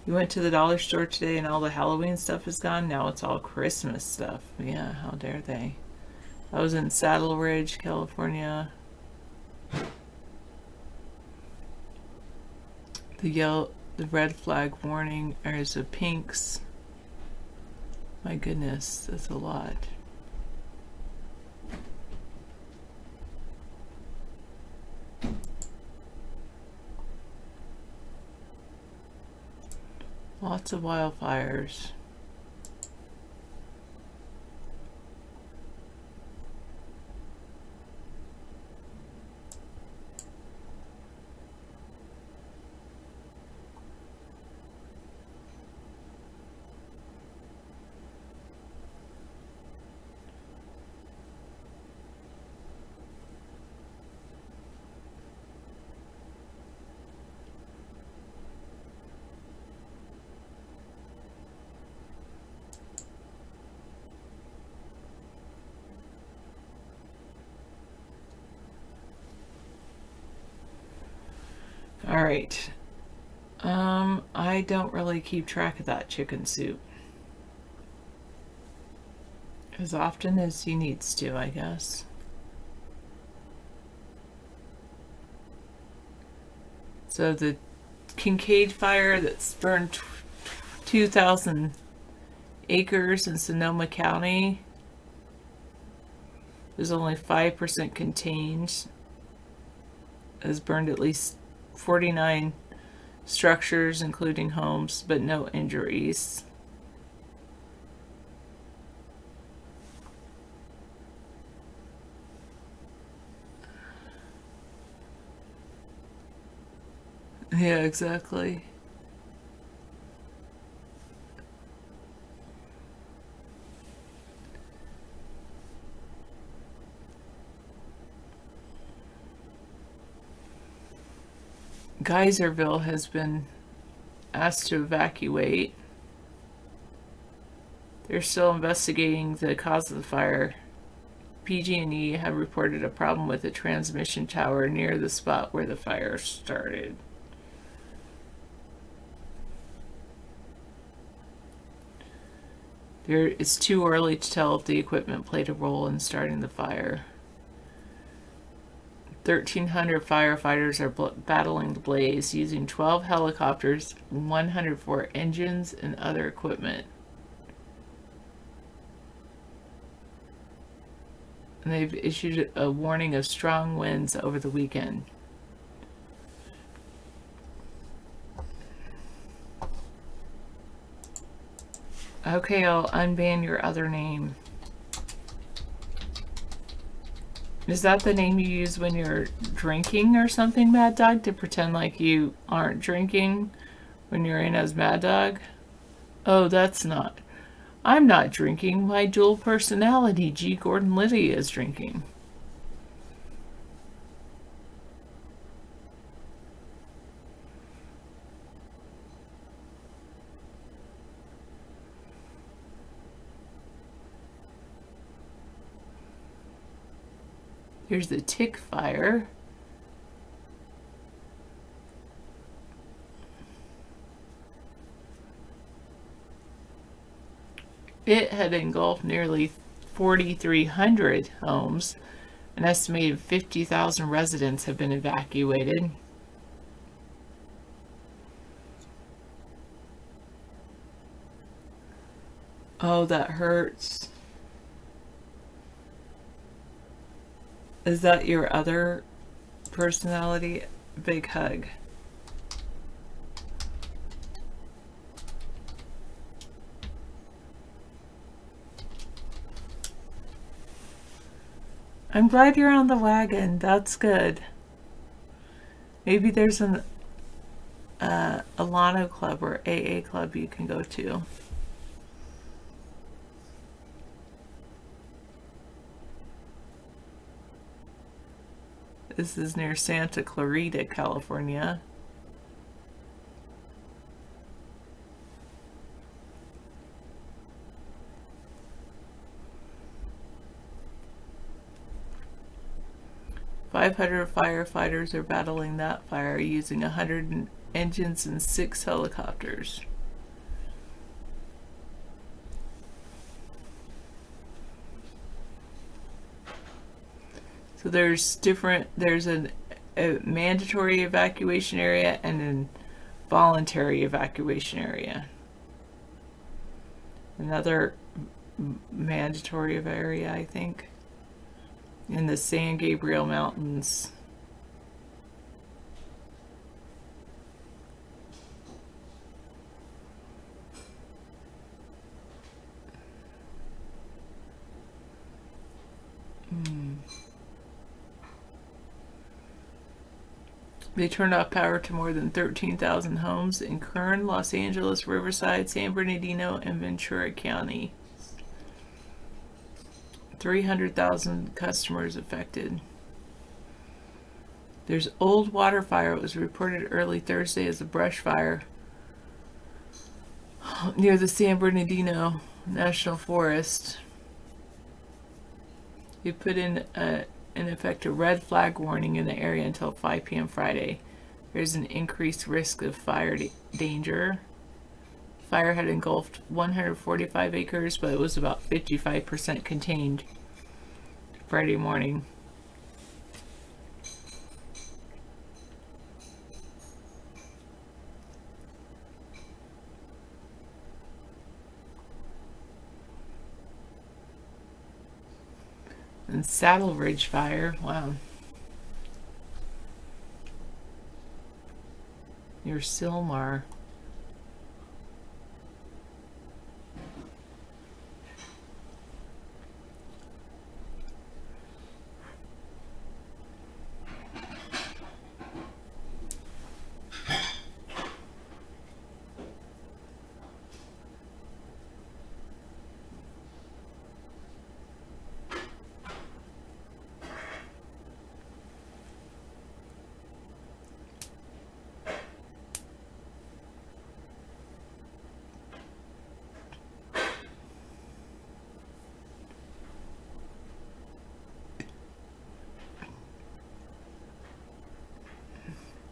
You went to the dollar store today and all the Halloween stuff is gone? Now it's all Christmas stuff. Yeah, how dare they? I was in Saddle Ridge, California. The red flag warning is the pinks. My goodness, that's a lot. Lots of wildfires. All right. I don't really keep track of that chicken soup as often as he needs to, I guess. So the Kincaid fire that's burned 2,000 acres in Sonoma County is only 5% contained. Has burned at least 49 structures, including homes, but no injuries. Yeah, exactly. Geyserville has been asked to evacuate. They're still investigating the cause of the fire. PG&E have reported a problem with a transmission tower near the spot where the fire started. It's too early to tell if the equipment played a role in starting the fire. 1,300 firefighters are battling the blaze using 12 helicopters, 104 engines, and other equipment. And they've issued a warning of strong winds over the weekend. Okay, I'll unban your other name. Is that the name you use when you're drinking or something, Mad Dog, to pretend like you aren't drinking when you're in as Mad Dog? Oh, that's not. I'm not drinking. My dual personality, G. Gordon Liddy, is drinking. Here's the tick fire. It had engulfed nearly 4,300 homes. An estimated 50,000 residents have been evacuated. Oh, that hurts. Is that your other personality? Big hug. I'm glad you're on the wagon. That's good. Maybe there's an Alano club or AA club you can go to. This is near Santa Clarita, California. "500 firefighters are battling that fire using 100 engines and 6 helicopters." So there's a mandatory evacuation area and a voluntary evacuation area. Another mandatory area, I think, in the San Gabriel Mountains. They turned off power to more than 13,000 homes in Kern, Los Angeles, Riverside, San Bernardino, and Ventura County. 300,000 customers affected. There's Old Water Fire. It was reported early Thursday as a brush fire near the San Bernardino National Forest. It put in effect a red flag warning in the area until 5 p.m. Friday. There's an increased risk of fire danger. Fire had engulfed 145 acres, but it was about 55% contained Friday morning. And Saddle Ridge Fire, wow. Near Sylmar.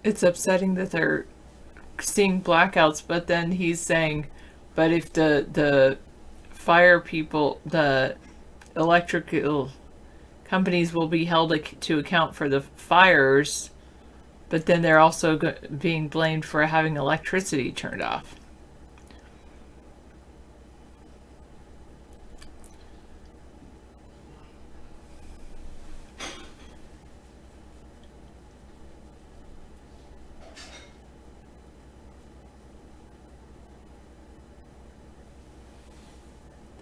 It's upsetting that they're seeing blackouts, but then he's saying, but if the fire people, the electrical companies will be held to account for the fires, but then they're also being blamed for having electricity turned off.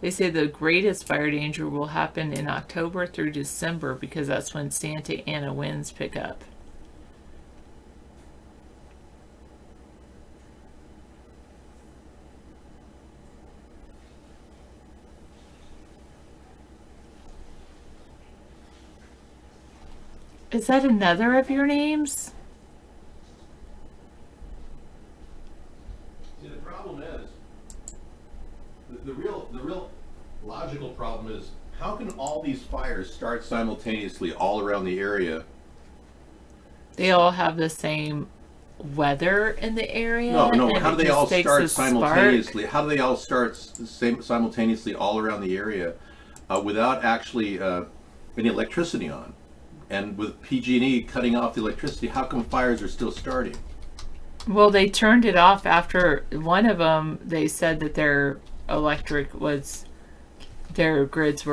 They say the greatest fire danger will happen in October through December because that's when Santa Ana winds pick up. Is that another of your names? See, the problem is, the real logical problem is, how can all these fires start simultaneously all around the area? They all have the same weather in the area? No. And How do they all start simultaneously? Spark? How do they all start simultaneously all around the area without actually any electricity on? And with PG&E cutting off the electricity, how come fires are still starting? Well, they turned it off after one of them. They said that their grids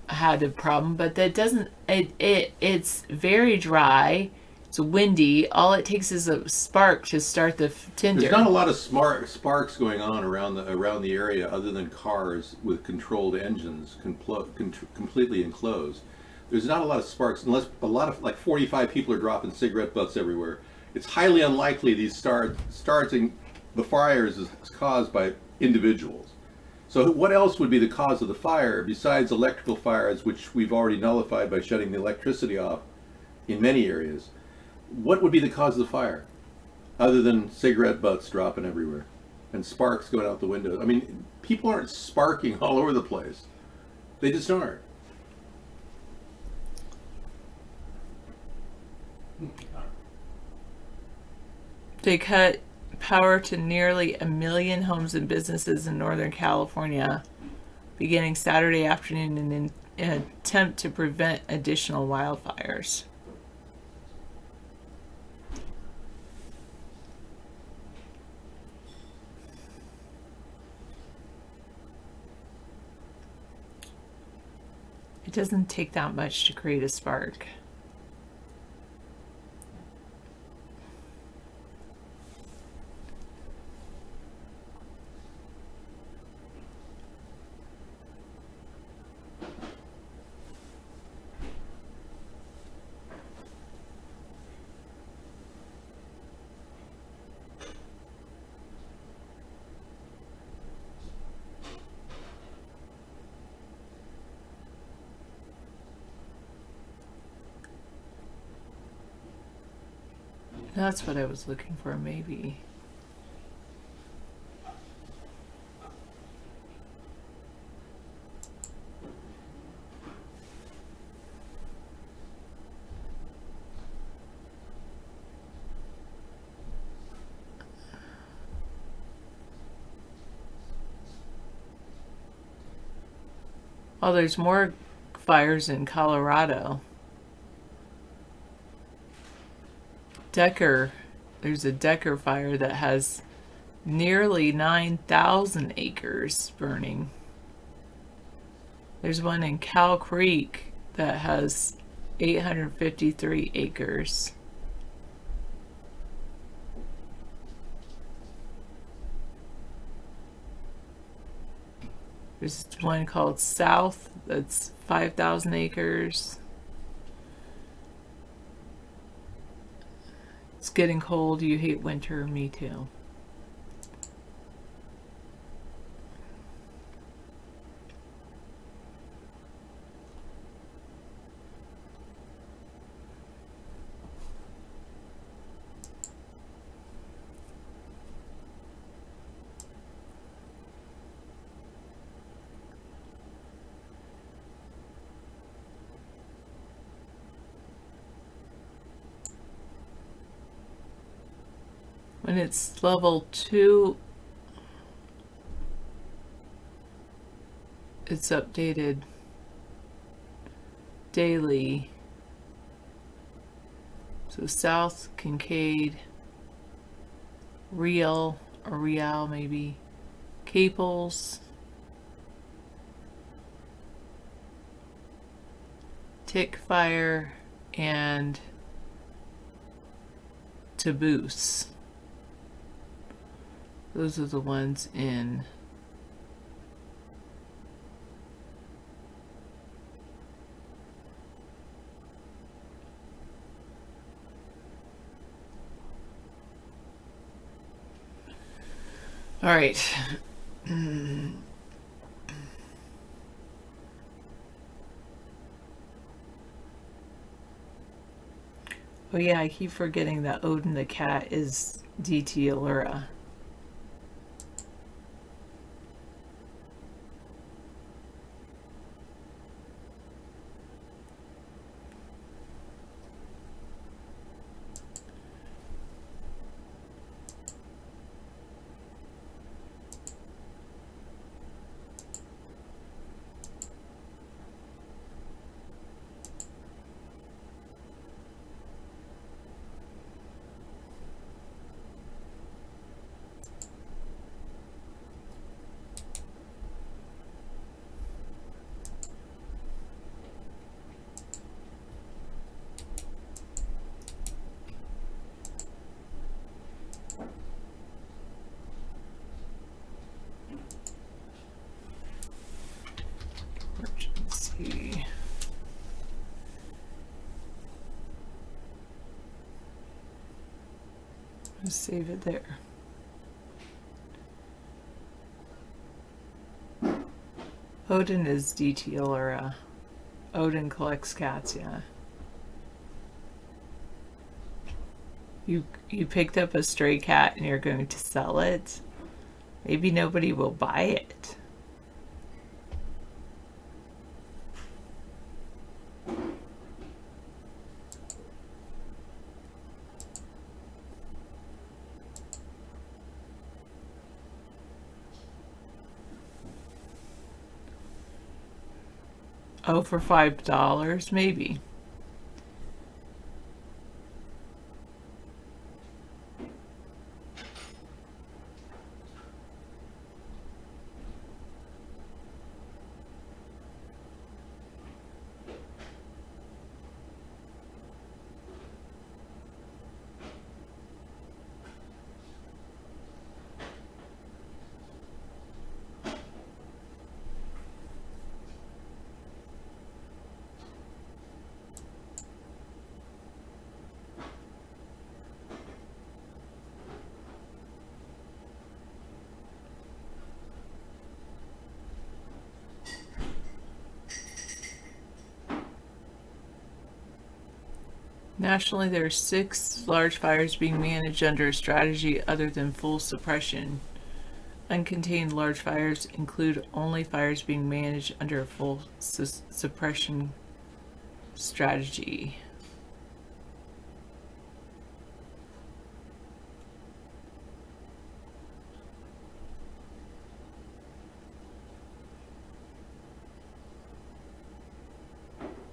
had a problem, but that doesn't. It's very dry. It's windy. All it takes is a spark to start the tinder. There's not a lot of sparks going on around the area, other than cars with controlled engines, completely enclosed. there's not a lot of sparks unless a lot of, like 45 people are dropping cigarette butts everywhere. It's highly unlikely these starting the fires is caused by individuals. So what else would be the cause of the fire besides electrical fires, which we've already nullified by shutting the electricity off in many areas? What would be the cause of the fire other than cigarette butts dropping everywhere and sparks going out the window? I mean, people aren't sparking all over the place. They just aren't. They cut power to nearly 1 million homes and businesses in Northern California beginning Saturday afternoon in an attempt to prevent additional wildfires. It doesn't take that much to create a spark. That's what I was looking for, maybe. Oh, there's more fires in Colorado. There's a Decker fire that has nearly 9,000 acres burning. There's one in Cow Creek that has 853 acres. There's one called South that's 5,000 acres. It's getting cold. You hate winter. Me too. When it's level 2, it's updated daily. So South, Kincaid, Real, or Real maybe, Caples, Tick Fire, and Taboose. Those are the ones in all right. Oh yeah, I keep forgetting that Odin the cat is DT Allura. Just save it there. Odin is DT Allura. Odin collects cats, yeah. You picked up a stray cat and you're going to sell it? Maybe nobody will buy it. Oh, for $5, maybe. Nationally, there are 6 large fires being managed under a strategy other than full suppression. Uncontained large fires include only fires being managed under a full suppression strategy.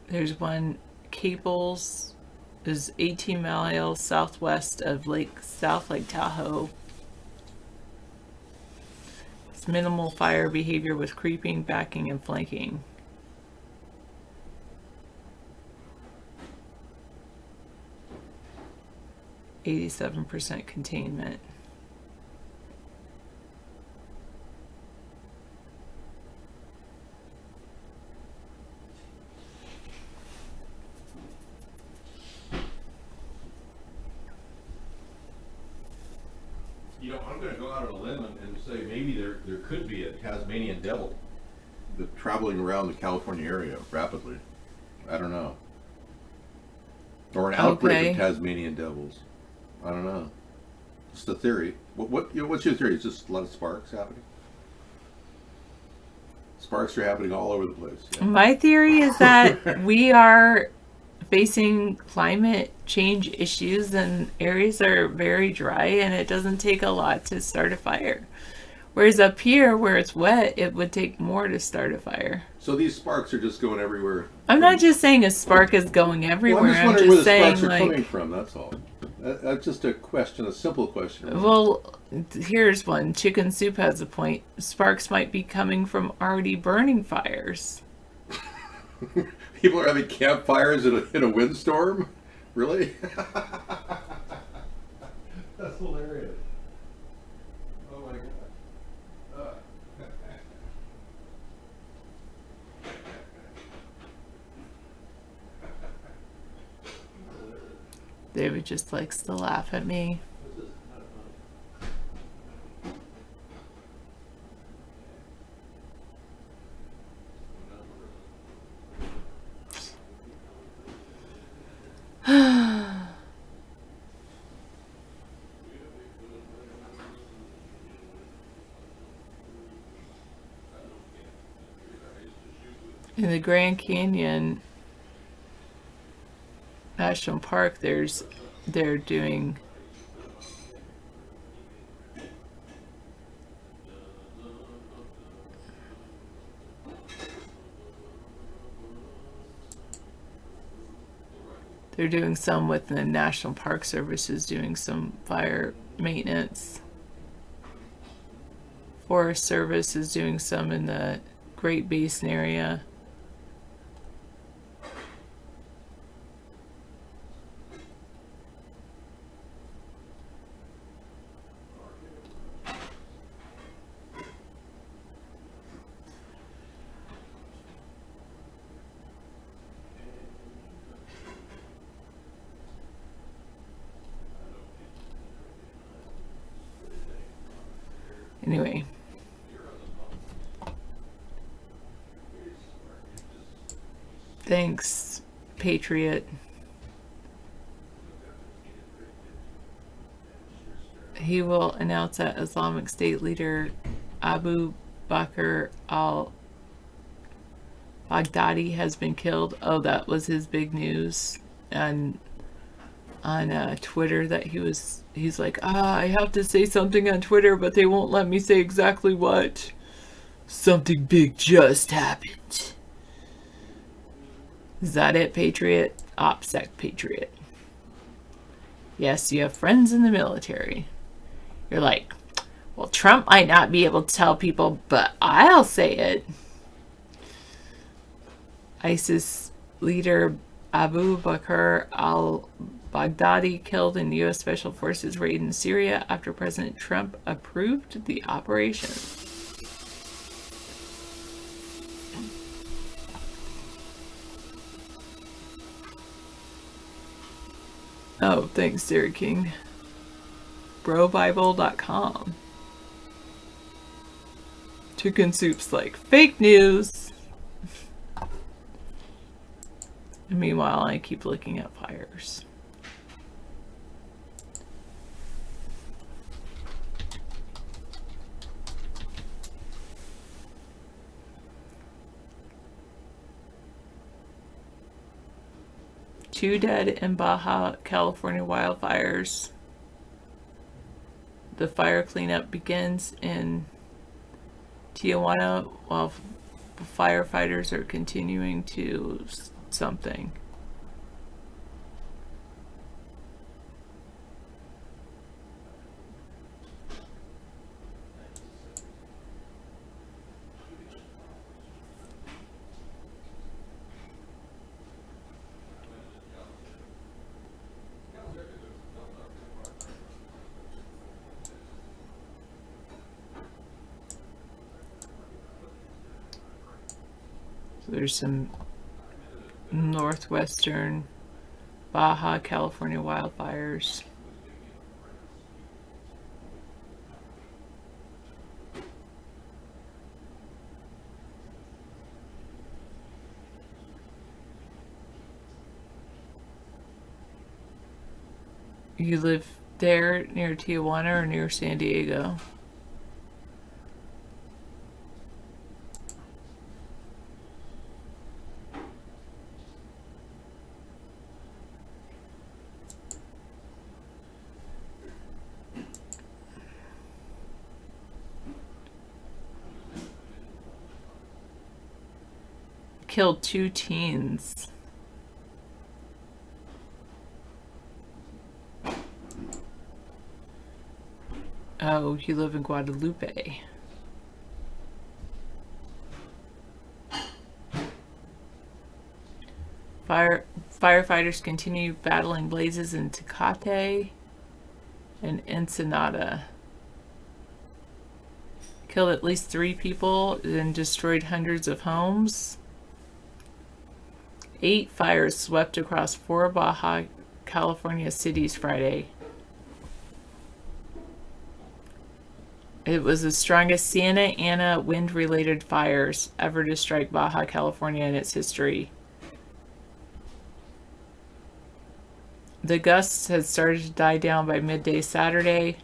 There's one, Caples is 18 miles southwest of South Lake Tahoe. It's minimal fire behavior with creeping, backing, and flanking. %, containment. You know, I'm going to go out on a limb and say maybe there could be a Tasmanian devil that's traveling around the California area rapidly. I don't know. Or an outbreak of Tasmanian devils. I don't know. It's the theory. What's your theory? It's just a lot of sparks happening? Sparks are happening all over the place. Yeah. My theory is that we are facing climate change issues and areas are very dry and it doesn't take a lot to start a fire. Whereas up here where it's wet, it would take more to start a fire. So these sparks are just going everywhere. I'm not just saying a spark is going everywhere. Well, I'm just wondering where the sparks are coming from, that's all. That's just a question, a simple question. Well, here's one. Chicken Soup has a point. Sparks might be coming from already burning fires. People are having campfires in a windstorm? Really? That's hilarious. Oh my God. David just likes to laugh at me. In the Grand Canyon National Park, they're doing some with the National Park Service is doing some fire maintenance. Forest Service is doing some in the Great Basin area. Anyway. Thanks, Patriot. He will announce that Islamic State leader Abu Bakr al-Baghdadi has been killed. Oh, that was his big news. And on Twitter that he's like, I have to say something on Twitter, but they won't let me say exactly what. Something big just happened. Is that it, Patriot? OPSEC Patriot. Yes, you have friends in the military. You're like, well, Trump might not be able to tell people, but I'll say it. ISIS leader Abu Bakr al-Baghdadi killed in U.S. Special Forces raid in Syria after President Trump approved the operation. Oh, thanks, Derek King. BroBible.com. Chicken Soup's like, fake news. And meanwhile, I keep looking at fires. Two dead in Baja California wildfires. The fire cleanup begins in Tijuana while firefighters are continuing to something. There's some northwestern Baja California wildfires. You live there near Tijuana or near San Diego? Killed 2 teens. Oh, you live in Guadalupe. Firefighters continue battling blazes in Tecate and Ensenada. Killed at least 3 people and destroyed hundreds of homes. 8 fires swept across 4 Baja California cities Friday. It was the strongest Santa Ana wind-related fires ever to strike Baja California in its history. The gusts had started to die down by midday Saturday.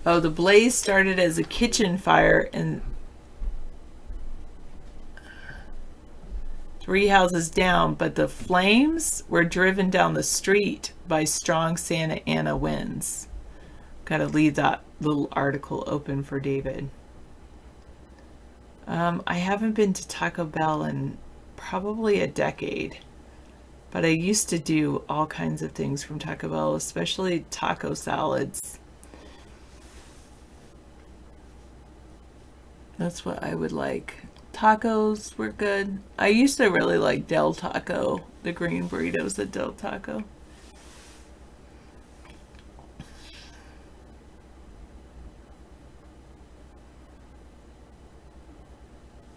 Oh, the blaze started as a kitchen fire and 3 houses down, but the flames were driven down the street by strong Santa Ana winds. Gotta leave that little article open for David. I haven't been to Taco Bell in probably a decade, but I used to do all kinds of things from Taco Bell, especially taco salads. That's what I would like. Tacos were good. I used to really like Del Taco, the green burritos at Del Taco.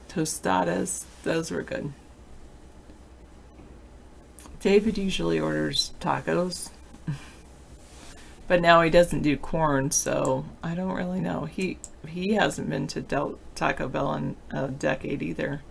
Tostadas, those were good. David usually orders tacos, but now he doesn't do corn, so I don't really know. He hasn't been to Taco Bell in a decade either.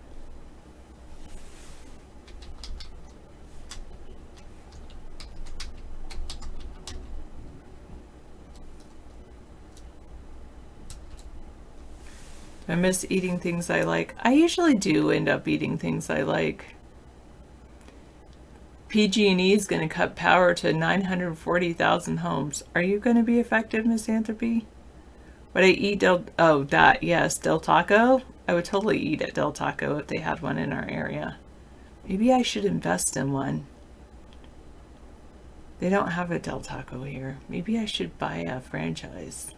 I miss eating things I like. I usually do end up eating things I like. PG&E is going to cut power to 940,000 homes. Are you going to be affected, Misanthropy? Would I eat Del Taco? I would totally eat at Del Taco if they had one in our area. Maybe I should invest in one. They don't have a Del Taco here. Maybe I should buy a franchise.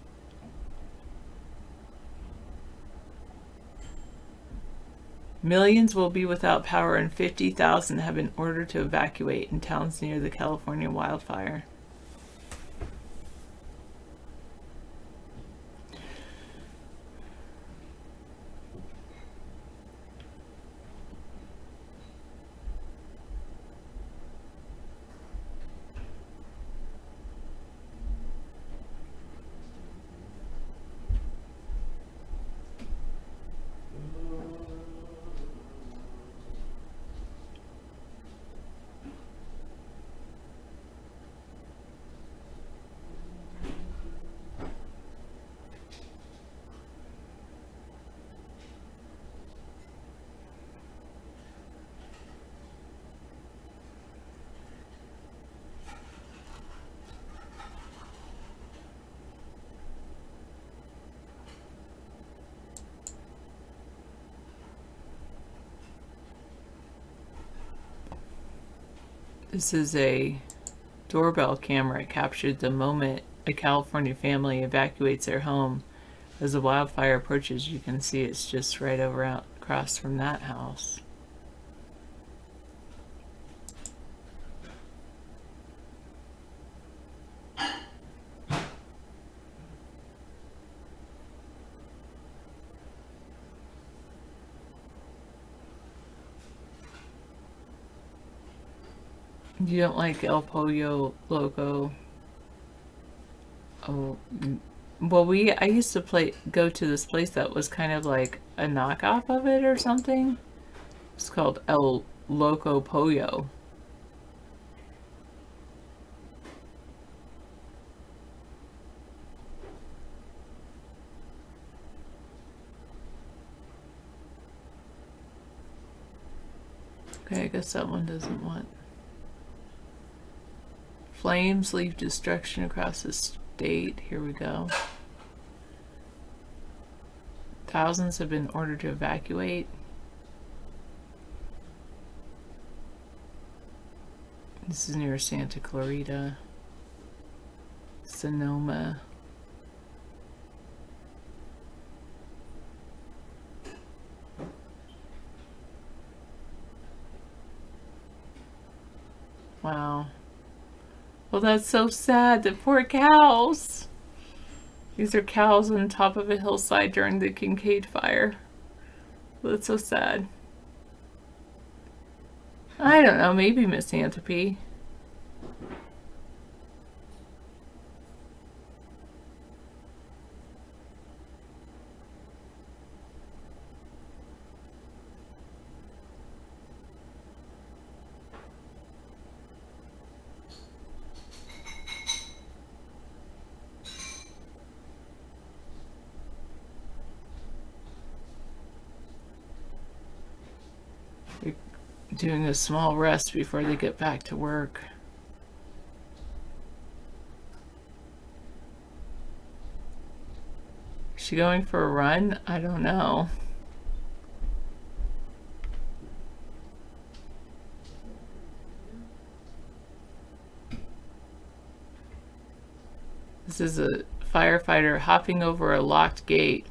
Millions will be without power and 50,000 have been ordered to evacuate in towns near the California wildfire. This is a doorbell camera. It captured the moment a California family evacuates their home. As the wildfire approaches, you can see it's just right over out across from that house. You don't like El Pollo Loco? Oh, well, I used to go to this place that was kind of like a knockoff of it or something. It's called El Loco Pollo. Okay, I guess that one doesn't want. Flames leave destruction across the state. Here we go. Thousands have been ordered to evacuate. This is near Santa Clarita, Sonoma. Wow. Well, that's so sad. The poor cows. These are cows on top of a hillside during the Kincaid fire. Well, that's so sad. I don't know. Maybe Misanthropy. Doing a small rest before they get back to work. Is she going for a run? I don't know. This is a firefighter hopping over a locked gate.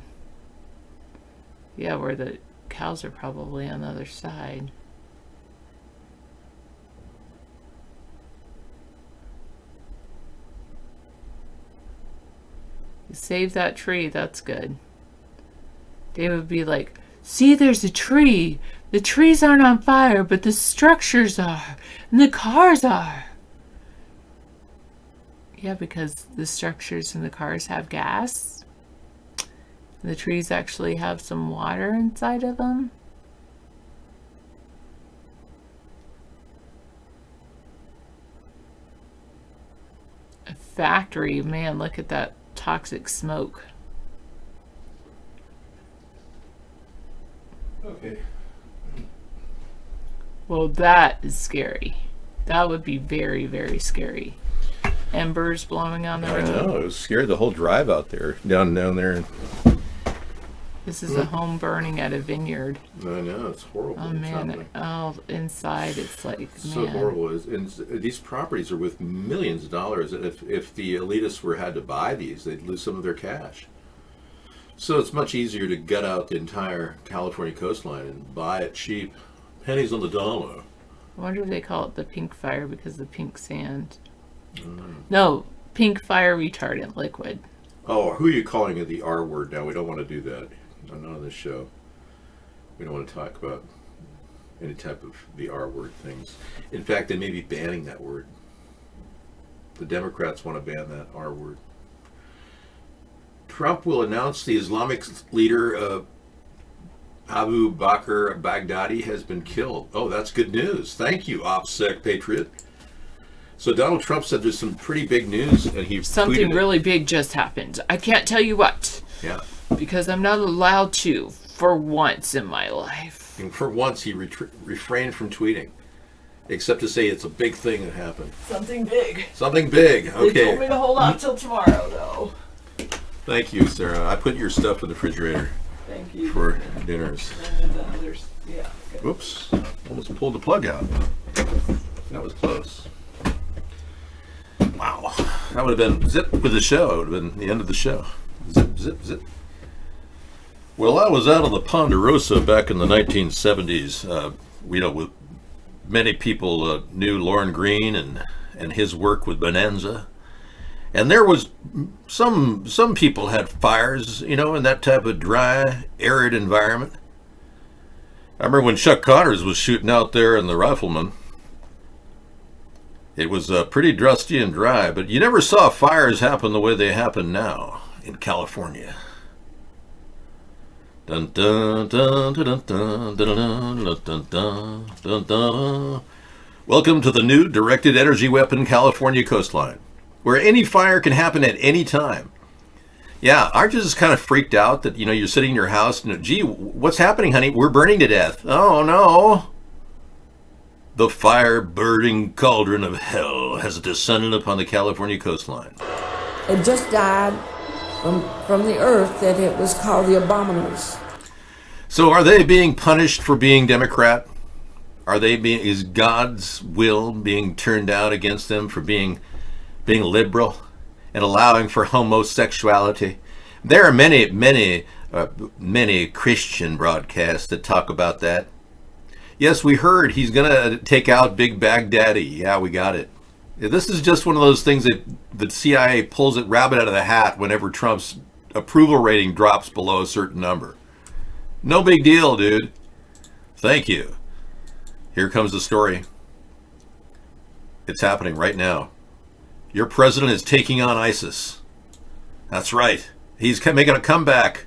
Yeah, where the cows are probably on the other side. You save that tree, that's good. David would be like, see, there's a tree. The trees aren't on fire, but the structures are, and the cars are. Yeah, because the structures and the cars have gas. The trees actually have some water inside of them. A factory, man, look at that toxic smoke. Okay. Well, that is scary. That would be very, very scary. Embers blowing on the I road. know, it was scary, the whole drive out there, down there. This is a home burning at a vineyard. I know, it's horrible. Oh What's man, happening? oh, inside it's like, So man. horrible. And these properties are worth millions of dollars. If the elitists had to buy these, they'd lose some of their cash. So it's much easier to gut out the entire California coastline and buy it cheap, pennies on the dollar. I wonder if they call it the pink fire because of the pink sand. No, pink fire retardant liquid. Oh, who are you calling it the R word now? We don't want to do that. Not on this show. We don't want to talk about any type of the R word things. In fact, they may be banning that word. The Democrats want to ban that R word. Trump will announce the Islamic leader Abu Bakr al-Baghdadi has been killed. Oh, that's good news. Thank you, OPSEC patriot. So Donald Trump said there's some pretty big news, and he Something tweeted really big just happened. I can't tell you what. Yeah. Because I'm not allowed to for once in my life. And for once, he refrained from tweeting, except to say it's a big thing that happened. Something big. Something big. Okay. They told me to hold on till tomorrow, though. Thank you, Sarah. I put your stuff in the refrigerator. Thank you. For dinners. And the others, yeah. Okay. Whoops. Almost pulled the plug out. That was close. Wow. That would have been zip with the show. It would have been the end of the show. Zip, zip, zip. Well, I was out on the Ponderosa back in the 1970s. With many people knew Lorne Greene and his work with Bonanza. And there was some people had fires, in that type of dry, arid environment. I remember when Chuck Connors was shooting out there in the Rifleman. It was pretty dusty and dry, but you never saw fires happen the way they happen now in California. Dun dun dun dun dun dun dun dun dun dun dun. Welcome to the new directed energy weapon California coastline, where any fire can happen at any time. Yeah, aren't you just kind of freaked out that, you're sitting in your house and, gee, what's happening, honey? We're burning to death. Oh, no. The fire-burning cauldron of hell has descended upon the California coastline. It just died from the earth that it was called the Abominals. So are they being punished for being Democrat? Is God's will being turned out against them for being liberal and allowing for homosexuality? There are many Christian broadcasts that talk about that. Yes, we heard he's going to take out Big Baghdadi. Yeah, we got it. This is just one of those things that the CIA pulls it rabbit out of the hat whenever Trump's approval rating drops below a certain number. No big deal, dude. Thank you. Here comes the story. It's happening right now. Your president is taking on ISIS. That's right. He's making a comeback.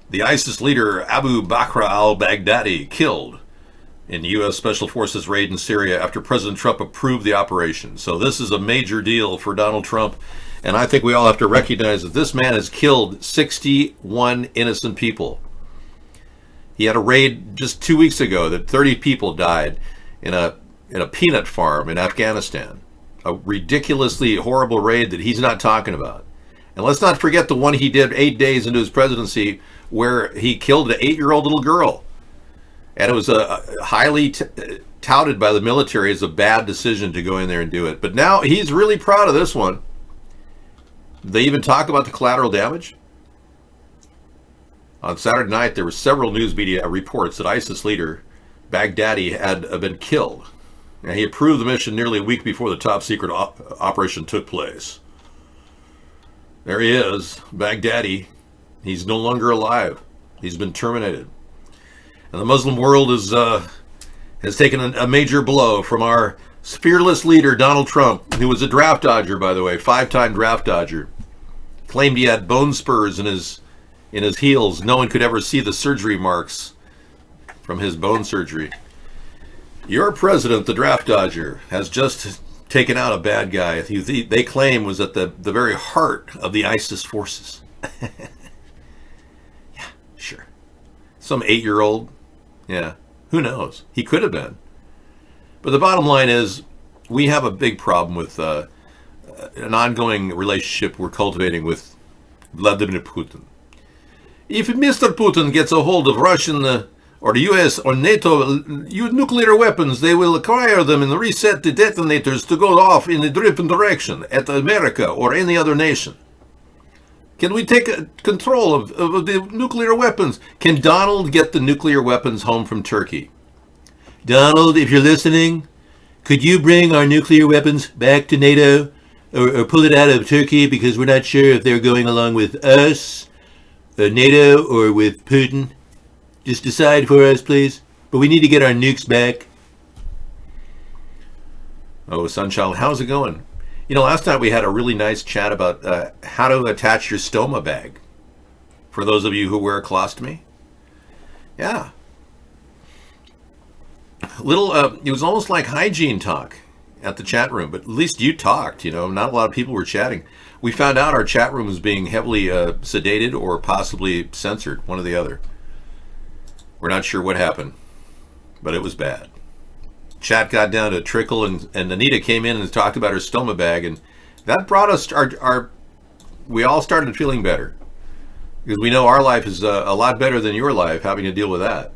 The ISIS leader Abu Bakr al-Baghdadi killed in the U.S. Special Forces raid in Syria after President Trump approved the operation. So this is a major deal for Donald Trump. And I think we all have to recognize that this man has killed 61 innocent people. He had a raid just 2 weeks ago that 30 people died in a peanut farm in Afghanistan. A ridiculously horrible raid that he's not talking about. And let's not forget the one he did 8 days into his presidency where he killed an 8-year-old little girl. And it was highly touted by the military as a bad decision to go in there and do it. But now he's really proud of this one. They even talk about the collateral damage. On Saturday night, there were several news media reports that ISIS leader Baghdadi had been killed. And he approved the mission nearly a week before the top secret operation took place. There he is, Baghdadi. He's no longer alive. He's been terminated. And the Muslim world has taken a major blow from our fearless leader, Donald Trump, who was a draft dodger, by the way, 5-time draft dodger. Claimed he had bone spurs in his heels. No one could ever see the surgery marks from his bone surgery. Your president, the draft dodger, has just taken out a bad guy who they claim was at the very heart of the ISIS forces. Yeah, sure. Some 8-year-old. Yeah, who knows? He could have been. But the bottom line is, we have a big problem with an ongoing relationship we're cultivating with Vladimir Putin. If Mr. Putin gets a hold of Russian or the US or NATO nuclear weapons, they will acquire them and reset the detonators to go off in a different direction at America or any other nation. Can we take control of the nuclear weapons? Can Donald get the nuclear weapons home from Turkey? Donald, if you're listening, could you bring our nuclear weapons back to NATO or pull it out of Turkey, because we're not sure if they're going along with us, NATO, or with Putin? Just decide for us, please. But we need to get our nukes back. Oh, Sunchild, how's it going? You know, last night we had a really nice chat about how to attach your stoma bag. For those of you who wear a colostomy. Yeah. It was almost like hygiene talk at the chat room, but at least you talked, you know. Not a lot of people were chatting. We found out our chat room was being heavily sedated or possibly censored, one or the other. We're not sure what happened, but it was bad. Chat got down to a trickle, and Anita came in and talked about her stoma bag, and that brought us we all started feeling better, because we know our life is a lot better than your life having to deal with that.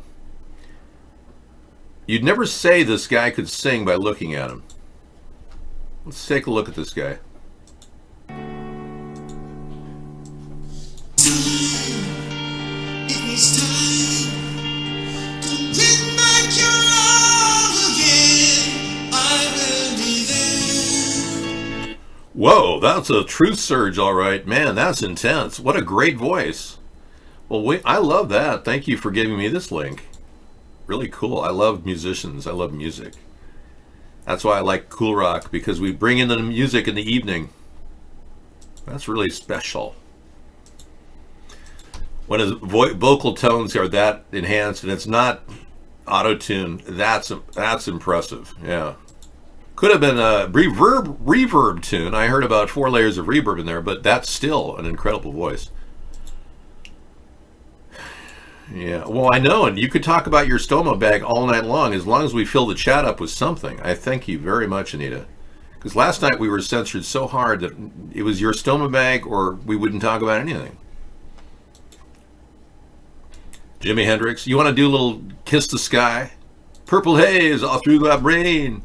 You'd never say this guy could sing by looking at him. Let's take a look at this guy. Whoa, that's a truth surge, all right. Man, that's intense. What a great voice. Well, I love that. Thank you for giving me this link. Really cool. I love musicians. I love music. That's why I like Cool Rock, because we bring in the music in the evening. That's really special. When his vocal tones are that enhanced and it's not auto-tuned, that's impressive. Yeah. Could have been a reverb tune. I heard about 4 layers of reverb in there, but that's still an incredible voice. Yeah, well, I know, and you could talk about your stoma bag all night long as we fill the chat up with something. I thank you very much, Anita. Because last night we were censored so hard that it was your stoma bag or we wouldn't talk about anything. Jimi Hendrix, you want to do a little Kiss the Sky? Purple haze all through my brain.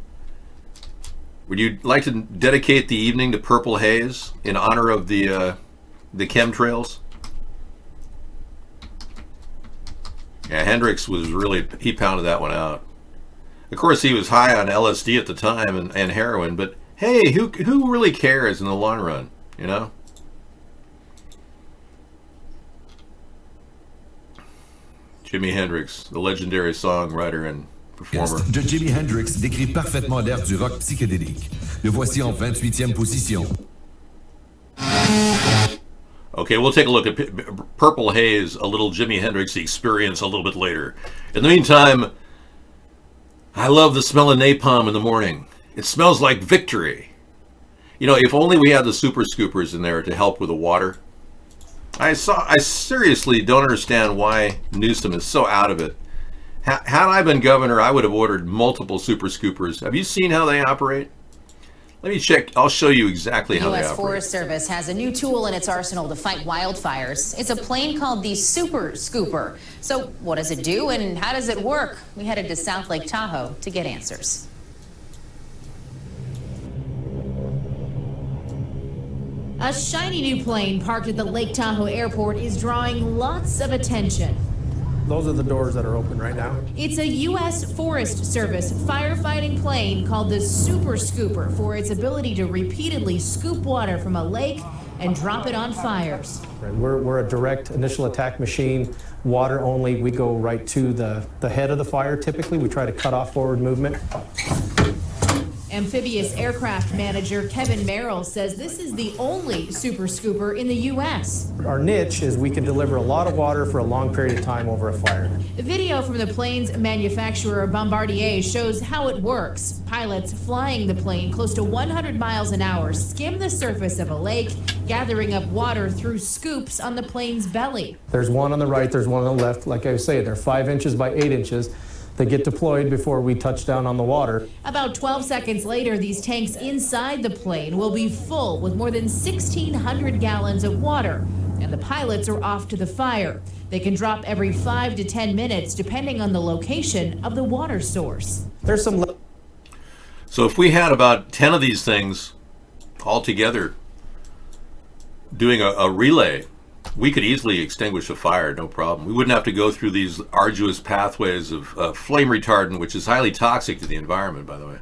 Would you like to dedicate the evening to Purple Haze in honor of the chemtrails? Yeah, Hendrix he pounded that one out. Of course, he was high on LSD at the time and heroin, but hey, who really cares in the long run, you know? Jimi Hendrix, the legendary songwriter and performer. De Jimi Hendrix décrit parfaitement l'ère du rock psychédélique. Le voici en 28e position. Okay, we'll take a look at Purple Haze, a little Jimi Hendrix experience a little bit later. In the meantime, I love the smell of napalm in the morning. It smells like victory. You know, if only we had the super scoopers in there to help with the water. I seriously don't understand why Newsom is so out of it. Had I been governor, I would have ordered multiple super scoopers. Have you seen how they operate? Let me check. I'll show you exactly how they operate. The U.S. Forest Service has a new tool in its arsenal to fight wildfires. It's a plane called the Super Scooper. So what does it do and how does it work? We headed to South Lake Tahoe to get answers. A shiny new plane parked at the Lake Tahoe airport is drawing lots of attention. Those are the doors that are open right now. It's a U.S. Forest Service firefighting plane called the Super Scooper for its ability to repeatedly scoop water from a lake and drop it on fires. We're a direct initial attack machine, water only. We go right to the head of the fire typically. We try to cut off forward movement. Amphibious aircraft manager Kevin Merrill says this is the only Super Scooper in the U.S. Our niche is we can deliver a lot of water for a long period of time over a fire. The video from the plane's manufacturer Bombardier shows how it works. Pilots flying the plane close to 100 miles an hour skim the surface of a lake, gathering up water through scoops on the plane's belly. There's one on the right, there's one on the left. Like I say, they're 5 inches by 8 inches. They get deployed before we touch down on the water. About 12 seconds later, these tanks inside the plane will be full with more than 1,600 gallons of water, and the pilots are off to the fire. They can drop every 5 to 10 minutes, depending on the location of the water source. There's some. So if we had about 10 of these things all together doing a relay, we could easily extinguish a fire, no problem. We wouldn't have to go through these arduous pathways of flame retardant, which is highly toxic to the environment, by the way.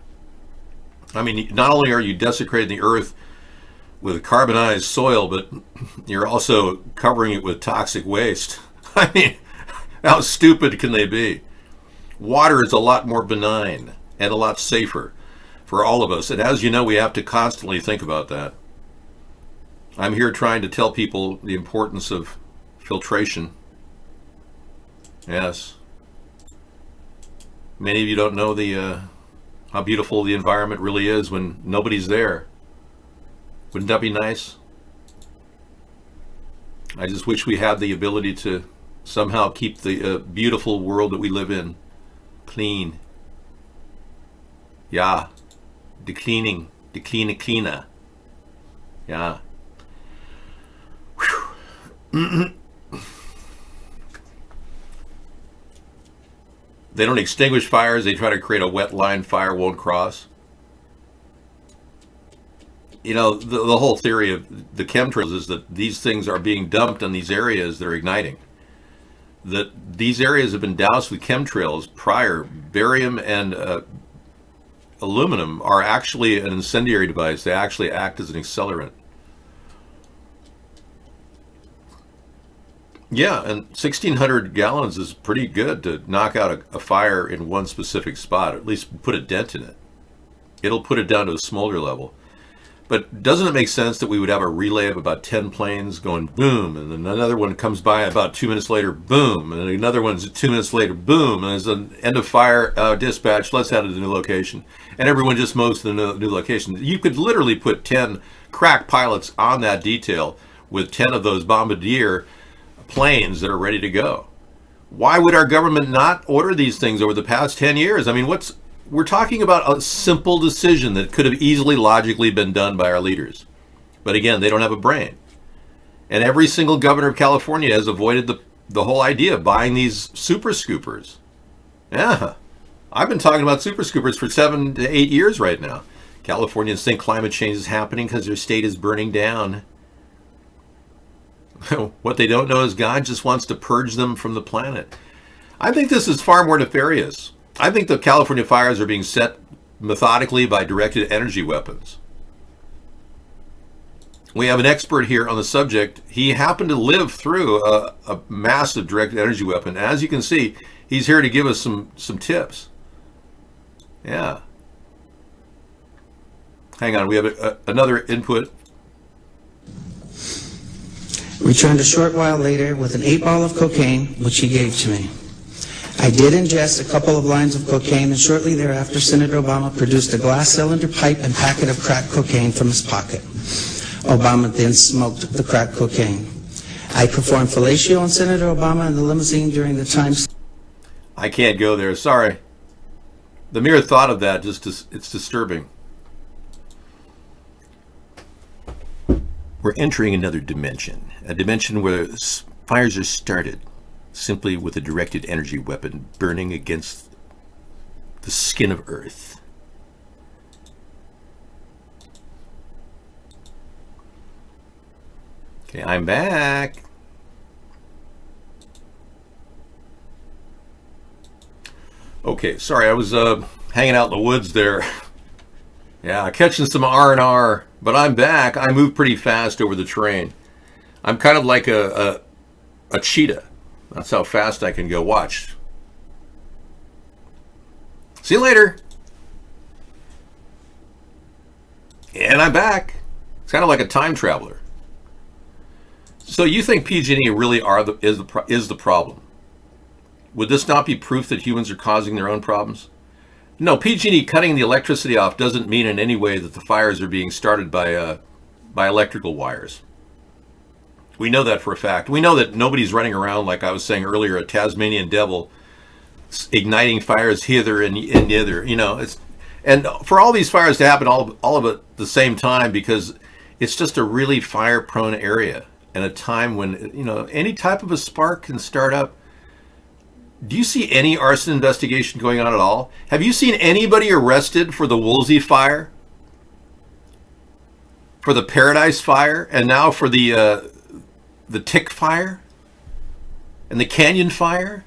I mean, not only are you desecrating the earth with carbonized soil, but you're also covering it with toxic waste. I mean, how stupid can they be? Water is a lot more benign and a lot safer for all of us. And as you know, we have to constantly think about that. I'm here trying to tell people the importance of filtration. Yes. Many of you don't know the how beautiful the environment really is when nobody's there. Wouldn't that be nice? I just wish we had the ability to somehow keep the beautiful world that we live in clean. Yeah. The cleaner. Yeah. They don't extinguish fires. They try to create a wet line fire won't cross. You know, the whole theory of the chemtrails is that these things are being dumped in these areas that are igniting. That these areas have been doused with chemtrails prior. Barium and aluminum are actually an incendiary device. They actually act as an accelerant. Yeah, and 1,600 gallons is pretty good to knock out a fire in one specific spot, at least put a dent in it. It'll put it down to a smolder level. But doesn't it make sense that we would have a relay of about 10 planes going boom, and then another one comes by about 2 minutes later, boom, and then another one's 2 minutes later, boom, and there's an end of fire dispatch, let's head to the new location. And everyone just moves to the new location. You could literally put 10 crack pilots on that detail with 10 of those Bombardier planes that are ready to go. Why would our government not order these things over the past 10 years? I mean, we're talking about a simple decision that could have easily logically been done by our leaders. But again, they don't have a brain. And every single governor of California has avoided the whole idea of buying these super scoopers. Yeah. I've been talking about super scoopers for 7 to 8 years right now. Californians think climate change is happening because their state is burning down. What they don't know is God just wants to purge them from the planet. I think this is far more nefarious. I think the California fires are being set methodically by directed energy weapons. We have an expert here on the subject. He happened to live through a massive directed energy weapon. As you can see, he's here to give us some tips. Yeah. Hang on, we have another input. Returned a short while later with an 8-ball of cocaine, which he gave to me. I did ingest a couple of lines of cocaine, and shortly thereafter, Senator Obama produced a glass cylinder pipe and packet of crack cocaine from his pocket. Obama then smoked the crack cocaine. I performed fellatio on Senator Obama in the limousine during the time. I can't go there, sorry. The mere thought of that, it's disturbing. We're entering another dimension, a dimension where fires are started simply with a directed energy weapon burning against the skin of Earth. Okay, I'm back. Okay, sorry, I was hanging out in the woods there. Yeah, catching some R&R, but I'm back. I move pretty fast over the terrain. I'm kind of like a cheetah. That's how fast I can go. Watch. See you later. And I'm back. It's kind of like a time traveler. So you think PG&E really is the problem? Would this not be proof that humans are causing their own problems? No, PG&E cutting the electricity off doesn't mean in any way that the fires are being started by electrical wires. We know that for a fact. We know that nobody's running around, like I was saying earlier, a Tasmanian devil, igniting fires hither and thither. You know, and for all these fires to happen all of it at the same time, because it's just a really fire-prone area and a time when, you know, any type of a spark can start up. Do you see any arson investigation going on at all? Have you seen anybody arrested for the Woolsey fire? For the Paradise fire? And now for the Tick fire? And the Canyon fire?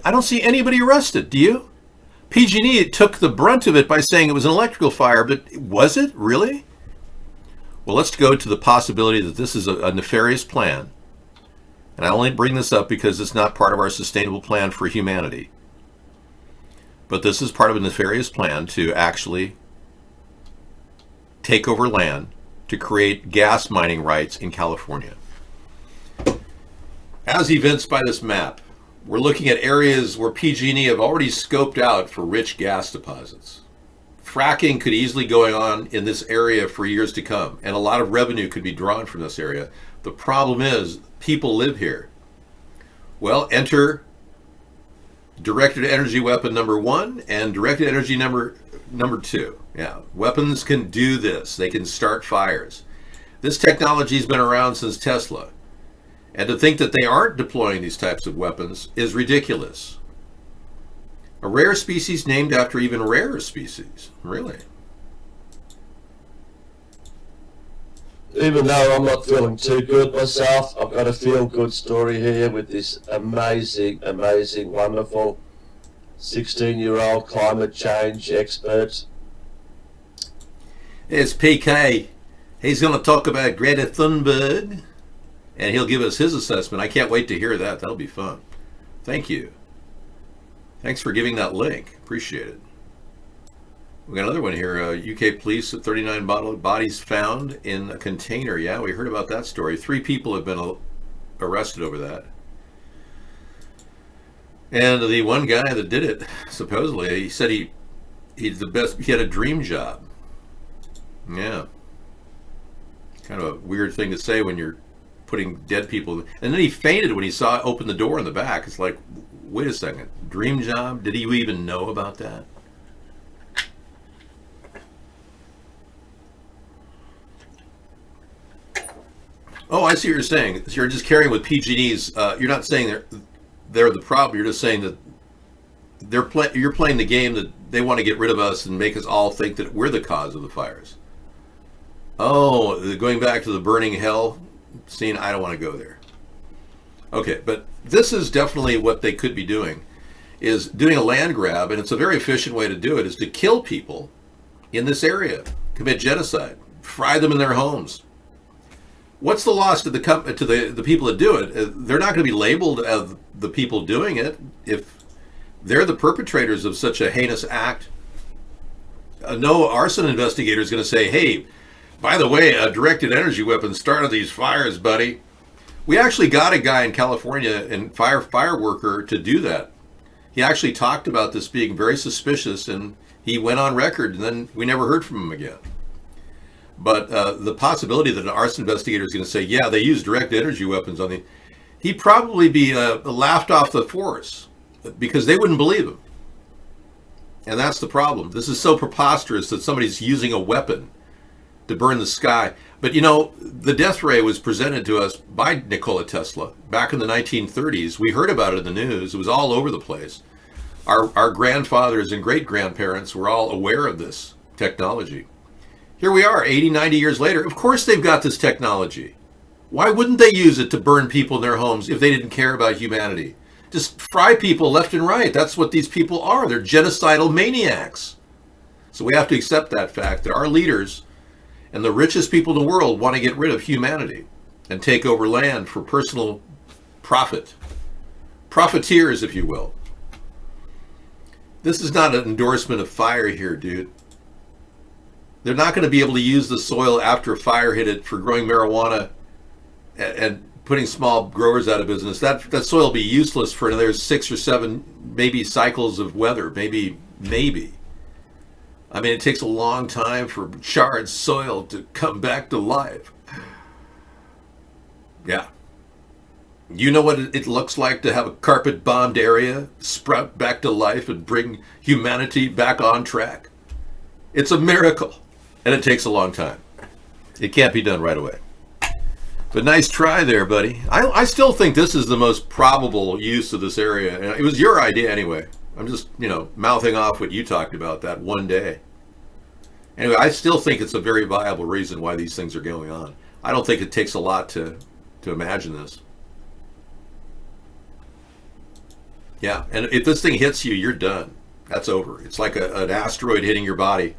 I don't see anybody arrested, do you? PG&E took the brunt of it by saying it was an electrical fire, but was it really? Well, let's go to the possibility that this is a nefarious plan. And I only bring this up because it's not part of our sustainable plan for humanity. But this is part of a nefarious plan to actually take over land to create gas mining rights in California. As evinced by this map, we're looking at areas where PG&E have already scoped out for rich gas deposits. Fracking could easily go on in this area for years to come, and a lot of revenue could be drawn from this area. The problem is, people live here. Well, enter directed energy weapon number 1 and directed energy number 2. Yeah, weapons can do this. They can start fires. This technology has been around since Tesla. And to think that they aren't deploying these types of weapons is ridiculous. A rare species named after even rarer species. Really? Even though I'm not feeling too good myself, I've got a feel-good story here with this amazing, wonderful 16-year-old climate change expert. It's PK. He's going to talk about Greta Thunberg, and he'll give us his assessment. I can't wait to hear that. That'll be fun. Thank you. Thanks for giving that link. Appreciate it. We got another one here. UK police, 39 bodies found in a container. Yeah, we heard about that story. 3 people have been arrested over that. And the one guy that did it, supposedly, he said he's the best. He had a dream job. Yeah. Kind of a weird thing to say when you're putting dead people. And then he fainted when he opened the door in the back. It's like, wait a second. Dream job? Did he even know about that? Oh, I see what you're saying. So you're just carrying with PG&E's. You're not saying they're the problem. You're just saying that you're playing the game that they want to get rid of us and make us all think that we're the cause of the fires. Oh, going back to the burning hell scene. I don't want to go there. Okay, but this is definitely what they could be doing, is doing a land grab, and it's a very efficient way to do it, is to kill people in this area, commit genocide, fry them in their homes. What's the loss to the people that do it? They're not going to be labeled as the people doing it if they're the perpetrators of such a heinous act. No arson investigator is going to say, hey, by the way, a directed energy weapon started these fires, buddy. We actually got a guy in California, and fire worker, to do that. He actually talked about this being very suspicious, and he went on record, and then we never heard from him again. But the possibility that an arson investigator is going to say, yeah, they use directed energy weapons on he'd probably be laughed off the force because they wouldn't believe him. And that's the problem. This is so preposterous that somebody's using a weapon to burn the sky. But you know, the death ray was presented to us by Nikola Tesla back in the 1930s. We heard about it in the news. It was all over the place. Our grandfathers and great-grandparents were all aware of this technology. Here we are, 80, 90 years later. Of course they've got this technology. Why wouldn't they use it to burn people in their homes if they didn't care about humanity? Just fry people left and right. That's what these people are. They're genocidal maniacs. So we have to accept that fact that our leaders and the richest people in the world want to get rid of humanity and take over land for personal profit. Profiteers, if you will. This is not an endorsement of fire here, dude. They're not going to be able to use the soil after a fire hit it for growing marijuana and putting small growers out of business. That soil will be useless for another 6 or 7 maybe cycles of weather. Maybe. I mean, it takes a long time for charred soil to come back to life. Yeah. You know what it looks like to have a carpet-bombed area sprout back to life and bring humanity back on track? It's a miracle, and it takes a long time. It can't be done right away. But nice try there, buddy. I still think this is the most probable use of this area. It was your idea anyway. I'm just, mouthing off what you talked about that one day. Anyway, I still think it's a very viable reason why these things are going on. I don't think it takes a lot to imagine this. Yeah, and if this thing hits you, you're done. That's over. It's like an asteroid hitting your body.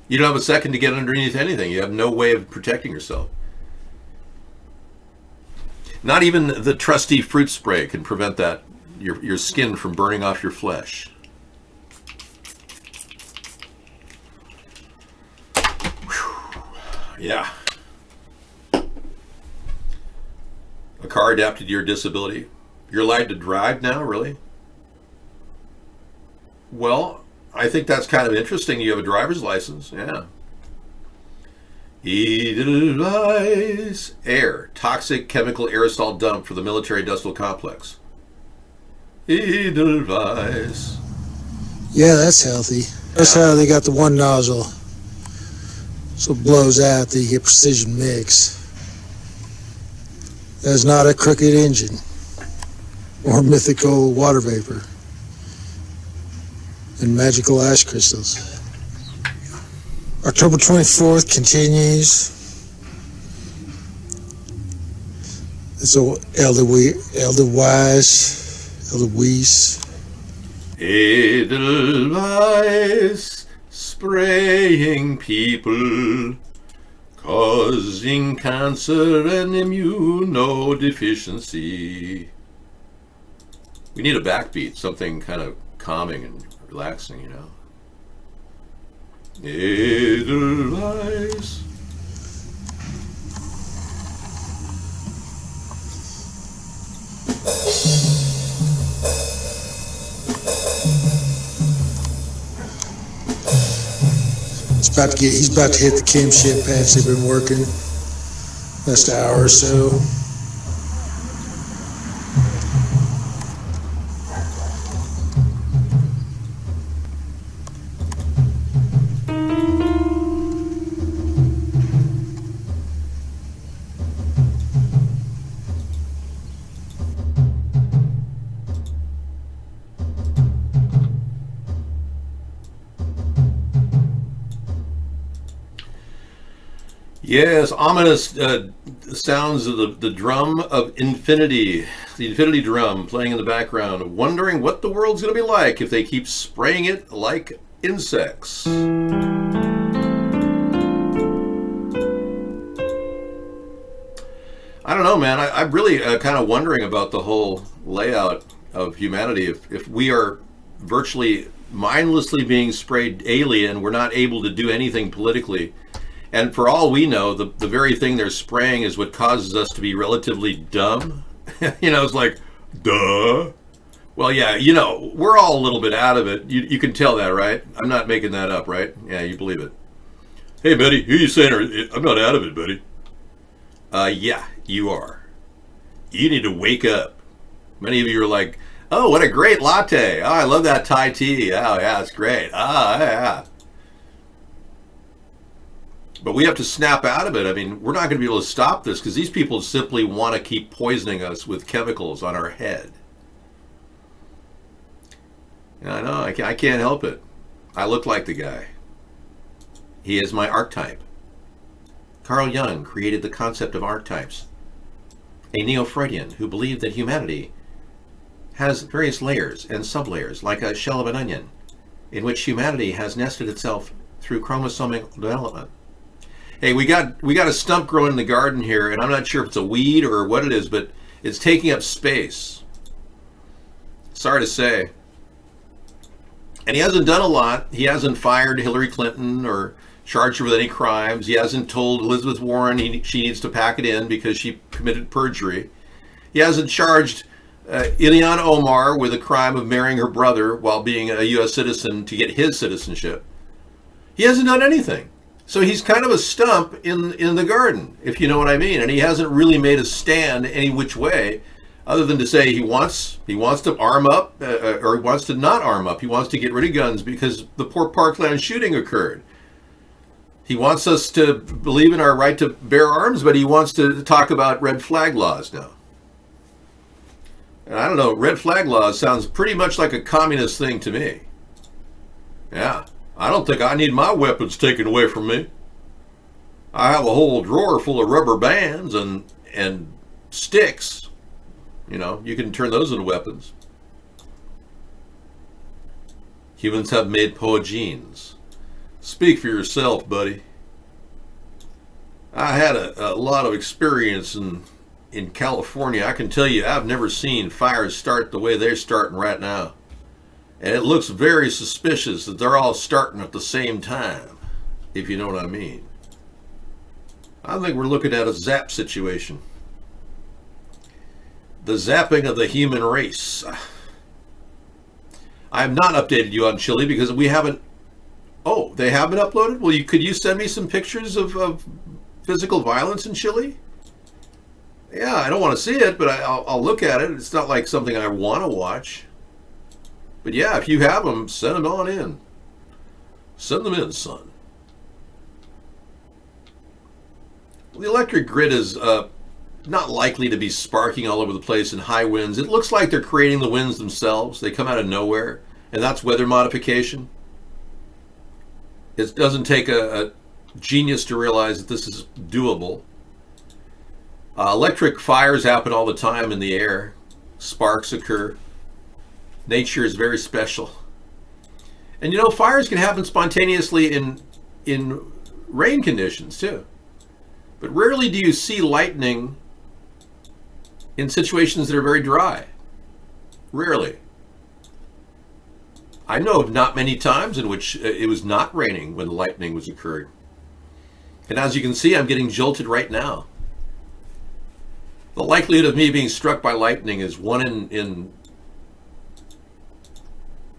You don't have a second to get underneath anything. You have no way of protecting yourself. Not even the trusty fruit spray can prevent that, your skin from burning off your flesh. Whew. Yeah. A car adapted to your disability. You're allowed to drive now, really? Well, I think that's kind of interesting. You have a driver's license, yeah. Edelweiss Air, toxic chemical aerosol dump for the military industrial complex. Edelweiss. Yeah, that's healthy. That's how they got the one nozzle. So it blows out that you get precision mix. That's not a crooked engine or mythical water vapor and magical ash crystals. October 24th continues. It's Edelweiss. Edelweiss, spraying people, causing cancer and immunodeficiency. We need a backbeat, something kind of calming and relaxing, Edelweiss. He's about to hit the chem ship patch they've been working. Last hour or so. Yes, ominous sounds of the drum of infinity, the infinity drum playing in the background, wondering what the world's going to be like if they keep spraying it like insects. I don't know, man. I'm really kind of wondering about the whole layout of humanity. If we are virtually mindlessly being sprayed alien, we're not able to do anything politically. And for all we know, the very thing they're spraying is what causes us to be relatively dumb. It's like, duh. Well, yeah, we're all a little bit out of it. You can tell that, right? I'm not making that up, right? Yeah, you believe it. Hey, buddy, who you saying? I'm not out of it, buddy. Yeah, you are. You need to wake up. Many of you are like, oh, what a great latte. Oh, I love that Thai tea. Oh, yeah, it's great. Yeah. But we have to snap out of it. I mean, we're not going to be able to stop this because these people simply want to keep poisoning us with chemicals on our head. And I know, I can't help it. I look like the guy. He is my archetype. Carl Jung created the concept of archetypes. a Neo-Freudian who believed that humanity has various layers and sublayers, like a shell of an onion, in which humanity has nested itself through chromosomal development. Hey, we got a stump growing in the garden here, and I'm not sure if it's a weed or what it is, but it's taking up space. Sorry to say. And he hasn't done a lot. He hasn't fired Hillary Clinton or charged her with any crimes. He hasn't told Elizabeth Warren she needs to pack it in because she committed perjury. He hasn't charged Ilhan Omar with a crime of marrying her brother while being a U.S. citizen to get his citizenship. He hasn't done anything. So he's kind of a stump in the garden, if you know what I mean. And he hasn't really made a stand any which way, other than to say he wants to arm up, or he wants to not arm up. He wants to get rid of guns because the poor Parkland shooting occurred. He wants us to believe in our right to bear arms, but he wants to talk about red flag laws now. And I don't know, red flag laws sounds pretty much like a communist thing to me. Yeah. I don't think I need my weapons taken away from me. I have a whole drawer full of rubber bands and sticks. You know, you can turn those into weapons. Humans have made poor genes. Speak for yourself, buddy. I had a lot of experience in California. I can tell you, I've never seen fires start the way they're starting right now. And it looks very suspicious that they're all starting at the same time, if you know what I mean. I think we're looking at a zap situation. The zapping of the human race. I have not updated you on Chile because we haven't... Oh, they have been uploaded? Well, could you send me some pictures of physical violence in Chile? Yeah, I don't want to see it, but I'll look at it. It's not like something I want to watch. But yeah, if you have them, send them on in. Send them in, son. The electric grid is not likely to be sparking all over the place in high winds. It looks like they're creating the winds themselves. They come out of nowhere, and that's weather modification. It doesn't take a genius to realize that this is doable. Electric fires happen all the time in the air. Sparks occur. Nature is very special. And you know, fires can happen spontaneously in rain conditions too. But rarely do you see lightning in situations that are very dry. Rarely. I know of not many times in which it was not raining when the lightning was occurring. And as you can see, I'm getting jolted right now. The likelihood of me being struck by lightning is 1 in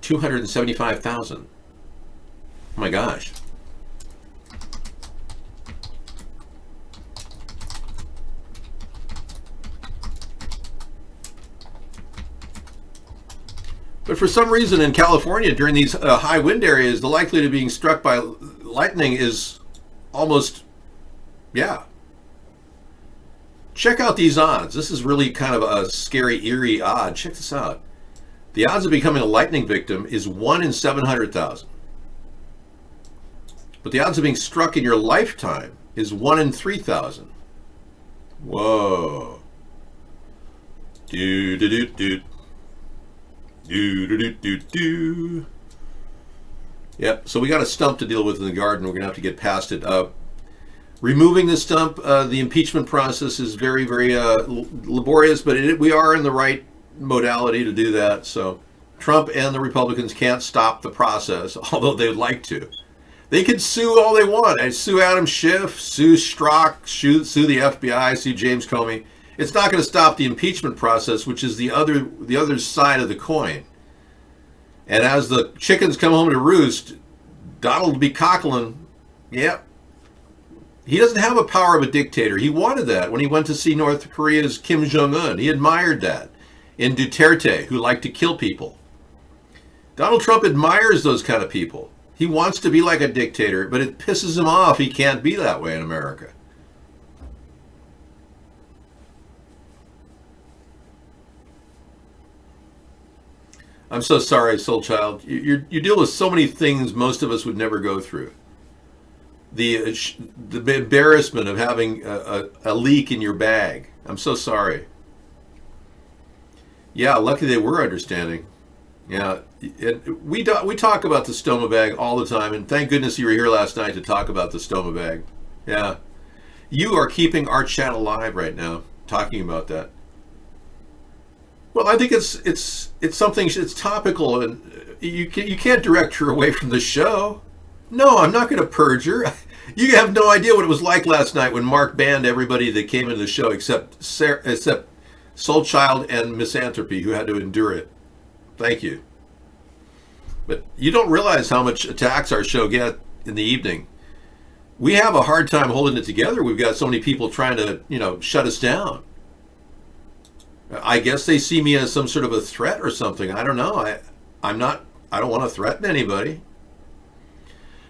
275,000. Oh my gosh. But for some reason in California during these high wind areas, the likelihood of being struck by lightning is almost, yeah. Check out these odds. This is really kind of a scary, eerie odd. Check this out. The odds of becoming a lightning victim is 1 in 700,000. But the odds of being struck in your lifetime is 1 in 3,000. Whoa. Do-do-do-do. Do-do-do-do-do. Yep, so we got a stump to deal with in the garden. We're going to have to get past it. Removing the stump, the impeachment process is very, very laborious, but we are in the right modality to do that. So Trump and the Republicans can't stop the process, although they would like to. They could sue all they want. Sue Adam Schiff, sue Strzok, sue the FBI, sue James Comey. It's not going to stop the impeachment process, which is the other side of the coin. And as the chickens come home to roost, Donald will be cockling, yep. He doesn't have a power of a dictator. He wanted that when he went to see North Korea's Kim Jong-un. He admired that in Duterte, who liked to kill people. Donald Trump admires those kind of people. He wants to be like a dictator, but it pisses him off he can't be that way in America. I'm so sorry, soul child. You deal with so many things most of us would never go through. The embarrassment of having a leak in your bag. I'm so sorry. Yeah, lucky they were understanding. Yeah, we talk about the stoma bag all the time, and thank goodness you were here last night to talk about the stoma bag. Yeah, you are keeping our channel live right now, talking about that. Well, I think it's something, it's topical, and you can't direct her away from the show. No, I'm not going to purge her. You have no idea what it was like last night when Mark banned everybody that came into the show except Soul Child and Misanthropy, who had to endure it. Thank you. But you don't realize how much attacks our show get in the evening. We have a hard time holding it together. We've got so many people trying to, shut us down. I guess they see me as some sort of a threat or something. I don't know. I don't want to threaten anybody.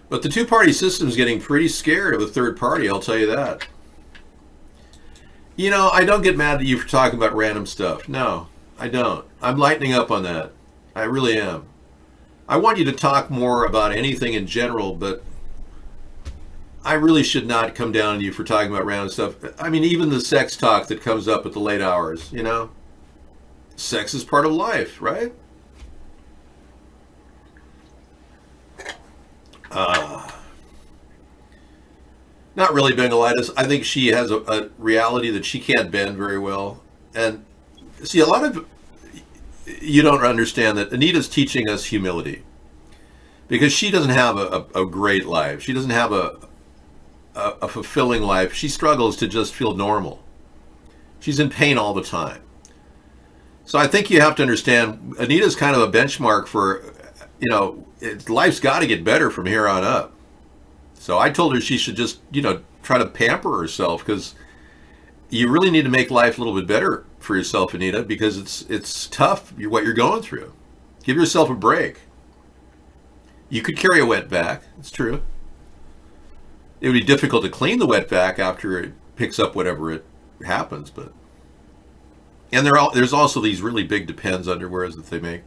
But the two-party system is getting pretty scared of a third party, I'll tell you that. I don't get mad at you for talking about random stuff. No, I don't. I'm lightening up on that. I really am. I want you to talk more about anything in general, but I really should not come down on you for talking about random stuff. I mean, even the sex talk that comes up at the late hours, Sex is part of life, right? Not really Bengalitis. I think she has a reality that she can't bend very well. And see, a lot of you don't understand that Anita's teaching us humility, because she doesn't have a great life. She doesn't have a fulfilling life. She struggles to just feel normal. She's in pain all the time. So I think you have to understand, Anita's kind of a benchmark for, life's got to get better from here on up. So I told her she should just, try to pamper herself, because you really need to make life a little bit better for yourself, Anita, because it's tough what you're going through. Give yourself a break. You could carry a wet vac, it's true. It would be difficult to clean the wet vac after it picks up whatever it happens, but. And there's also these really big Depends underwears that they make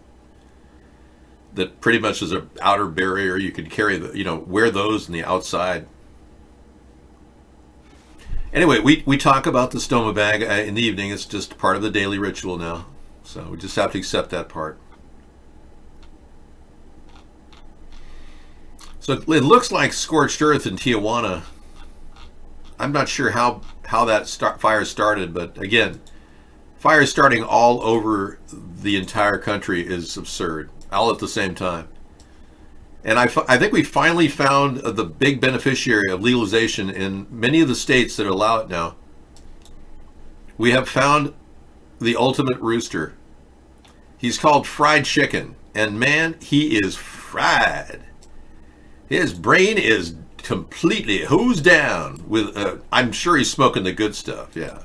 that pretty much is an outer barrier. You could carry wear those in the outside. Anyway, we talk about the stoma bag in the evening. It's just part of the daily ritual now. So we just have to accept that part. So it looks like scorched earth in Tijuana. I'm not sure how that fire started, but again, fire starting all over the entire country is absurd, all at the same time. And I think we finally found the big beneficiary of legalization in many of the states that allow it now. We have found the ultimate rooster. He's called Fried Chicken, and man, he is fried. His brain is completely hosed down with, I'm sure he's smoking the good stuff, yeah.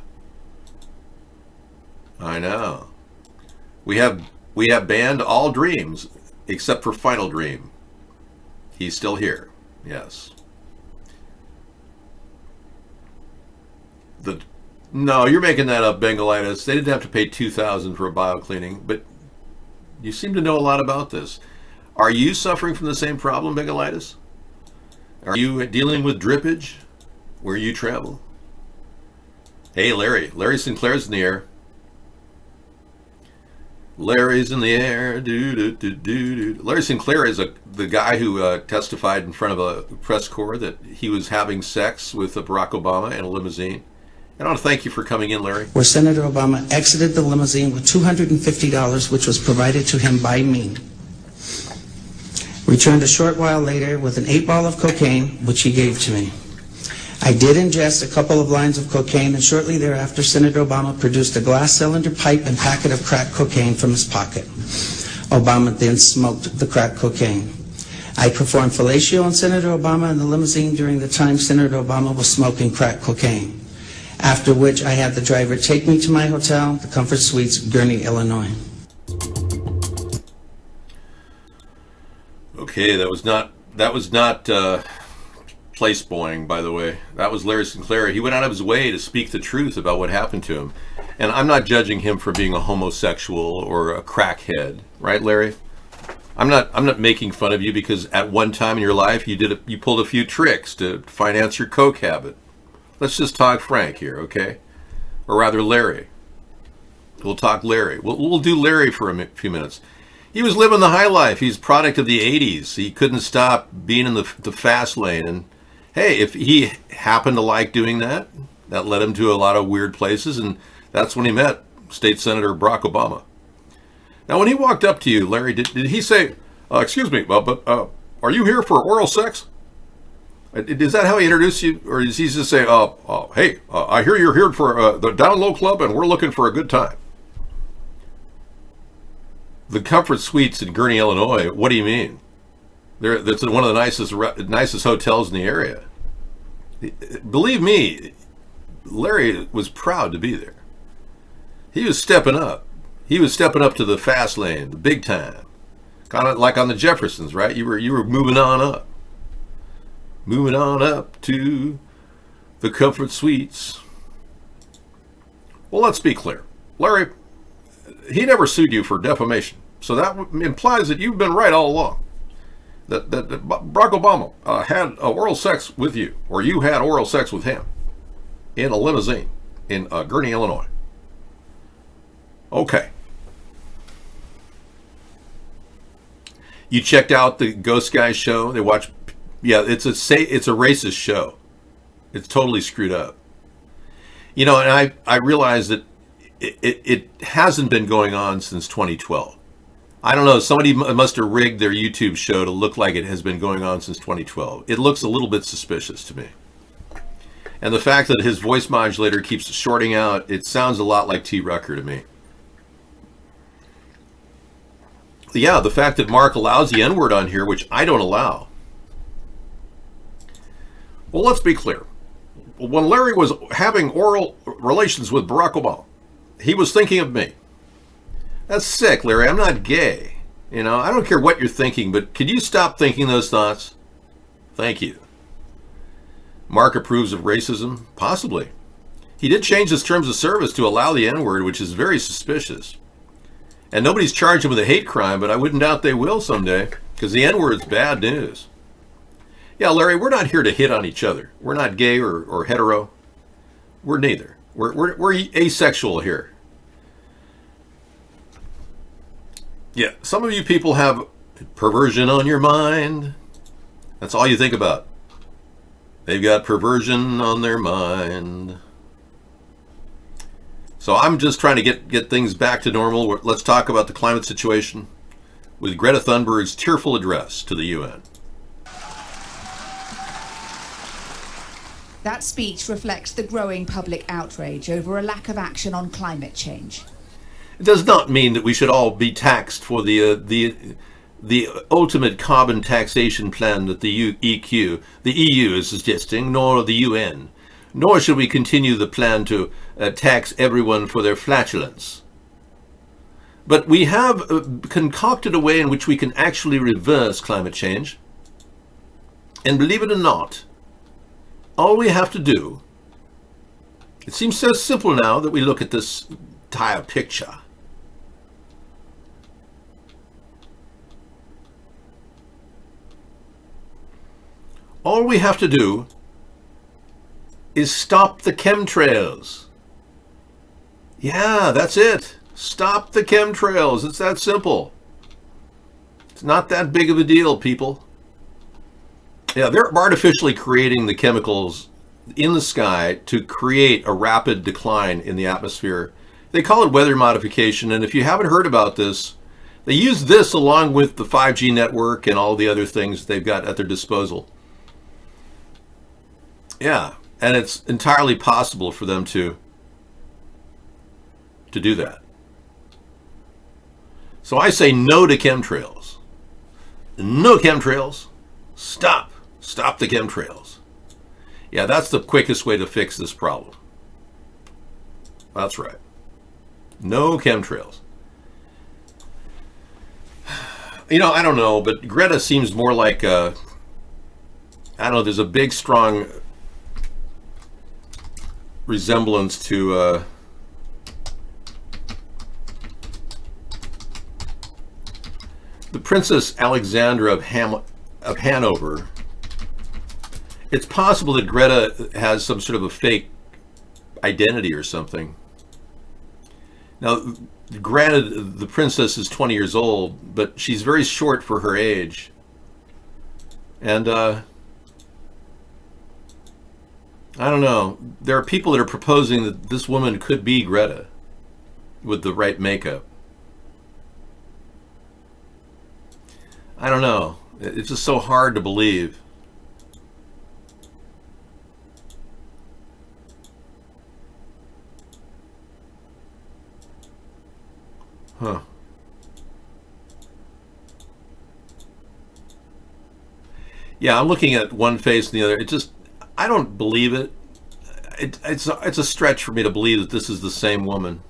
I know. We have banned all dreams except for Final Dream. He's still here. Yes. No, you're making that up, Bengalitis. They didn't have to pay $2,000 for a biocleaning, but you seem to know a lot about this. Are you suffering from the same problem, Bengalitis? Are you dealing with drippage where you travel? Hey, Larry. Larry Sinclair's in the air. Larry's in the air. Larry Sinclair is the guy who testified in front of a press corps that he was having sex with Barack Obama in a limousine. And I want to thank you for coming in, Larry. Where Senator Obama exited the limousine with $250, which was provided to him by me. Returned a short while later with an 8-ball of cocaine, which he gave to me. I did ingest a couple of lines of cocaine, and shortly thereafter, Senator Obama produced a glass cylinder pipe and packet of crack cocaine from his pocket. Obama then smoked the crack cocaine. I performed fellatio on Senator Obama in the limousine during the time Senator Obama was smoking crack cocaine, after which I had the driver take me to my hotel, the Comfort Suites, Gurnee, Illinois. Okay, that was not place boying, by the way. That was Larry Sinclair. He went out of his way to speak the truth about what happened to him. And I'm not judging him for being a homosexual or a crackhead, right, Larry? I'm not making fun of you because at one time in your life you pulled a few tricks to finance your coke habit. Let's just talk frank here, okay? or rather Larry. We'll talk Larry. We'll do Larry for a few minutes. He was living the high life. He's a product of the 80s. He couldn't stop being in the fast lane. And hey, if he happened to like doing that, that led him to a lot of weird places. And that's when he met State Senator Barack Obama. Now, when he walked up to you, Larry, did he say, excuse me, but are you here for oral sex? Is that how he introduced you? Or does he just say, hey, I hear you're here for the Down Low Club and we're looking for a good time? The Comfort Suites in Gurnee, Illinois, what do you mean? That's one of the nicest hotels in the area. Believe me, Larry was proud to be there. He was stepping up. He was stepping up to the fast lane, the big time. Kind of like on the Jeffersons, right? You were moving on up. Moving on up to the Comfort Suites. Well, let's be clear. Larry, he never sued you for defamation. So that implies that you've been right all along. That Barack Obama had oral sex with you, or you had oral sex with him in a limousine in Gurnee, Illinois. Okay. You checked out the Ghost Guys show? They watch. Yeah, it's a racist show. It's totally screwed up. You know, and I realize that it hasn't been going on since 2012. I don't know, somebody must have rigged their YouTube show to look like it has been going on since 2012. It looks a little bit suspicious to me. And the fact that his voice modulator keeps shorting out, it sounds a lot like T. Rucker to me. Yeah, the fact that Mark allows the N-word on here, which I don't allow. Well, let's be clear. When Larry was having oral relations with Barack Obama, he was thinking of me. That's sick, Larry. I'm not gay. You know, I don't care what you're thinking, but could you stop thinking those thoughts? Thank you. Mark approves of racism? Possibly. He did change his terms of service to allow the N-word, which is very suspicious. And nobody's charged him with a hate crime, but I wouldn't doubt they will someday, because the N-word's bad news. Yeah, Larry, we're not here to hit on each other. We're not gay or hetero. We're neither. We're asexual here. Yeah, some of you people have perversion on your mind. That's all you think about. They've got perversion on their mind. So I'm just trying to get things back to normal. Let's talk about the climate situation with Greta Thunberg's tearful address to the UN. That speech reflects the growing public outrage over a lack of action on climate change. It does not mean that we should all be taxed for the ultimate carbon taxation plan that the EU is suggesting, nor the UN. Nor should we continue the plan to tax everyone for their flatulence. But we have concocted a way in which we can actually reverse climate change. And believe it or not, all we have to do, it seems so simple now that we look at this entire picture. All we have to do is stop the chemtrails. Yeah, that's it. Stop the chemtrails. It's that simple. It's not that big of a deal, people. Yeah, they're artificially creating the chemicals in the sky to create a rapid decline in the atmosphere. They call it weather modification, and if you haven't heard about this, they use this along with the 5G network and all the other things they've got at their disposal. Yeah, and it's entirely possible for them to do that. So I say no to chemtrails. No chemtrails. Stop the chemtrails. Yeah, that's the quickest way to fix this problem. That's right. No chemtrails. You know, I don't know, but Greta seems more like I don't know, there's a big, strong resemblance to the Princess Alexandra of Hanover. It's possible that Greta has some sort of a fake identity or something. Now, granted, the princess is 20 years old, but she's very short for her age. And, I don't know. There are people that are proposing that this woman could be Greta with the right makeup. I don't know. It's just so hard to believe. Huh. Yeah, I'm looking at one face and the other. It just, I don't believe it. It's a stretch for me to believe that this is the same woman.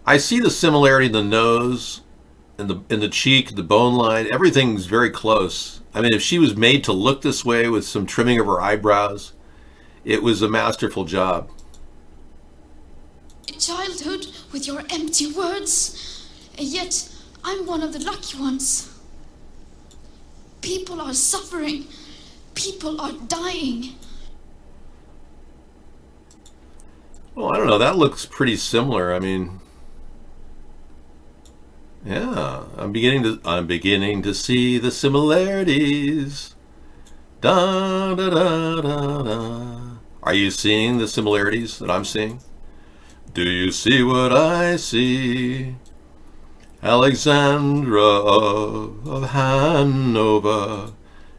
I see the similarity in the nose, in the cheek, the bone line. Everything's very close. I mean, if she was made to look this way with some trimming of her eyebrows, it was a masterful job. Childhood with your empty words, and yet I'm one of the lucky ones. People are suffering. People are dying. Well, I don't know. That looks pretty similar. I mean, yeah, I'm beginning to see the similarities. Da da da da da. Are you seeing the similarities that I'm seeing? Do you see what I see? Alexandra of Hanover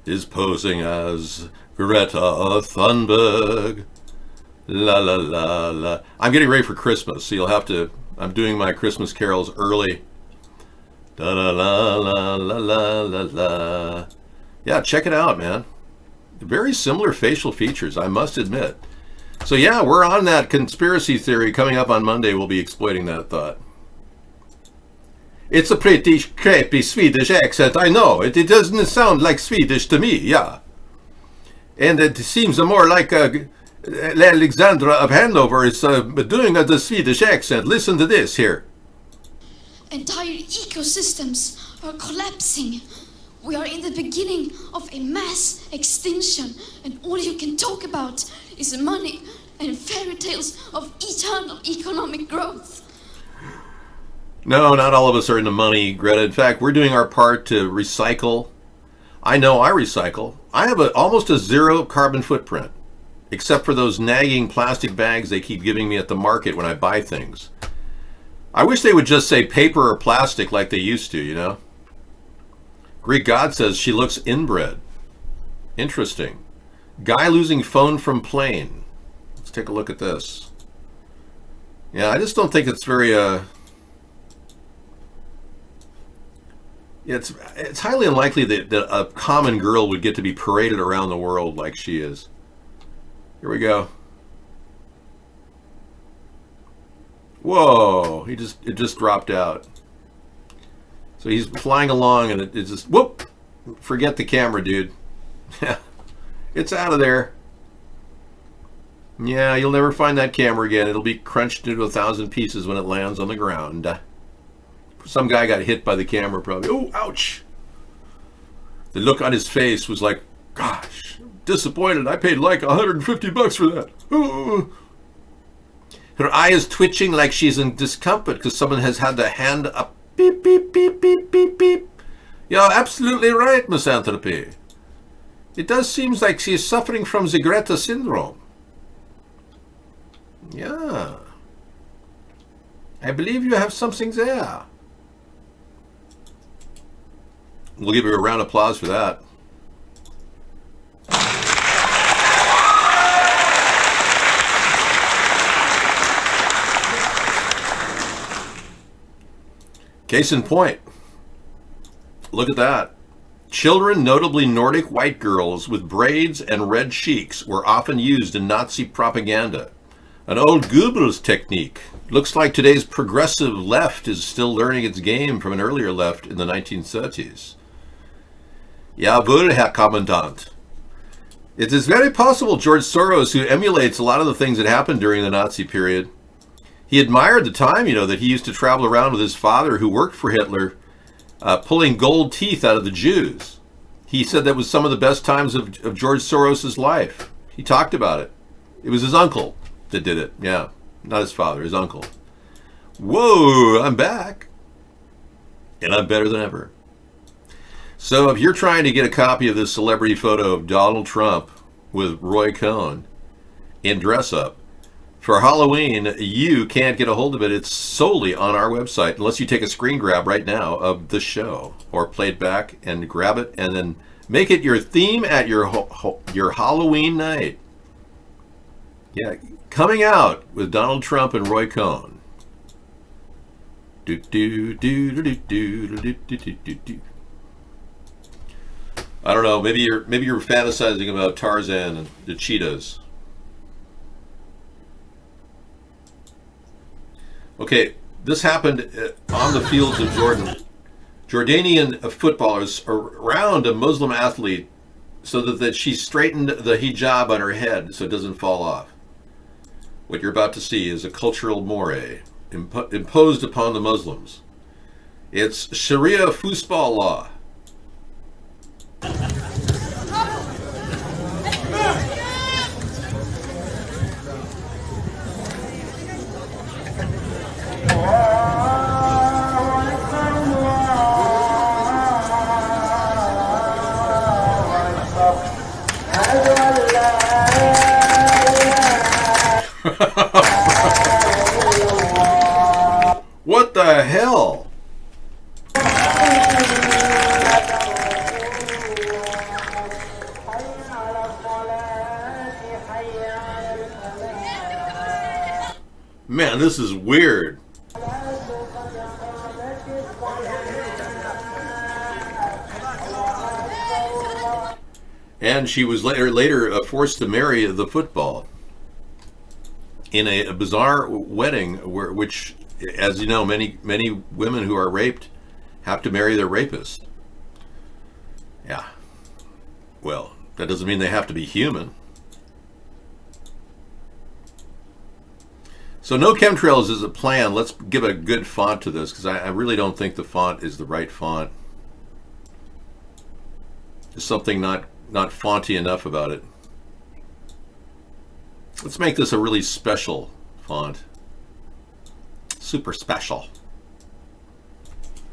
is posing as Greta Thunberg. La la la la. I'm getting ready for Christmas, so you'll have to, I'm doing my Christmas carols early. Da la la la la la la la. Yeah, check it out, man. Very similar facial features, I must admit. So yeah, we're on that conspiracy theory. Coming up on Monday, we'll be exploiting that thought. It's a pretty crappy Swedish accent, I know. It doesn't sound like Swedish to me, yeah. And it seems more like Alexandra of Hanover is doing the Swedish accent. Listen to this here. Entire ecosystems are collapsing. We are in the beginning of a mass extinction, and all you can talk about is money and fairy tales of eternal economic growth. No, not all of us are into money, Greta. In fact, we're doing our part to recycle. I know I recycle. I have almost a zero carbon footprint, except for those nagging plastic bags they keep giving me at the market when I buy things. I wish they would just say paper or plastic like they used to, you know? Greek God says she looks inbred. Interesting. Guy losing phone from plane. Let's take a look at this. Yeah, I just don't think it's very, it's highly unlikely that a common girl would get to be paraded around the world like she is. Here we go. Whoa, it just dropped out. So he's flying along and it just, whoop, forget the camera, dude. Yeah, it's out of there. Yeah, you'll never find that camera again. It'll be crunched into 1,000 pieces when it lands on the ground. Some guy got hit by the camera probably. Oh, ouch. The look on his face was like, gosh, disappointed. I paid like $150 for that. Ooh. Her eye is twitching like she's in discomfort because someone has had their hand up. Beep, beep, beep, beep, beep, beep. You're absolutely right, Misanthropy. It does seem like she is suffering from the Greta syndrome. Yeah. I believe you have something there. We'll give you a round of applause for that. Case in point, look at that. Children, notably Nordic white girls with braids and red cheeks, were often used in Nazi propaganda. An old Goebbels technique. Looks like today's progressive left is still learning its game from an earlier left in the 1930s. Jawohl, Herr Kommandant. It is very possible George Soros, who emulates a lot of the things that happened during the Nazi period, he admired the time, you know, that he used to travel around with his father who worked for Hitler, pulling gold teeth out of the Jews. He said that was some of the best times of George Soros' life. He talked about it. It was his uncle that did it. Yeah, not his father, his uncle. Whoa, I'm back. And I'm better than ever. So if you're trying to get a copy of this celebrity photo of Donald Trump with Roy Cohn in dress up for Halloween, you can't get a hold of it. It's solely on our website, unless you take a screen grab right now of the show or play it back and grab it and then make it your theme at your Halloween night. Yeah, coming out with Donald Trump and Roy Cohn. Do do do do do do do do do do. I don't know. Maybe you're fantasizing about Tarzan and the cheetahs. Okay, this happened on the fields of Jordan. Jordanian footballers around a Muslim athlete so that she straightened the hijab on her head so it doesn't fall off. What you're about to see is a cultural moray imposed upon the Muslims. It's Sharia foosball law. What the hell? Man, this is weird. And she was later forced to marry the football in a bizarre wedding, which, as you know, many women who are raped have to marry their rapist. Yeah. Well, that doesn't mean they have to be human. So no chemtrails is a plan. Let's give a good font to this, because I really don't think the font is the right font. There's something not fonty enough about it. Let's make this a really special font. Super special.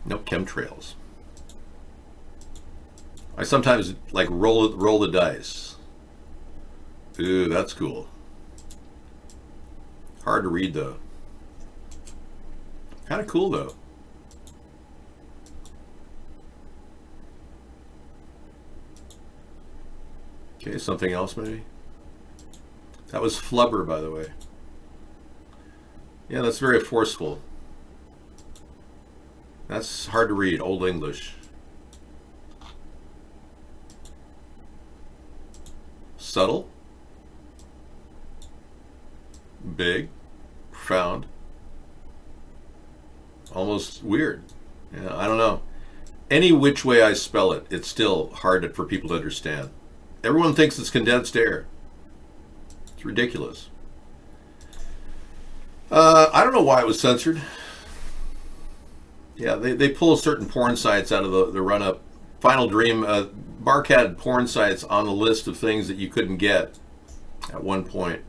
No chemtrails. I sometimes like roll the dice. Ooh, that's cool. Hard to read though. Kind of cool though. Okay, something else maybe? That was flubber, by the way. Yeah, that's very forceful. That's hard to read, Old English. Subtle. Big. Profound. Almost weird. Yeah, I don't know. Any which way I spell it, it's still hard for people to understand. Everyone thinks it's condensed air. It's ridiculous. I don't know why it was censored. Yeah, they pull certain porn sites out of the run-up. Final Dream, Mark had porn sites on the list of things that you couldn't get at one point.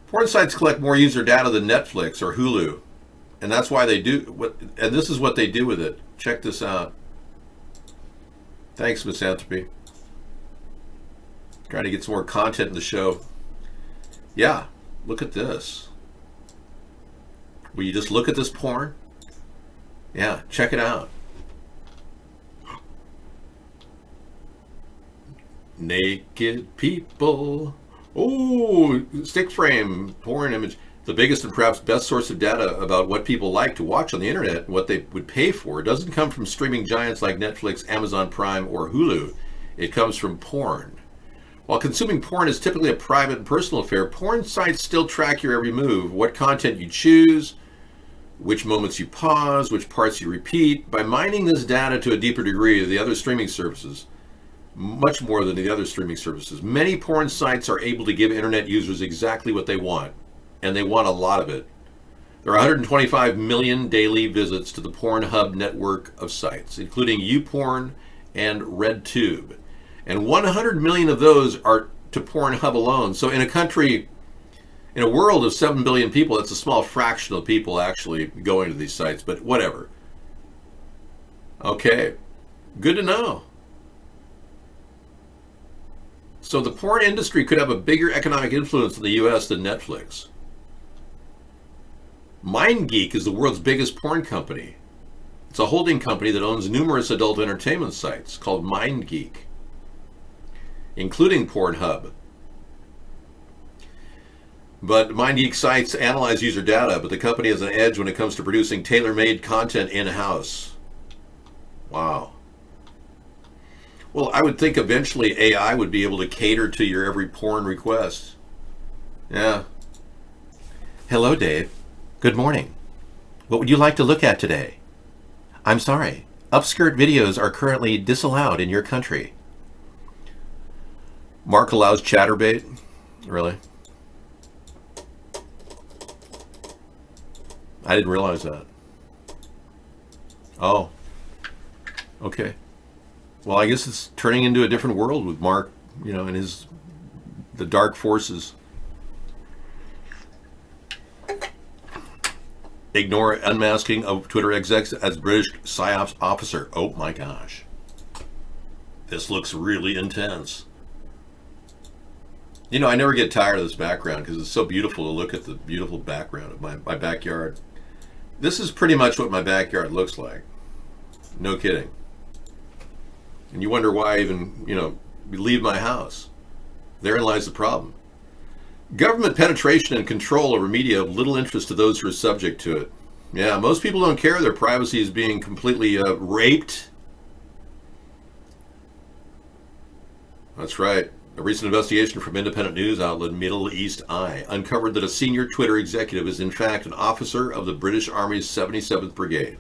Porn sites collect more user data than Netflix or Hulu. And that's why they do, and this is what they do with it. Check this out. Thanks, Misanthropy. Trying to get some more content in the show. Yeah, look at this. Will you just look at this porn? Yeah, check it out. Naked people. Oh, stick frame porn image. The biggest and perhaps best source of data about what people like to watch on the internet and what they would pay for doesn't come from streaming giants like Netflix, Amazon Prime, or Hulu. It comes from porn. While consuming porn is typically a private and personal affair, porn sites still track your every move, what content you choose, which moments you pause, which parts you repeat. By mining this data to a deeper degree than the other streaming services, much more than the other streaming services, many porn sites are able to give internet users exactly what they want, and they want a lot of it. There are 125 million daily visits to the Pornhub network of sites, including YouPorn and RedTube. And 100 million of those are to Pornhub alone. So in a world of 7 billion people, that's a small fraction of people actually going to these sites, but whatever. Okay, good to know. So the porn industry could have a bigger economic influence in the US than Netflix. MindGeek is the world's biggest porn company. It's a holding company that owns numerous adult entertainment sites called MindGeek, including Pornhub. But MindGeek sites analyze user data, but the company has an edge when it comes to producing tailor-made content in-house. Wow. Well, I would think eventually AI would be able to cater to your every porn request. Yeah. Hello, Dave. Good morning. What would you like to look at today? I'm sorry. Upskirt videos are currently disallowed in your country. Mark allows chatterbait? Really? I didn't realize that. Oh. Okay. Well, I guess it's turning into a different world with Mark, and the dark forces. Ignore unmasking of Twitter execs as British PSYOPs officer. Oh my gosh. This looks really intense. I never get tired of this background because it's so beautiful to look at the beautiful background of my backyard. This is pretty much what my backyard looks like. No kidding. And you wonder why I even, leave my house. Therein lies the problem. Government penetration and control over media of little interest to those who are subject to it. Yeah, most people don't care their privacy is being completely raped. That's right. A recent investigation from independent news outlet Middle East Eye uncovered that a senior Twitter executive is in fact an officer of the British Army's 77th Brigade,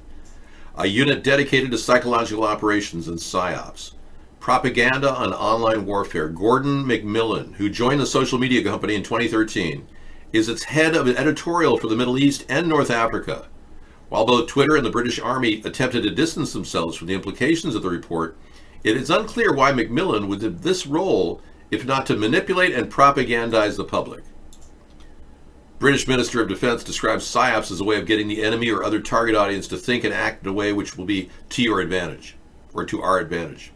a unit dedicated to psychological operations and PSYOPs. Propaganda on online warfare. Gordon McMillan, who joined the social media company in 2013, is its head of an editorial for the Middle East and North Africa. While both Twitter and the British Army attempted to distance themselves from the implications of the report, it is unclear why McMillan would have this role if not to manipulate and propagandize the public. British Minister of Defense describes PSYOPs as a way of getting the enemy or other target audience to think and act in a way which will be to your advantage, or to our advantage.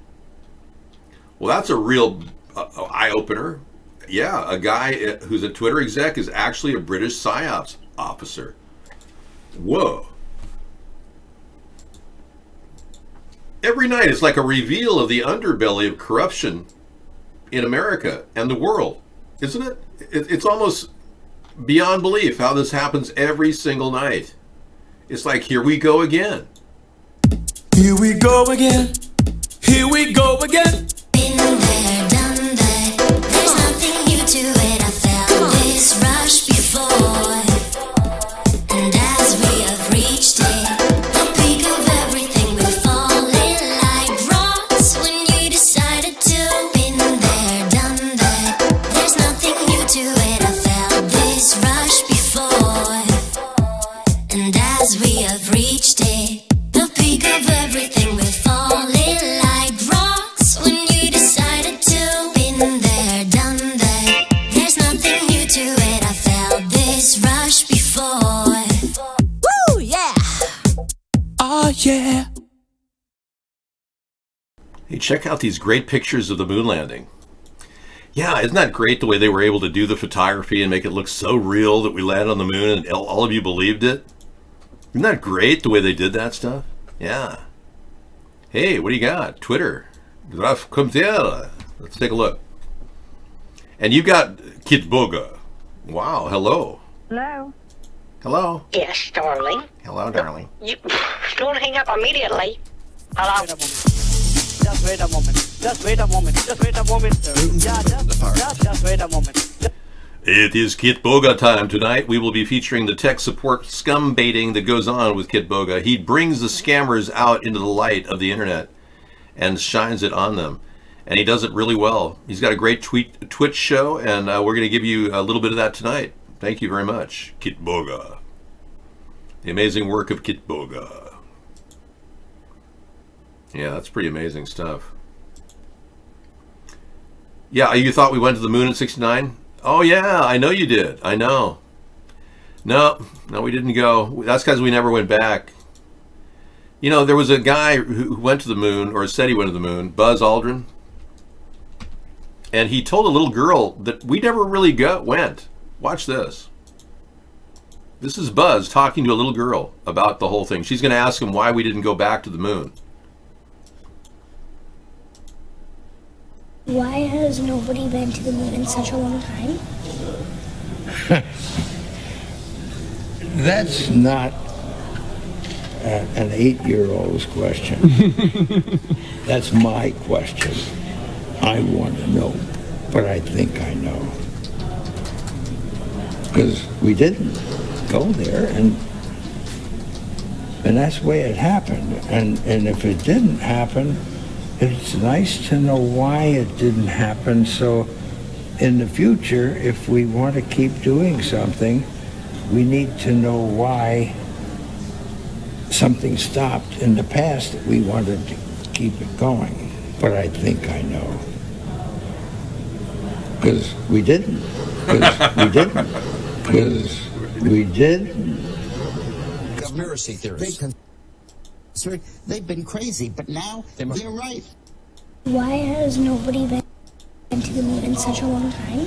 Well, that's a real eye-opener. Yeah, a guy who's a Twitter exec is actually a British PSYOPs officer. Whoa. Every night it's like a reveal of the underbelly of corruption in America and the world, isn't it? It's almost beyond belief how this happens every single night. It's like, here we go again. Here we go again. Here we go again. Been there, done that. There's nothing new to it. I felt this rush before. And as we have reached it, the peak of everything, we're falling like rocks when you decided to. Been there, done that. There's nothing new to it. I felt this rush before. And as we have reached it, the peak of everything, we're falling like rocks when you decided to. Been there, done that. There's nothing new to it. I felt this rush before. Woo, yeah. Oh, yeah. Hey, check out these great pictures of the moon landing. Yeah, isn't that great the way they were able to do the photography and make it look so real that we landed on the moon and all of you believed it? Isn't that great the way they did that stuff? Yeah. Hey, what do you got? Twitter. Let's take a look. And you've got Kitboga. Wow, hello. Hello. Hello. Yes, darling. Hello, darling. You don't hang up immediately. Hello. Just wait a moment. Just wait a moment. Just wait a moment, sir. Yeah, just wait a moment. It is Kitboga time. Tonight we will be featuring the tech support scum baiting that goes on with Kitboga. He brings the scammers out into the light of the internet and shines it on them. And he does it really well. He's got a great Twitch show, and we're going to give you a little bit of that tonight. Thank you very much, Kitboga. The amazing work of Kitboga. Yeah, that's pretty amazing stuff. Yeah, you thought we went to the moon in 69? Oh, yeah, I know you did. I know. No, we didn't go. That's because we never went back. You know, there was a guy who went to the moon, or said he went to the moon, Buzz Aldrin. And he told a little girl that we never really went. Watch this. This is Buzz talking to a little girl about the whole thing. She's going to ask him why we didn't go back to the moon. Why has nobody been to the moon in such a long time? That's not an 8-year-old's question. That's my question. I want to know, but I think I know. Because we didn't go there, and that's the way it happened. And if it didn't happen, it's nice to know why it didn't happen, so in the future, if we want to keep doing something, we need to know why something stopped in the past that we wanted to keep it going. But I think I know. Because we didn't. Because we didn't. Conspiracy theories. They've been crazy, but now they're right. Why has nobody been to the moon in such a long time?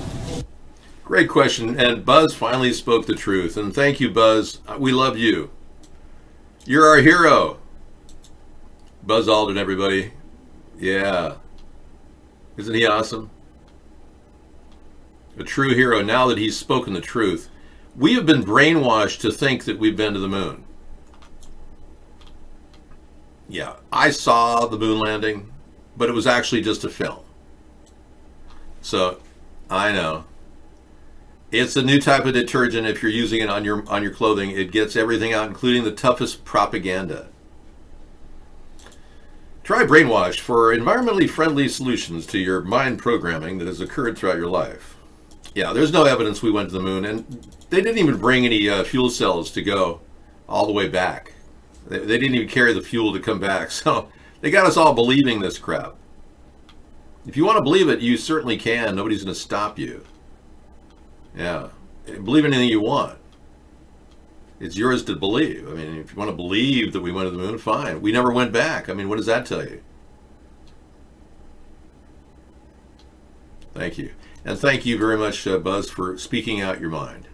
Great question, and Buzz finally spoke the truth. And thank you, Buzz. We love you. You're our hero. Buzz Aldrin, everybody. Yeah. Isn't he awesome? A true hero, now that he's spoken the truth. We have been brainwashed to think that we've been to the moon. Yeah, I saw the moon landing, but it was actually just a film. So, I know. It's a new type of detergent. If you're using it on your clothing, it gets everything out, including the toughest propaganda. Try Brainwash for environmentally friendly solutions to your mind programming that has occurred throughout your life. Yeah, there's no evidence we went to the moon, and they didn't even bring any fuel cells to go all the way back. They didn't even carry the fuel to come back, so they got us all believing this crap. If you want to believe it, you certainly can. Nobody's going to stop you. Yeah, believe anything you want. It's yours to believe. I mean, if you want to believe that we went to the moon, fine. We never went back. I mean, what does that tell you? Thank you. And thank you very much, Buzz, for speaking out your mind.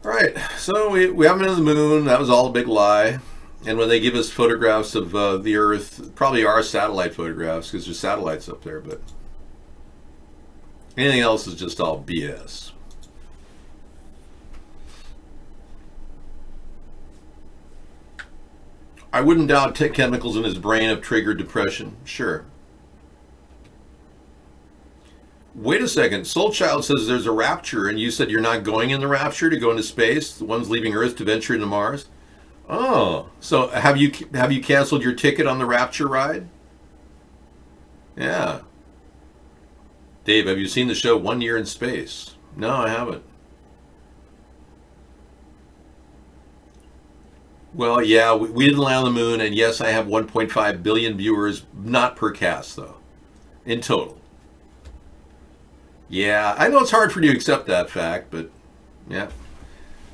All right, so we haven't been to the moon. That was all a big lie. And when they give us photographs of the Earth, probably are satellite photographs because there's satellites up there, but anything else is just all BS. I wouldn't doubt chemicals in his brain have triggered depression. Sure. Wait a second. Soulchild says there's a rapture, and you said you're not going in the rapture to go into space. The one's leaving Earth to venture into Mars. Oh, so have you canceled your ticket on the rapture ride? Yeah. Dave, have you seen the show 1 Year in Space? No, I haven't. Well, yeah, we didn't land on the moon, and yes, I have 1.5 billion viewers, not per cast, though, in total. Yeah, I know it's hard for you to accept that fact, but yeah.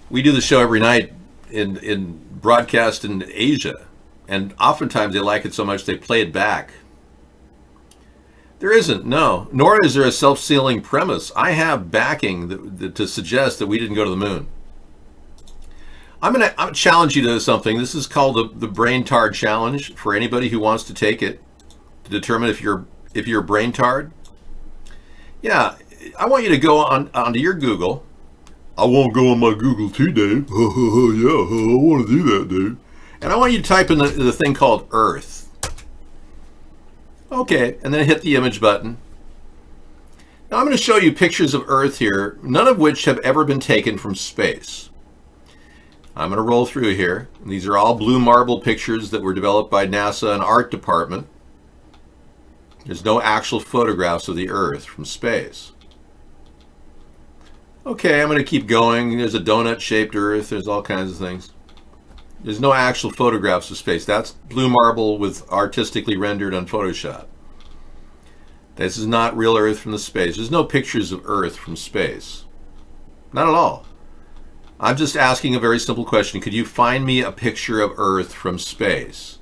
We do the show every night in broadcast in Asia, and oftentimes they like it so much they play it back. There isn't, no. Nor is there a self-sealing premise. I have backing to suggest that we didn't go to the moon. I'm gonna challenge you to something. This is called the Brain Tard Challenge for anybody who wants to take it to determine if you're brain tard. Yeah, I want you to go onto your Google. I won't go on my Google too, Dave. Yeah, I want to do that, Dave. And I want you to type in the thing called Earth. Okay, and then hit the image button. Now I'm going to show you pictures of Earth here, none of which have ever been taken from space. I'm going to roll through here. These are all blue marble pictures that were developed by NASA and art department. There's no actual photographs of the Earth from space. Okay, I'm going to keep going. There's a donut-shaped Earth. There's all kinds of things. There's no actual photographs of space. That's blue marble with artistically rendered on Photoshop. This is not real Earth from the space. There's no pictures of Earth from space. Not at all. I'm just asking a very simple question. Could you find me a picture of Earth from space?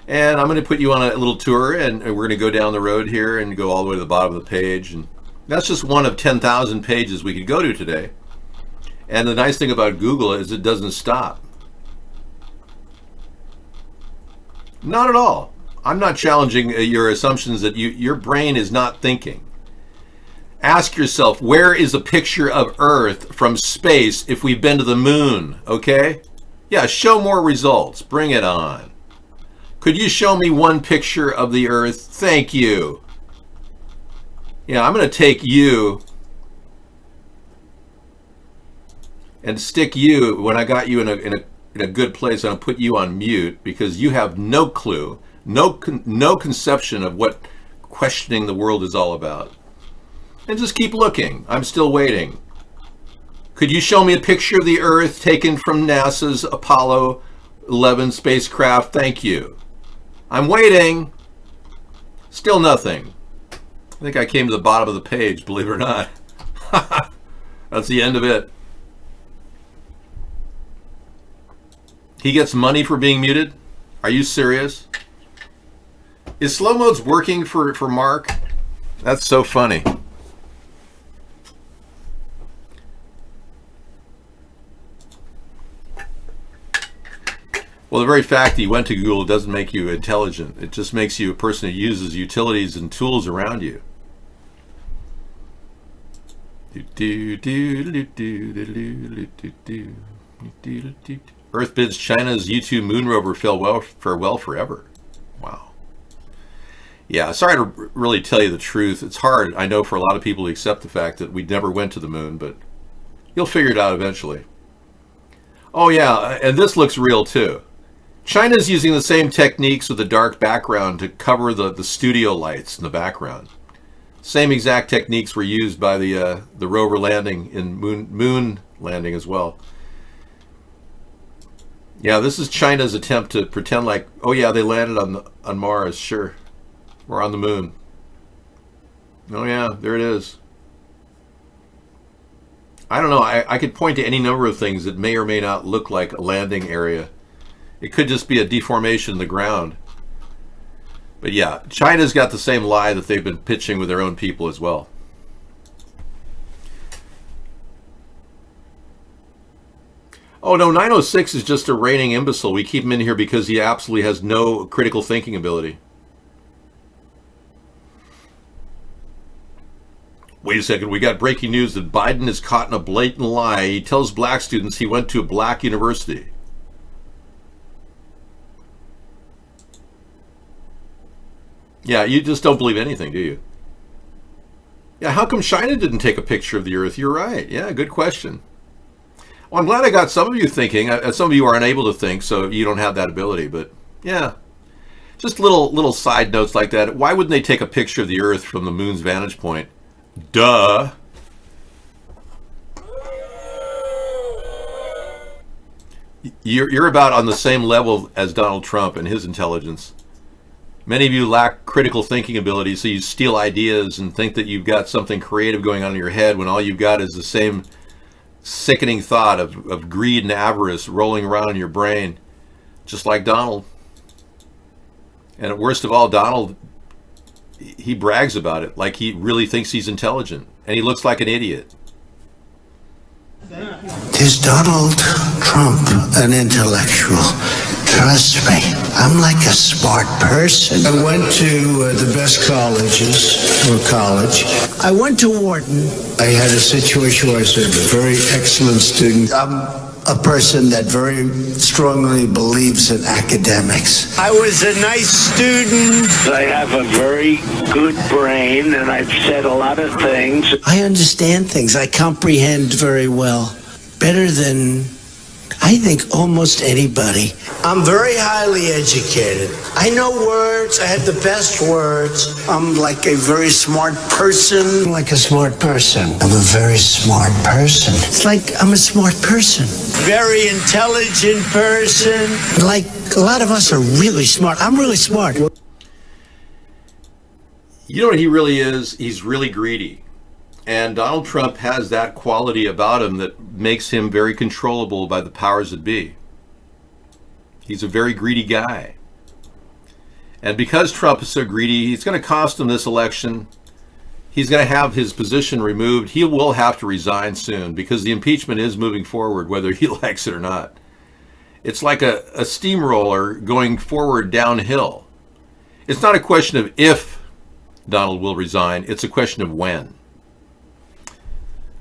And I'm going to put you on a little tour, and we're going to go down the road here and go all the way to the bottom of the page. And that's just one of 10,000 pages we could go to today. And the nice thing about Google is it doesn't stop. Not at all. I'm not challenging your assumptions that your brain is not thinking. Ask yourself, where is a picture of Earth from space if we've been to the moon, okay? Yeah, show more results. Bring it on. Could you show me one picture of the Earth? Thank you. Yeah, I'm going to take you and stick you, when I got you in a good place, I'll put you on mute because you have no clue, no conception of what questioning the world is all about. And just keep looking. I'm still waiting. Could you show me a picture of the Earth taken from NASA's Apollo 11 spacecraft? Thank you. I'm waiting. Still nothing. I think I came to the bottom of the page, believe it or not. That's the end of it. He gets money for being muted? Are you serious? Is slow modes working for Mark? That's so funny. Well, the very fact that you went to Google doesn't make you intelligent. It just makes you a person who uses utilities and tools around you. Earth bids China's U-2 moon rover farewell forever. Wow. Yeah, sorry to really tell you the truth. It's hard, I know, for a lot of people to accept the fact that we never went to the moon, but you'll figure it out eventually. Oh yeah, and this looks real too. China's using the same techniques with a dark background to cover the studio lights in the background. Same exact techniques were used by the rover landing in moon landing as well. Yeah, this is China's attempt to pretend like, oh yeah, they landed on Mars, sure. Or on the moon. Oh yeah, there it is. I don't know, I could point to any number of things that may or may not look like a landing area. It could just be a deformation in the ground. But yeah, China's got the same lie that they've been pitching with their own people as well. Oh no, 906 is just a reigning imbecile. We keep him in here because he absolutely has no critical thinking ability. Wait a second, we got breaking news that Biden is caught in a blatant lie. He tells black students he went to a black university. Yeah, you just don't believe anything, do you? Yeah, how come China didn't take a picture of the Earth? You're right. Yeah, good question. Well, I'm glad I got some of you thinking. Some of you are unable to think, so you don't have that ability. But yeah, just little side notes like that. Why wouldn't they take a picture of the Earth from the moon's vantage point? Duh. You're about on the same level as Donald Trump and his intelligence. Many of you lack critical thinking ability, so you steal ideas and think that you've got something creative going on in your head when all you've got is the same sickening thought of greed and avarice rolling around in your brain, just like Donald. And worst of all, Donald, he brags about it like he really thinks he's intelligent, and he looks like an idiot. Is Donald Trump an intellectual? Trust me, I'm like a smart person. I went to the best colleges, or college. I went to Wharton. I had a situation where I was a very excellent student. I'm a person that very strongly believes in academics. I was a nice student. I have a very good brain, and I've said a lot of things. I understand things. I comprehend very well. Better than I think almost anybody. I'm very highly educated. I know words. I have the best words. I'm like a very smart person. Like a smart person. I'm a very smart person. It's like I'm a smart person. Very intelligent person. Like a lot of us are really smart. I'm really smart. You know what he really is? He's really greedy. And Donald Trump has that quality about him that makes him very controllable by the powers that be. He's a very greedy guy. And because Trump is so greedy, he's going to cost him this election. He's going to have his position removed. He will have to resign soon because the impeachment is moving forward, whether he likes it or not. It's like a steamroller going forward downhill. It's not a question of if Donald will resign. It's a question of when.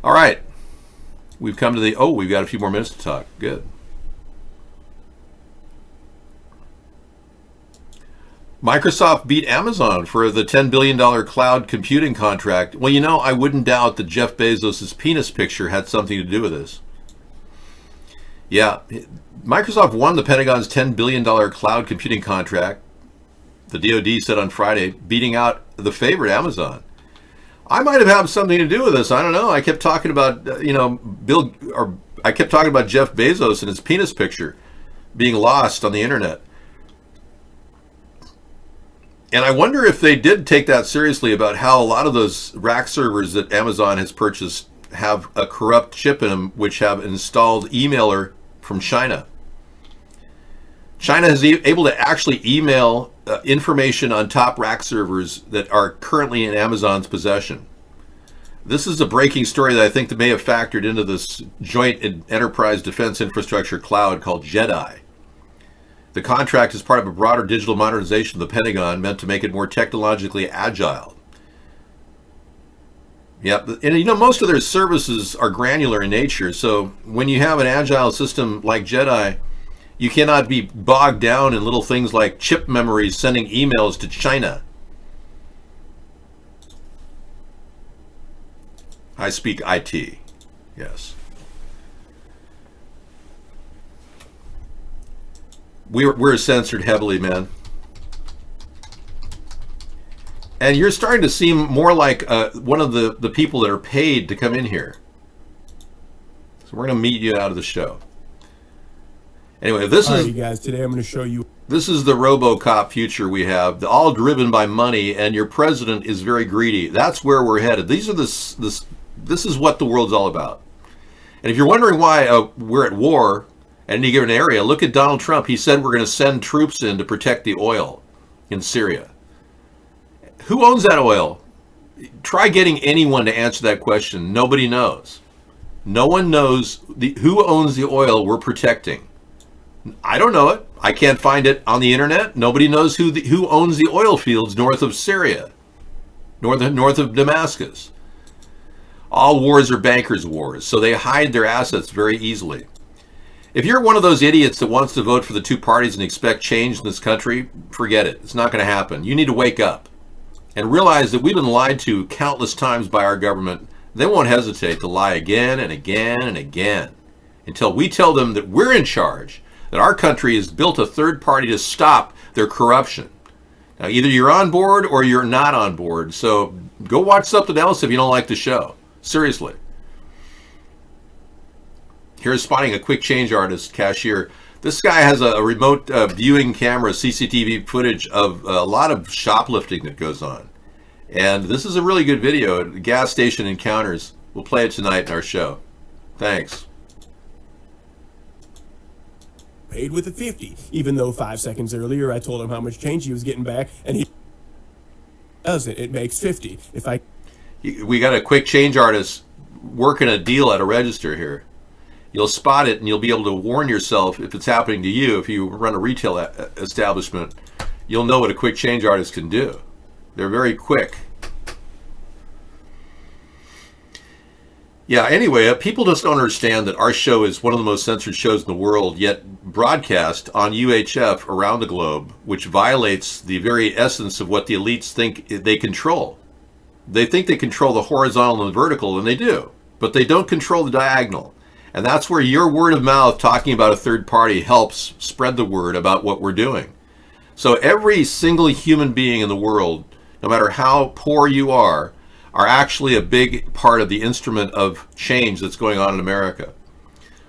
All right. We've come to we've got a few more minutes to talk. Good. Microsoft beat Amazon for the $10 billion cloud computing contract. Well, you know, I wouldn't doubt that Jeff Bezos' penis picture had something to do with this. Yeah, Microsoft won the Pentagon's $10 billion cloud computing contract, the DoD said on Friday, beating out the favorite Amazon. I might have had something to do with this. I don't know. I kept talking about, I kept talking about Jeff Bezos and his penis picture being lost on the internet. And I wonder if they did take that seriously about how a lot of those rack servers that Amazon has purchased have a corrupt chip in them, which have installed emailer from China. China is able to actually email information on top rack servers that are currently in Amazon's possession. This is a breaking story that I think that may have factored into this joint enterprise defense infrastructure cloud called JEDI. The contract is part of a broader digital modernization of the Pentagon meant to make it more technologically agile. Yeah, and most of their services are granular in nature, so when you have an agile system like JEDI, you cannot be bogged down in little things like chip memories sending emails to China. I speak IT, yes. We're censored heavily, man. And you're starting to seem more like one of the people that are paid to come in here. So we're going to meet you out of the show. Anyway, this is, you guys, today I'm going to show you. This is the RoboCop future we have, all driven by money, and your president is very greedy. That's where we're headed. This is what the world's all about. And if you're wondering why we're at war at any given area, look at Donald Trump. He said we're going to send troops in to protect the oil in Syria. Who owns that oil? Try getting anyone to answer that question. Nobody knows. No one knows who owns the oil we're protecting. I don't know it. I can't find it on the internet. Nobody knows who owns the oil fields north of Syria, north of Damascus. All wars are bankers' wars, so they hide their assets very easily. If you're one of those idiots that wants to vote for the two parties and expect change in this country, forget it. It's not going to happen. You need to wake up and realize that we've been lied to countless times by our government. They won't hesitate to lie again and again and again until we tell them that we're in charge, that our country has built a third party to stop their corruption. Now, either you're on board or you're not on board. So go watch something else if you don't like the show. Seriously. Here's spotting a quick change artist cashier. This guy has a remote viewing camera, CCTV footage of a lot of shoplifting that goes on. And this is a really good video. Gas station encounters. We'll play it tonight in our show. Thanks. Paid with a 50, even though 5 seconds earlier I told him how much change he was getting back, and he doesn't. It makes 50. We got a quick change artist working a deal at a register here. You'll spot it and you'll be able to warn yourself if it's happening to you. If you run a retail establishment, you'll know what a quick change artist can do. They're very quick. Yeah, anyway, people just don't understand that our show is one of the most censored shows in the world, yet broadcast on UHF around the globe, which violates the very essence of what the elites think they control. They think they control the horizontal and the vertical, and they do, but they don't control the diagonal. And that's where your word of mouth talking about a third party helps spread the word about what we're doing. So every single human being in the world, no matter how poor you are actually a big part of the instrument of change that's going on in America.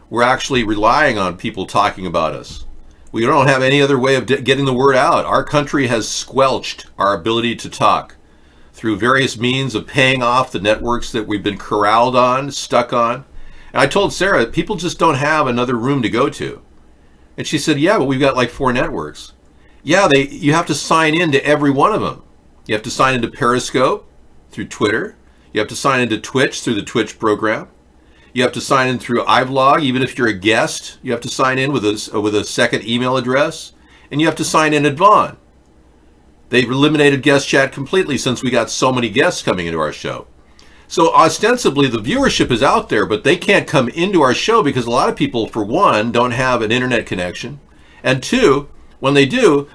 We're actually relying on people talking about us. We don't have any other way of getting the word out. Our country has squelched our ability to talk through various means of paying off the networks that we've been corralled on, stuck on. And I told Sarah, people just don't have another room to go to. And she said, yeah, but we've got like 4 networks. Yeah, you have to sign in to every one of them. You have to sign into Periscope through Twitter. You have to sign into Twitch through the Twitch program. You have to sign in through iVlog. Even if you're a guest, you have to sign in with a second email address. And you have to sign in at Vaughn. They've eliminated guest chat completely since we got so many guests coming into our show. So ostensibly the viewership is out there, but they can't come into our show because a lot of people, for one, don't have an internet connection. And 2, when they do,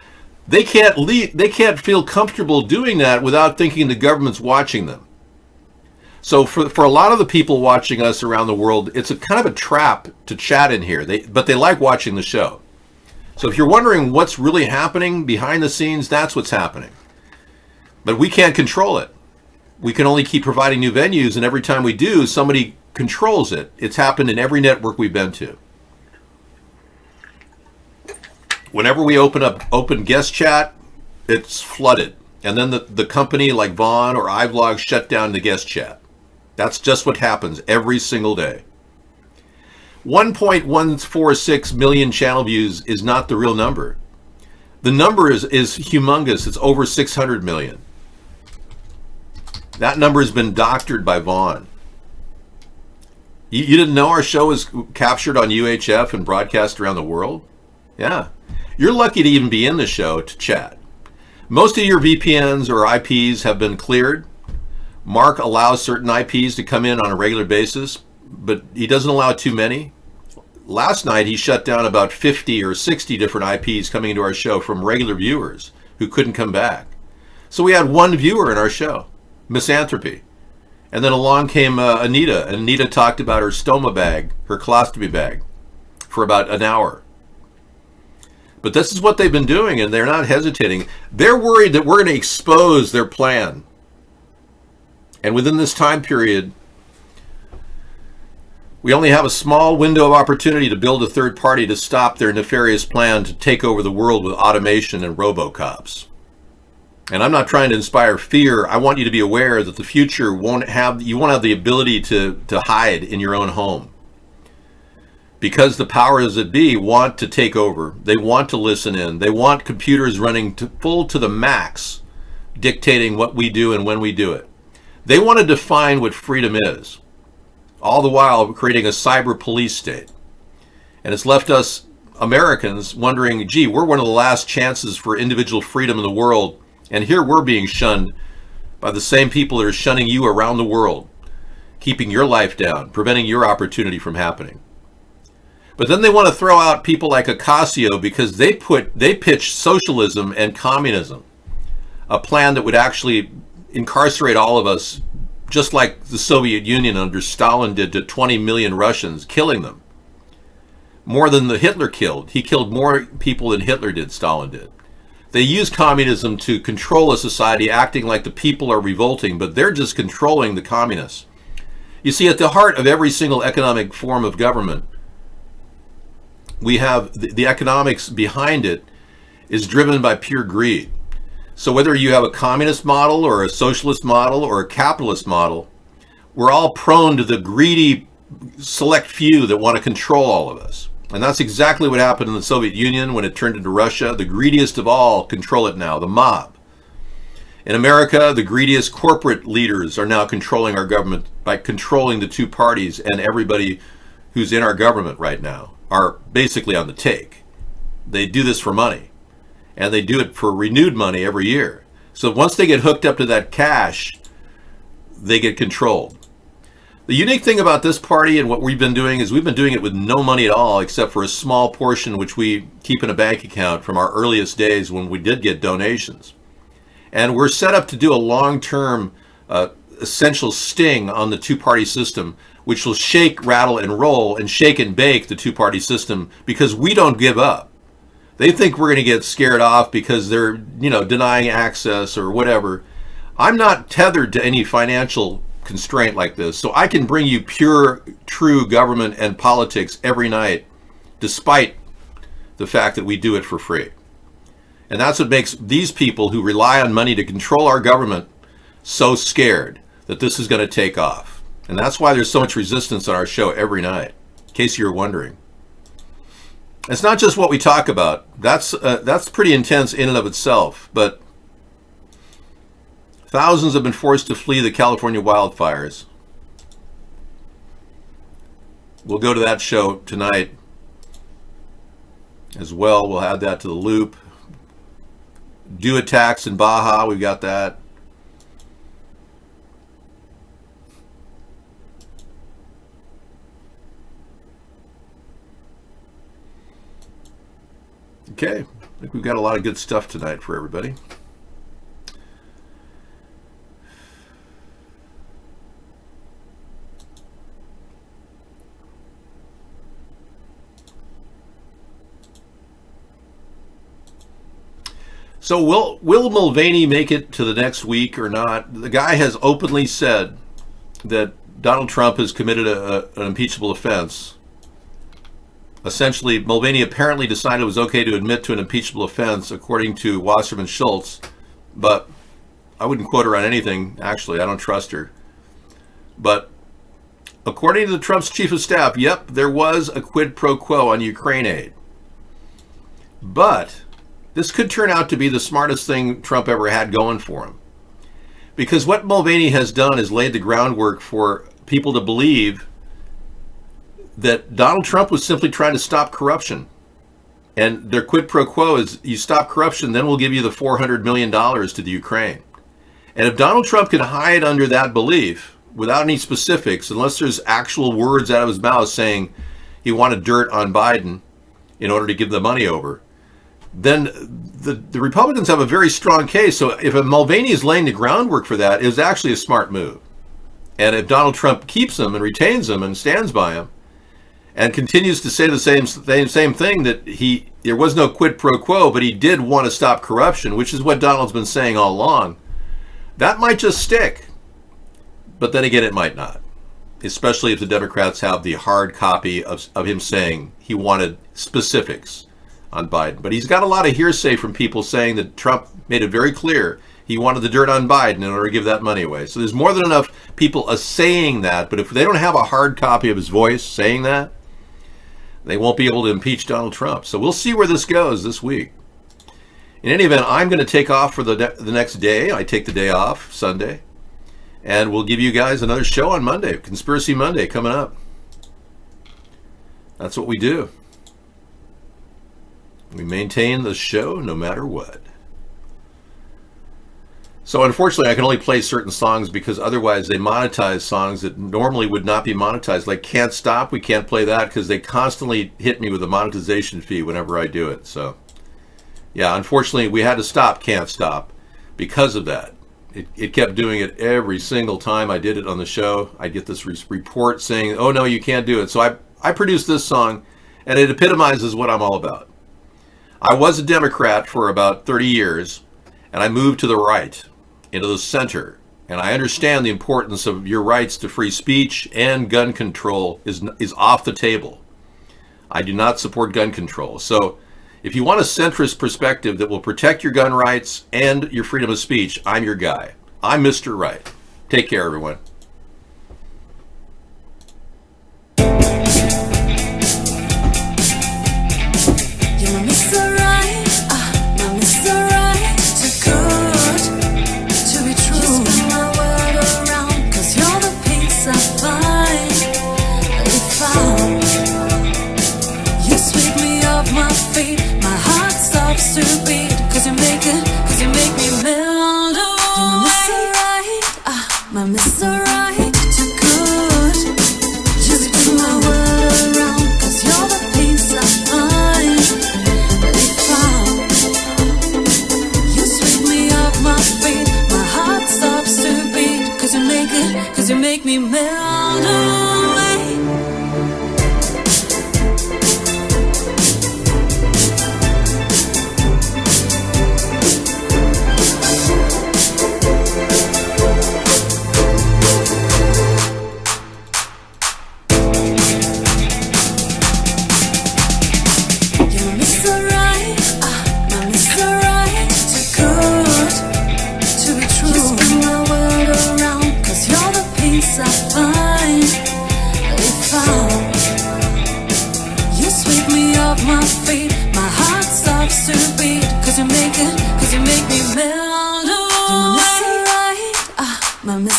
they can't feel comfortable doing that without thinking the government's watching them. So for a lot of the people watching us around the world, it's a kind of a trap to chat in here. But they like watching the show. So if you're wondering what's really happening behind the scenes, that's what's happening. But we can't control it. We can only keep providing new venues, and every time we do, somebody controls it. It's happened in every network we've been to. Whenever we open guest chat, it's flooded. And then the company like Vaughn or iVlog shut down the guest chat. That's just what happens every single day. 1.146 million channel views is not the real number. The number is humongous. It's over 600 million. That number has been doctored by Vaughn. You didn't know our show was captured on UHF and broadcast around the world? Yeah. You're lucky to even be in the show to chat. Most of your VPNs or IPs have been cleared. Mark allows certain IPs to come in on a regular basis, but he doesn't allow too many. Last night, he shut down about 50 or 60 different IPs coming into our show from regular viewers who couldn't come back. So we had one viewer in our show, Misanthropy. And then along came Anita, and Anita talked about her stoma bag, her colostomy bag, for about an hour. But this is what they've been doing, and they're not hesitating. They're worried that we're going to expose their plan. And within this time period, we only have a small window of opportunity to build a third party to stop their nefarious plan to take over the world with automation and robocops. And I'm not trying to inspire fear. I want you to be aware that the future you won't have the ability to hide in your own home. Because the powers that be want to take over. They want to listen in. They want computers running full to the max, dictating what we do and when we do it. They want to define what freedom is, all the while creating a cyber police state. And it's left us Americans wondering, gee, we're one of the last chances for individual freedom in the world, and here we're being shunned by the same people that are shunning you around the world, keeping your life down, preventing your opportunity from happening. But then they want to throw out people like Ocasio because they pitch socialism and communism, a plan that would actually incarcerate all of us, just like the Soviet Union under Stalin did to 20 million Russians, killing them. More than the Hitler killed. He killed more people than Hitler did, Stalin did. They use communism to control a society, acting like the people are revolting, but they're just controlling the communists. You see, at the heart of every single economic form of government, we have the economics behind it is driven by pure greed. So whether you have a communist model or a socialist model or a capitalist model, we're all prone to the greedy select few that want to control all of us. And that's exactly what happened in the Soviet Union when it turned into Russia. The greediest of all control it now, the mob. In America, the greediest corporate leaders are now controlling our government by controlling the two parties, and everybody who's in our government right now are basically on the take. They do this for money. And they do it for renewed money every year. So once they get hooked up to that cash, they get controlled. The unique thing about this party and what we've been doing is we've been doing it with no money at all, except for a small portion which we keep in a bank account from our earliest days when we did get donations. And we're set up to do a long-term essential sting on the two-party system which will shake, rattle, and roll, and shake and bake the two-party system, because we don't give up. They think we're going to get scared off because they're, denying access or whatever. I'm not tethered to any financial constraint like this, so I can bring you pure, true government and politics every night, despite the fact that we do it for free. And that's what makes these people who rely on money to control our government so scared that this is going to take off. And that's why there's so much resistance on our show every night, in case you're wondering. It's not just what we talk about. That's pretty intense in and of itself, but thousands have been forced to flee the California wildfires. We'll go to that show tonight as well. We'll add that to the loop. Do attacks in Baja, we've got that. Okay, I think we've got a lot of good stuff tonight for everybody. So will Mulvaney make it to the next week or not? The guy has openly said that Donald Trump has committed an impeachable offense. Essentially, Mulvaney apparently decided it was okay to admit to an impeachable offense, according to Wasserman Schultz. But I wouldn't quote her on anything, actually. I don't trust her. But according to Trump's chief of staff, yep, there was a quid pro quo on Ukraine aid. But this could turn out to be the smartest thing Trump ever had going for him. Because what Mulvaney has done is laid the groundwork for people to believe that Donald Trump was simply trying to stop corruption. And their quid pro quo is, you stop corruption, then we'll give you the $400 million to the Ukraine. And if Donald Trump can hide under that belief, without any specifics, unless there's actual words out of his mouth saying he wanted dirt on Biden in order to give the money over, then the Republicans have a very strong case. So if Mulvaney is laying the groundwork for that, it was actually a smart move. And if Donald Trump keeps him and retains him and stands by him, and continues to say the same thing, that there was no quid pro quo, but he did want to stop corruption, which is what Donald's been saying all along, that might just stick. But then again, it might not, especially if the Democrats have the hard copy of him saying he wanted specifics on Biden. But he's got a lot of hearsay from people saying that Trump made it very clear he wanted the dirt on Biden in order to give that money away. So there's more than enough people saying that, but if they don't have a hard copy of his voice saying that, they won't be able to impeach Donald Trump. So we'll see where this goes this week. In any event, I'm going to take off for the next day. I take the day off, Sunday. And we'll give you guys another show on Monday. Conspiracy Monday coming up. That's what we do. We maintain the show no matter what. So unfortunately, I can only play certain songs because otherwise they monetize songs that normally would not be monetized. Like Can't Stop, we can't play that because they constantly hit me with a monetization fee whenever I do it. So yeah, unfortunately, we had to stop Can't Stop because of that. It kept doing it every single time I did it on the show. I'd get this report saying, oh no, you can't do it. So I produced this song, and it epitomizes what I'm all about. I was a Democrat for about 30 years, and I moved to the right, into the center. And I understand the importance of your rights to free speech, and gun control is off the table. I do not support gun control. So if you want a centrist perspective that will protect your gun rights and your freedom of speech, I'm your guy. I'm Mr. Right. Take care, everyone. To beat, cause you make me melt. You're my Mr. Right, my Mr. Right, too good. Just spin my world around, cause you're the peace I find. If you sweep me off my feet, my heart stops to beat, cause you make me melt away.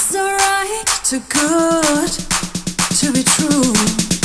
It's alright, too good to be true.